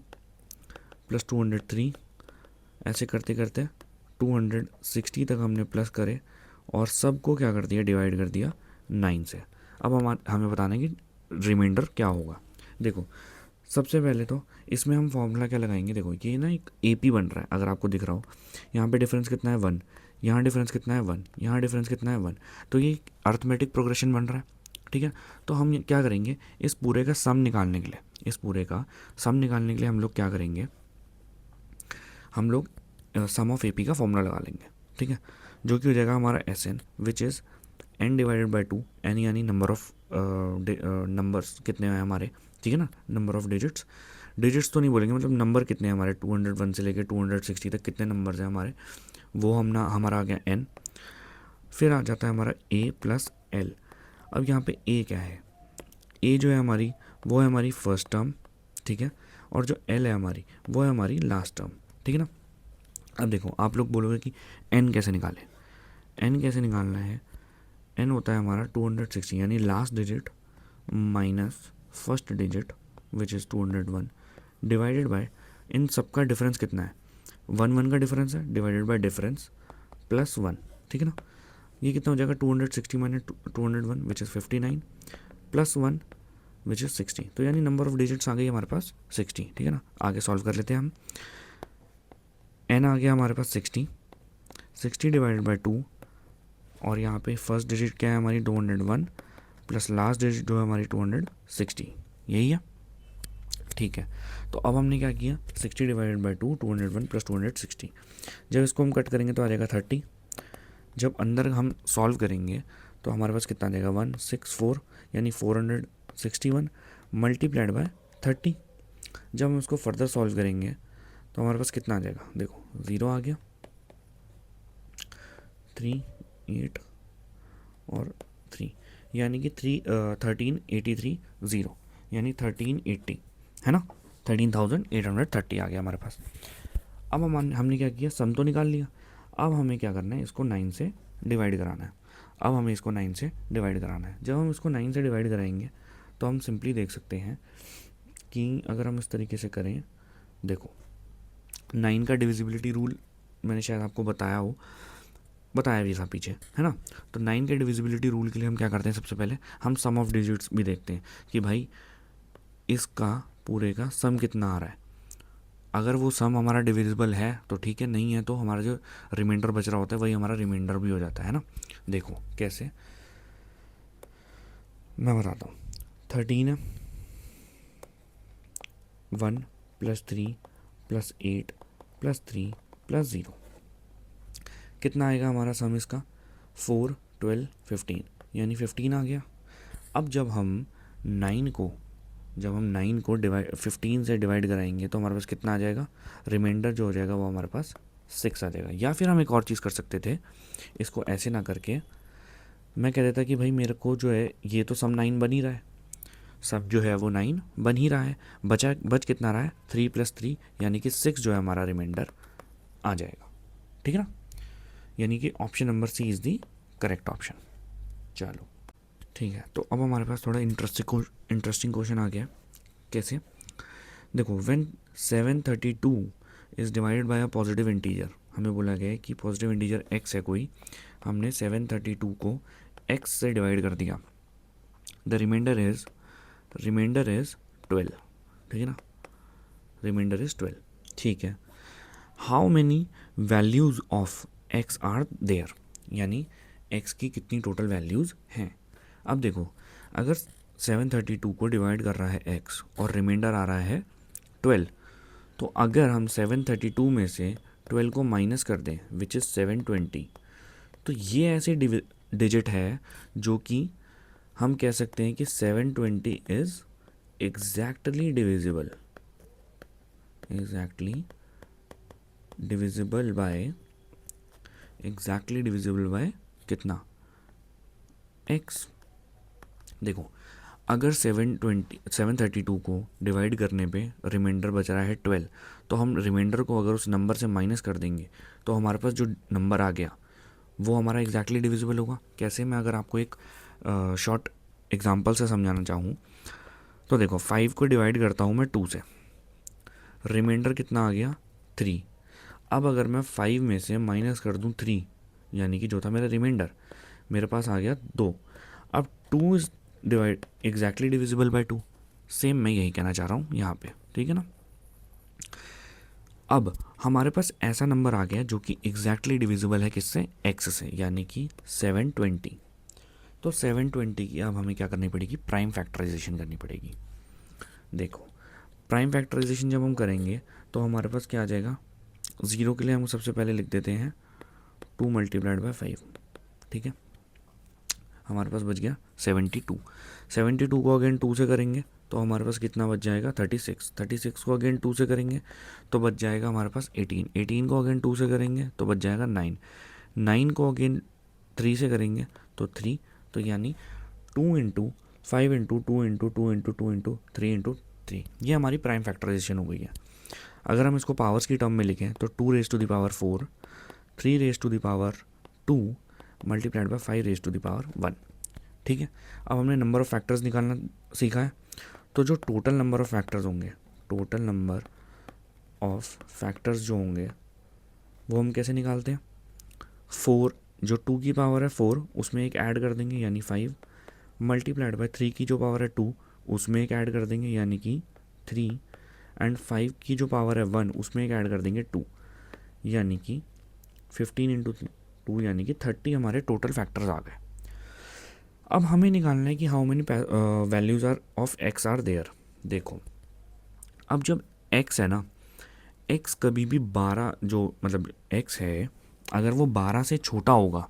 प्लस 203, ऐसे करते करते 260 तक हमने प्लस करे और सबको क्या कर दिया, डिवाइड कर दिया 9 से। अब हमें बताना है कि रिमाइंडर क्या होगा। देखो सबसे पहले तो इसमें हम फॉर्मूला क्या लगाएंगे, देखो ये ना एक AP बन रहा है, अगर आपको दिख रहा हो, यहाँ पे डिफरेंस कितना है 1, यहाँ डिफरेंस कितना है 1, यहाँ डिफरेंस कितना है 1, तो ये अर्थमेटिक प्रोग्रेशन बन रहा है। ठीक है, तो हम क्या करेंगे, इस पूरे का सम निकालने के लिए, इस पूरे का सम निकालने के लिए हम लोग क्या करेंगे, हम लोग सम ऑफ AP का फॉर्मूला लगा लेंगे। ठीक है, जो कि हो जाएगा हमारा SN, which is n divided by 2, n यानी नंबर ऑफ नंबर्स कितने हैं हमारे, ठीक है ना, नंबर ऑफ डिजिट्स, डिजिट्स तो नहीं बोलेंगे, मतलब नंबर कितने हैं हमारे 201 से लेकर 260 तक कितने नंबर्स हैं हमारे, वो हमारा आ गया n। फिर आ जाता है हमारा a प्लस l। अब यहाँ पे a क्या है, a जो है हमारी वो है हमारी फर्स्ट टर्म, ठीक है, और जो l है हमारी वो है हमारी लास्ट टर्म। ठीक है ना, अब देखो आप लोग बोलोगे कि n कैसे निकालें, n कैसे निकालना है, n होता है हमारा 260 यानी last digit minus first digit which is 201 divided by, इन सब का डिफरेंस कितना है 1 1 का डिफरेंस है, डिवाइडेड बाय डिफरेंस प्लस 1। ठीक है ना, ये कितना हो जाएगा 260 minus 201 which is 59 plus 1 which is 60। तो यानी नंबर ऑफ डिजिट्स आ गई हमारे पास 60। ठीक है ना, आगे सॉल्व कर लेते हैं हम। n आ गया हमारे पास 60 डिवाइडेड बाई 2, और यहाँ पे फर्स्ट डिजिट क्या है हमारी 201 प्लस लास्ट डिजिट जो है हमारी 260, यही है। ठीक है, तो अब हमने क्या किया 60 डिवाइडेड बाई 2, 201 प्लस 260। जब इसको हम कट करेंगे तो आ जाएगा 30। जब अंदर हम सॉल्व करेंगे तो हमारे पास कितना आ जाएगा 164, यानी 461 मल्टीप्लाइड बाय 30। जब हम इसको फर्दर सॉल्व करेंगे तो हमारे पास कितना आ जाएगा, देखो 0 आ गया, 3 8 और 3, यानी कि 1383 0, यानी 1380 है ना, 13,830 आ गया हमारे पास। अब हमने क्या किया, सम तो निकाल लिया। अब हमें क्या करना है, इसको 9 से डिवाइड कराना है। अब हमें इसको 9 से डिवाइड कराना है। जब हम इसको 9 से डिवाइड कराएंगे तो हम सिंपली देख सकते हैं कि अगर हम इस तरीके से करें, देखो 9 का डिविजिबिलिटी रूल मैंने शायद आपको बताया भी था पीछे, है ना। तो 9 के डिविजिबिलिटी रूल के लिए हम क्या करते हैं, सबसे पहले हम सम ऑफ डिजिट्स भी देखते हैं कि भाई इसका पूरे का सम कितना आ रहा है। अगर वो सम हमारा डिविजिबल है तो ठीक है, नहीं है तो हमारा जो रिमाइंडर बच रहा होता है वही हमारा रिमाइंडर भी हो जाता है ना। देखो कैसे, मैं बताता हूँ। 13 है, 1 प्लस 3 प्लस 8 प्लस 3 प्लस 0, कितना आएगा हमारा सम इसका 4 12 15, यानी 15 आ गया। अब जब हम 9 को डिवाइड 15 से डिवाइड कराएंगे तो हमारे पास कितना आ जाएगा, रिमाइंडर जो हो जाएगा वो हमारे पास 6 आ जाएगा। या फिर हम एक और चीज़ कर सकते थे, इसको ऐसे ना करके मैं कह देता कि भाई मेरे को जो है ये तो सम 9 बन ही रहा है, सब जो है वो 9 बन ही रहा है, बच कितना रहा है 3 प्लस 3, यानी कि 6 जो है हमारा रिमाइंडर आ जाएगा। ठीक है ना, यानी कि option number C is the correct option. चलो ठीक है, तो अब हमारे पास थोड़ा इंटरेस्टिंग क्वेश्चन आ गया। कैसे, देखो when 732 is divided bye a positive integer, हमें बोला गया है कि पॉजिटिव इंटीजर x है कोई, हमने 732 को x से डिवाइड कर दिया, द रिमाइंडर इज़ 12। ठीक है ना, रिमाइंडर इज़ 12। ठीक है, how many values of x are there, यानी x की कितनी टोटल वैल्यूज़ हैं। अब देखो अगर 732 को डिवाइड कर रहा है x और रिमाइंडर आ रहा है 12, तो अगर हम 732 में से 12 को माइनस कर दें विच इज़ 720, तो ये ऐसे डिजिट है जो कि हम कह सकते हैं कि 720 इज़ एग्जैक्टली डिविजिबल बाय कितना, x। देखो अगर 732 को डिवाइड करने पे रिमाइंडर बच रहा है 12, तो हम रिमाइंडर को अगर उस नंबर से माइनस कर देंगे तो हमारे पास जो नंबर आ गया वो हमारा एग्जैक्टली डिविजिबल होगा। कैसे, मैं अगर आपको एक शॉर्ट एग्जांपल से समझाना चाहूँ तो देखो 5 को डिवाइड करता हूँ मैं 2 से, रिमाइंडर कितना आ गया 3। अब अगर मैं 5 में से माइनस कर दूँ 3, यानी कि जो था मेरा रिमाइंडर, मेरे पास आ गया 2। अब 2 is exactly divisible by 2, same मैं यही कहना चाह रहा हूँ यहाँ पे। ठीक है ना, अब हमारे पास ऐसा नंबर आ गया जो कि एग्जैक्टली डिविजिबल है किससे, x से, यानी कि 720। तो 720 की अब हमें क्या करनी पड़ेगी, प्राइम फैक्टराइजेशन करनी पड़ेगी। देखो प्राइम फैक्टराइजेशन जब हम करेंगे तो हमारे पास क्या आ जाएगा, 0 के लिए हम सबसे पहले लिख देते हैं 2 मल्टीप्लाइड बाय 5। ठीक है, हमारे पास बच गया 72 को अगेन 2 से करेंगे तो हमारे पास कितना बच जाएगा 36 को अगेन 2 से करेंगे तो बच जाएगा हमारे पास 18 को अगेन 2 से करेंगे तो बच जाएगा 9 को अगेन 3 से करेंगे तो 3, तो यानी 2 into 5 into 2 into 2 into 2 into 3 into 3, ये हमारी प्राइम फैक्टराइजेशन हो गई है। अगर हम इसको पावर्स की टर्म में लिखें तो 2 raise to the power 4, 3 raise to the power 2 multiplied by 5 raise to the power 1। ठीक है, अब हमने नंबर ऑफ़ फैक्टर्स निकालना सीखा है, तो जो टोटल नंबर ऑफ़ फैक्टर्स होंगे, टोटल नंबर ऑफ़ फैक्टर्स जो होंगे वो हम कैसे निकालते हैं, 4 जो 2 की पावर है 4 उसमें एक ऐड कर देंगे यानी 5, मल्टीप्लाइड बाय 3 की जो पावर है 2 उसमें एक ऐड कर देंगे यानी कि 3, एंड 5 की जो पावर है 1 उसमें एक ऐड कर देंगे 2 यानी कि 15 इंटू 2 यानी कि 30 हमारे टोटल फैक्टर्स आ गए। अब हमें निकालना है कि how many values are of X are there. देखो अब जब एक्स है ना, एक्स कभी भी 12 जो मतलब एक्स है अगर वो 12 से छोटा होगा,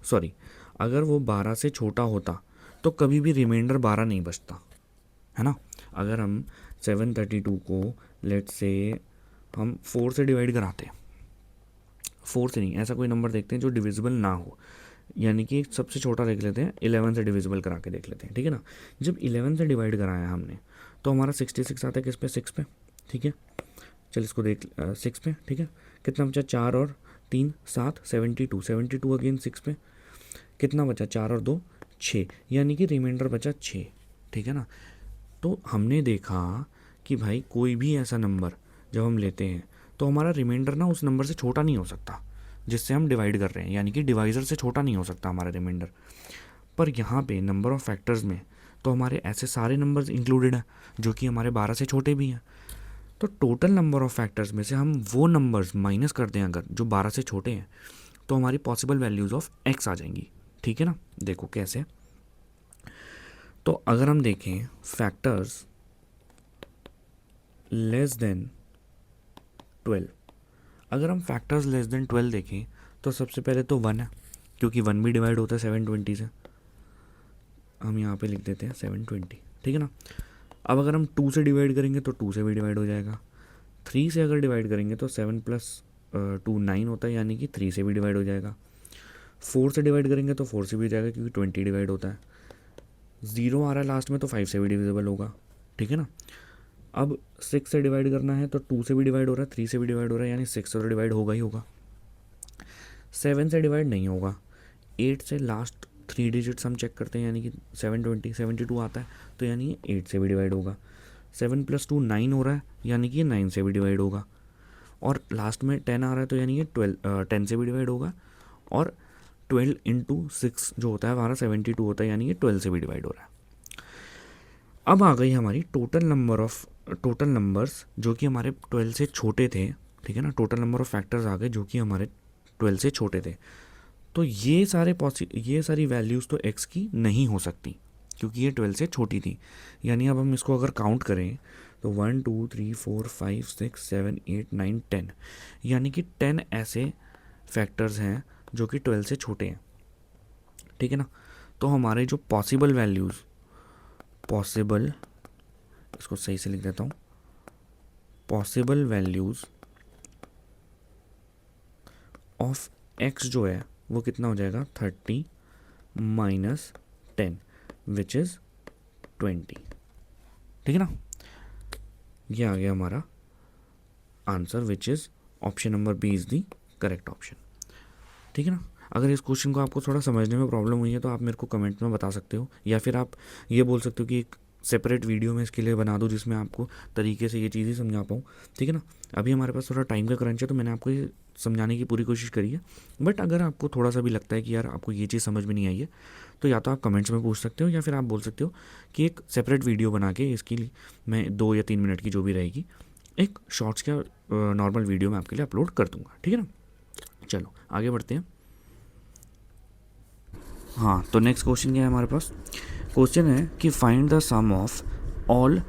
सॉरी अगर वो 12 से छोटा होता तो कभी भी रिमाइंडर 12 नहीं बचता है ना। अगर हम 732 को लेट से हम 4 से डिवाइड कराते हैं, 4 से नहीं, ऐसा कोई नंबर देखते हैं जो डिविजिबल ना हो, यानी कि सबसे छोटा देख लेते हैं, 11 से डिविजिबल करा के देख लेते हैं, ठीक है ना। जब 11 से डिवाइड कराया हमने तो हमारा 66 आता है किस पे, 6 पे, ठीक है। चल इसको देख 6 पे, ठीक है। कितना बचा, 4 और 3 7, 72, 72 अगेन 6 पे, कितना बचा, 4 और 2 6, यानी कि रिमाइंडर बचा 6, ठीक है ना। तो हमने देखा कि भाई कोई भी ऐसा नंबर जब हम लेते हैं तो हमारा रिमाइंडर ना उस नंबर से छोटा नहीं हो सकता जिससे हम डिवाइड कर रहे हैं, यानी कि डिवाइज़र से छोटा नहीं हो सकता हमारा रिमाइंडर। पर यहाँ पे नंबर ऑफ़ फैक्टर्स में तो हमारे ऐसे सारे नंबर्स इंक्लूडेड हैं जो कि हमारे 12 से छोटे भी हैं। तो टोटल नंबर ऑफ़ फैक्टर्स में से हम वो नंबर्स माइनस कर दें अगर जो 12 से छोटे हैं तो हमारी पॉसिबल वैल्यूज़ ऑफ एक्स आ जाएंगी, ठीक है ना। देखो कैसे, तो अगर हम देखें फैक्टर्स लेस देन 12, अगर हम फैक्टर्स लेस देन 12 देखें तो सबसे पहले तो 1 है, क्योंकि 1 भी डिवाइड होता है 720 से, हम यहाँ पे लिख देते हैं 720, ठीक है ना। अब अगर हम 2 से डिवाइड करेंगे तो 2 से भी डिवाइड हो जाएगा, 3 से अगर डिवाइड करेंगे तो 7 + 2 9 होता है, यानी कि 3 से भी डिवाइड हो जाएगा। 4 से डिवाइड करेंगे तो 4 से भी हो जाएगा क्योंकि 20 डिवाइड होता है। 0 आ रहा है लास्ट में तो 5 से भी डिविजिबल होगा, ठीक है ना। अब 6 से डिवाइड करना है तो 2 से भी डिवाइड हो रहा है, 3 से भी डिवाइड हो रहा है, यानी 6 से तो डिवाइड होगा ही होगा। 7 से डिवाइड नहीं होगा, 8 से लास्ट 3 डिजिट्स हम चेक करते हैं, यानी कि 720 72 आता है, तो यानी ये 8 से भी डिवाइड होगा। 7 + 2 9 हो रहा है, यानी कि ये 9 से भी डिवाइड होगा। और लास्ट में 10 आ रहा है तो यानी ये 10 से भी डिवाइड होगा। और 12 × 6 जो होता है हमारा 72 होता है, यानी ये 12 से भी डिवाइड हो रहा है। अब आ गई हमारी टोटल नंबर्स जो कि हमारे 12 से छोटे थे, ठीक है ना। टोटल नंबर ऑफ़ फैक्टर्स आ गए जो कि हमारे 12 से छोटे थे। तो ये सारी वैल्यूज़ तो x की नहीं हो सकती क्योंकि ये 12 से छोटी थी। यानी अब हम इसको अगर काउंट करें तो 1 2 3 4 5 6 7 8 9 10, यानी कि 10 ऐसे फैक्टर्स हैं जो कि 12 से छोटे हैं, ठीक है ना। तो हमारे जो इसको सही से लिख देता हूँ, पॉसिबल वैल्यूज़ ऑफ x जो है वो कितना हो जाएगा, 30 - 10 विच इज़ 20, ठीक है ना। ये आ गया हमारा answer which is option number B is the correct option, ठीक है ना। अगर इस क्वेश्चन को आपको थोड़ा समझने में प्रॉब्लम हुई है तो आप मेरे को कमेंट में बता सकते हो, या फिर आप ये बोल सकते हो कि एक सेपरेट वीडियो में इसके लिए बना दूँ जिसमें आपको तरीके से ये चीज़ें समझा पाऊँ, ठीक है ना। अभी हमारे पास थोड़ा टाइम का क्रंच है तो मैंने आपको ये समझाने की पूरी कोशिश करी है। बट अगर आपको थोड़ा सा भी लगता है कि यार आपको ये चीज़ समझ में नहीं आई है तो या तो आप कमेंट्स में पूछ सकते हो या फिर आप बोल सकते हो कि एक सेपरेट वीडियो बना के इसकी मैं 2 या 3 मिनट की जो भी रहेगी एक शॉर्ट्स का नॉर्मल वीडियो मैं आपके लिए अपलोड कर दूँगा, ठीक है ना। चलो आगे बढ़ते हैं। हाँ, तो नेक्स्ट क्वेश्चन क्या है हमारे पास, क्वेश्चन है कि find the sum of all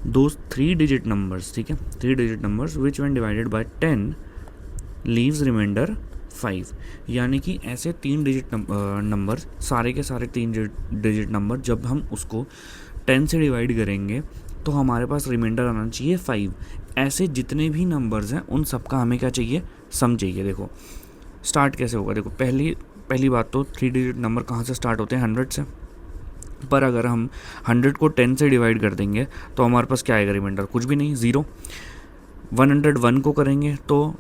those 3 digit numbers, ठीक है, 3 digit numbers which when divided by 10 leaves remainder 5, यानी कि ऐसे 3 डिजिट नंबर, सारे के सारे 3 डिजिट नंबर जब हम उसको 10 से डिवाइड करेंगे तो हमारे पास रिमाइंडर आना चाहिए 5। ऐसे जितने भी नंबर्स हैं उन सब का हमें क्या चाहिए, सम चाहिए। देखो स्टार्ट कैसे होगा, देखो पहली बात तो 3 डिजिट नंबर कहाँ से स्टार्ट होते हैं, 100 से। पर अगर हम 100 को 10 से डिवाइड कर देंगे तो हमारे पास क्या आएगा रिमाइंडर, कुछ भी नहीं, 0। 101 को करेंगे तो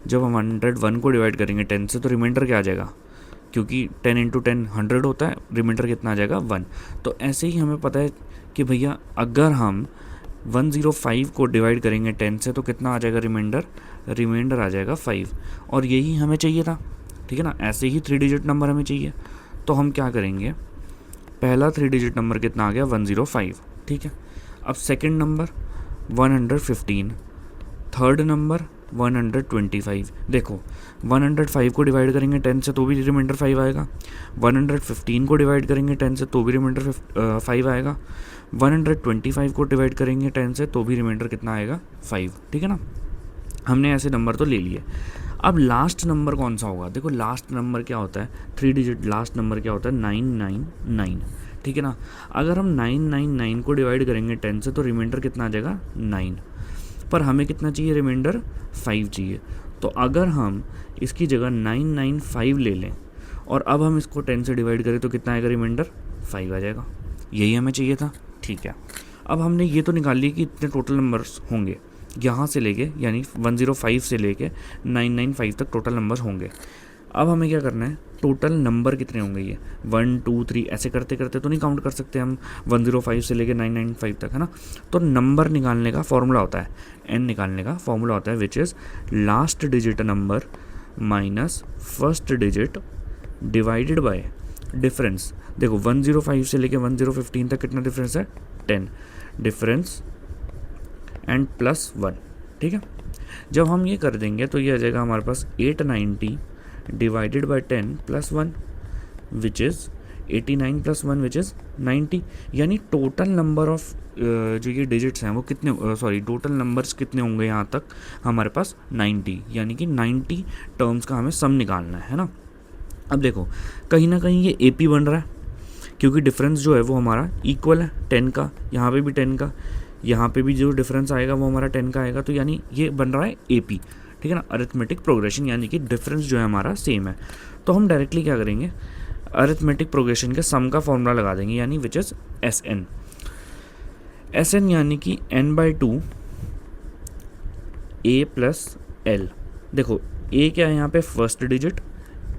जब हम 101 को डिवाइड करेंगे 10 से तो रिमाइंडर क्या आ जाएगा, क्योंकि 10 × 10 100 होता है, रिमाइंडर कितना आ जाएगा, 1। तो ऐसे ही हमें पता है कि भैया अगर हम 105 को डिवाइड करेंगे 10 से तो कितना आ जाएगा रिमाइंडर आ जाएगा 5, और यही हमें चाहिए था। ठीक है ना। ऐसे ही 3 डिजिट नंबर हमें चाहिए, तो हम क्या करेंगे, पहला 3 डिजिट नंबर कितना आ गया 105, ठीक है। अब सेकंड नंबर 115, थर्ड नंबर 125। देखो 105 को डिवाइड करेंगे 10 से तो भी रिमाइंडर 5 आएगा, 115 को डिवाइड करेंगे 10 से तो भी रिमाइंडर 5 आएगा, 125 को डिवाइड करेंगे 10 से तो भी रिमाइंडर कितना आएगा 5, ठीक है ना। हमने ऐसे नंबर तो ले लिए। अब लास्ट नंबर कौन सा होगा, देखो लास्ट नंबर क्या होता है, 3 डिजिट लास्ट नंबर क्या होता है 999, ठीक है ना। अगर हम 999 को डिवाइड करेंगे 10 से तो रिमाइंडर कितना आ जाएगा 9, पर हमें कितना चाहिए रिमाइंडर 5 चाहिए। तो अगर हम इसकी जगह 995 ले लें और अब हम इसको 10 से डिवाइड करें तो कितना आएगा रिमाइंडर 5 आ जाएगा। यही हमें चाहिए था, ठीक है। अब हमने ये तो निकाल लिया कि इतने टोटल नंबर्स होंगे यहाँ से लेके, यानी 105 से लेके 995 तक टोटल नंबर्स होंगे। अब हमें क्या करना है, टोटल नंबर कितने होंगे, ये 1 2 3 ऐसे करते करते तो नहीं काउंट कर सकते हम 105 से लेके 995 तक, है ना। तो नंबर निकालने का फॉर्मूला होता है, एन निकालने का फॉर्मूला होता है which is last digit number minus first digit divided by difference. देखो 105 से लेके 1015 तक कितना डिफरेंस है 10, डिफरेंस एंड प्लस 1, ठीक है। जब हम ये कर देंगे तो ये आ जाएगा हमारे पास 890 divided by 10 plus 1 which is 89 plus 1 which is 90, यानी टोटल नंबर ऑफ जो ये डिजिट्स हैं वो कितने, सॉरी टोटल नंबर्स कितने होंगे यहाँ तक हमारे पास 90, यानी कि 90 टर्म्स का हमें सम निकालना है ना। अब देखो कहीं ना कहीं ये AP बन रहा है क्योंकि डिफरेंस जो है वो हमारा इक्वल है 10 का, यहाँ पे भी 10 का, यहाँ पे भी जो डिफरेंस आएगा वो हमारा 10 का आएगा, तो यानी ये बन रहा है AP, ठीक है ना, अरिथमेटिक प्रोग्रेशन, यानी कि डिफरेंस जो है हमारा सेम है। तो हम डायरेक्टली क्या करेंगे, अरिथमेटिक प्रोग्रेशन के सम का फॉर्मूला लगा देंगे, यानी विच इज़ SN यानी कि n/2 A प्लस L। देखो A क्या है यहाँ पे फर्स्ट डिजिट,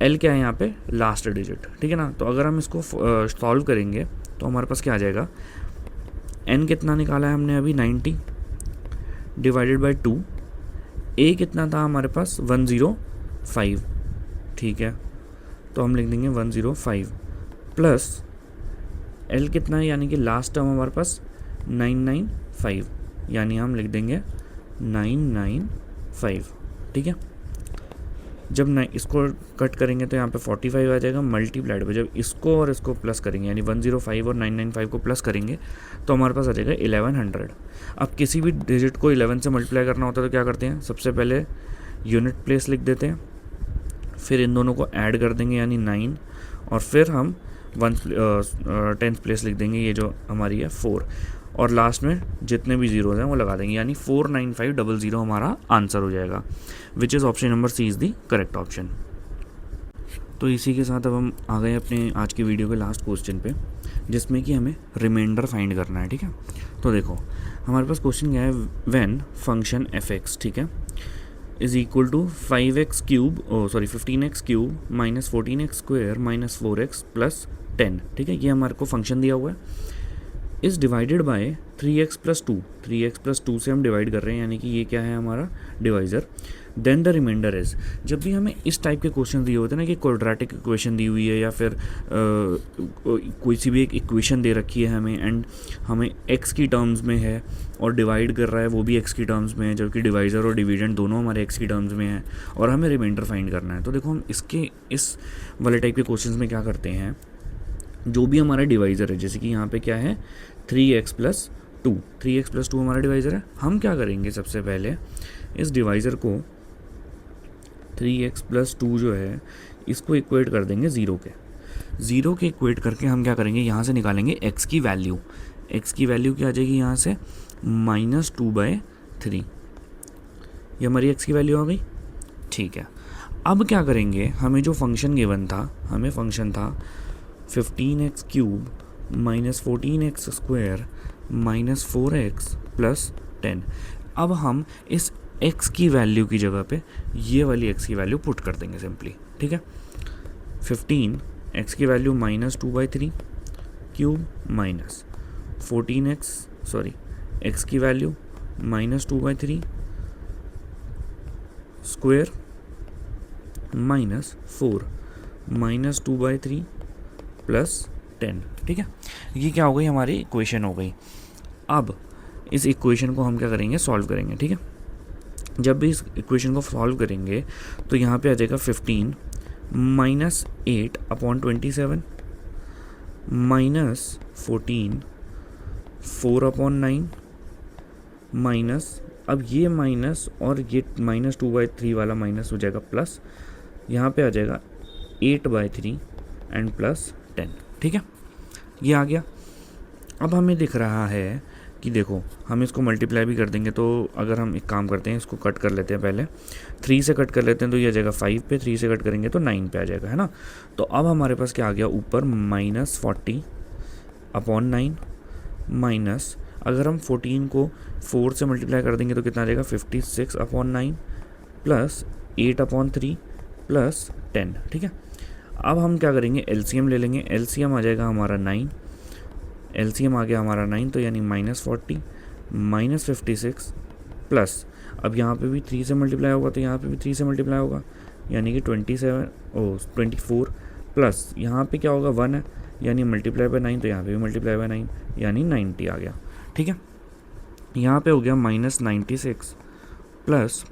L क्या है यहाँ पे लास्ट डिजिट, ठीक है ना। तो अगर हम इसको सॉल्व करेंगे तो हमारे पास क्या आ जाएगा, n कितना निकाला है हमने अभी 90 डिवाइडेड बाय 2, A कितना था हमारे पास 105, ठीक है, तो हम लिख देंगे 105 प्लस L कितना है, यानी कि लास्ट टर्म हमारे पास 995, यानी हम लिख देंगे 995, ठीक है। जब इसको कट करेंगे तो यहाँ पे 45 आ जाएगा, मल्टीप्लाइड पे जब इसको और इसको प्लस करेंगे, यानी 105 और 995 को प्लस करेंगे तो हमारे पास आ जाएगा 1100। अब किसी भी डिजिट को 11 से मल्टीप्लाई करना होता है तो क्या करते हैं, सबसे पहले यूनिट प्लेस लिख देते हैं, फिर इन दोनों को ऐड कर देंगे यानी 9, और फिर हम 10th प्लेस लिख देंगे, ये जो हमारी है 4, और लास्ट में जितने भी जीरोज़ हैं वो लगा देंगे, यानी 49500 हमारा आंसर हो जाएगा, विच is option number C is the correct option. तो इसी के साथ अब हम आ गए अपने आज की वीडियो के लास्ट क्वेश्चन पे, जिसमें कि हमें रिमाइंडर फाइंड करना है, ठीक है। तो देखो हमारे पास क्वेश्चन क्या है, व्हेन फंक्शन f(x), ठीक है, is equal to 15x cube minus 14x square minus 4x plus 10, ठीक है, ये हमारे को फंक्शन दिया हुआ है, is divided bye 3x plus 2, 3x plus 2 से हम डिवाइड कर रहे हैं, यानी कि ये क्या है हमारा divisor. Then the remainder is, जब भी हमें इस टाइप के क्वेश्चन दिए होते हैं ना कि क्वाड्रेटिक इक्वेशन दी हुई है या फिर कोई सी भी एक इक्वेशन दे रखी है हमें, एंड हमें x की टर्म्स में है और डिवाइड कर रहा है वो भी x की टर्म्स में है, जबकि डिवाइज़र और डिविडेंड दोनों हमारे x की टर्म्स में है, और हमें रिमाइंडर फाइंड करना है। तो देखो हम इस वाले टाइप के क्वेश्चन में क्या करते हैं, जो भी हमारा डिवाइज़र है, जैसे कि यहाँ पे क्या है 3x प्लस 2, 3x प्लस 2 हमारा डिवाइज़र है, हम क्या करेंगे सबसे पहले इस डिवाइज़र को 3x प्लस 2 जो है इसको इक्वेट कर देंगे 0 के इक्वेट करके हम क्या करेंगे, यहाँ से निकालेंगे x की वैल्यू, x की वैल्यू क्या आ जाएगी यहाँ से -2/3, ये हमारी x की वैल्यू आ गई, ठीक है। अब क्या करेंगे, हमें जो फंक्शन गिवन था, हमें फंक्शन था 15x cube minus 14x square minus 4x plus 10। अब हम इस x की वैल्यू की जगह पे ये वाली x की वैल्यू पुट कर देंगे सिंपली, ठीक है। 15x की वैल्यू -2/3 क्यूब माइनस x की वैल्यू -2/3 स्क्वायर -4 -2/3 + 10, ठीक है। ये क्या हो गई, हमारी इक्वेशन हो गई। अब इस इक्वेशन को हम क्या करेंगे, सॉल्व करेंगे, ठीक है। जब भी इस इक्वेशन को सॉल्व करेंगे तो यहाँ पे आ जाएगा 15 -8/27 -14 4/9 माइनस, अब ये माइनस और ये -2/3 वाला माइनस हो जाएगा प्लस, यहाँ पे आ जाएगा 8/3 एंड +10, ठीक है। ये आ गया। अब हमें दिख रहा है कि देखो हम इसको मल्टीप्लाई भी कर देंगे, तो अगर हम एक काम करते हैं, इसको कट कर लेते हैं, पहले 3 से कट कर लेते हैं तो ये आ जाएगा 5 पे, 3 से कट करेंगे तो 9 पे आ जाएगा, है ना। तो अब हमारे पास क्या आ गया, ऊपर -40/9 माइनस, अगर हम 14 को 4 से मल्टीप्लाई कर देंगे तो कितना आ जाएगा, 56/9 + 8/3 + 10, ठीक है। अब हम क्या करेंगे, एलसीएम ले लेंगे। एलसीएम आ जाएगा हमारा 9, एलसीएम आ गया हमारा 9, तो यानी -40 -56 प्लस, अब यहाँ पे भी 3 से मल्टीप्लाई होगा तो यहाँ पे भी 3 से मल्टीप्लाई होगा, यानी कि 24 प्लस यहाँ पे क्या होगा, 1 है, यानी मल्टीप्लाई बाय 9, तो यहाँ पे भी मल्टीप्लाई बाय 9, यानी 90 आ गया, ठीक है। यहाँ पे हो गया -96 प्लस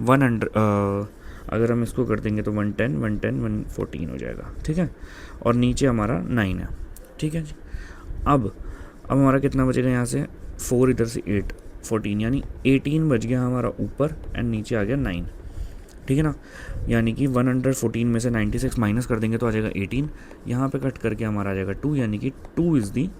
100, अगर हम इसको कर देंगे तो 114 हो जाएगा, ठीक है। और नीचे हमारा 9 है, ठीक है जी। अब हमारा कितना बचेगा, यहाँ से 4 इधर से 8 14, यानी 18 बच गया हमारा ऊपर एंड नीचे आ गया 9, ठीक है ना। यानी कि 114 में से 96 माइनस कर देंगे तो आ जाएगा 18, यहाँ पे कट करके हमारा आ जाएगा 2, यानी कि 2 is the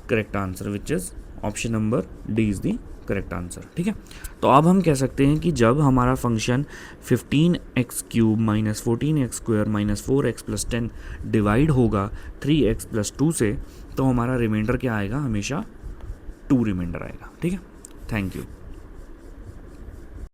correct answer, which is option number D is the correct answer, ठीक है। तो अब हम कह सकते हैं कि जब हमारा function 15x³ - 14x² - 4x + 10 divide होगा 3x + 2 से, तो हमारा रिमाइंडर क्या आएगा, हमेशा 2 रिमाइंडर आएगा, ठीक है। Thank you.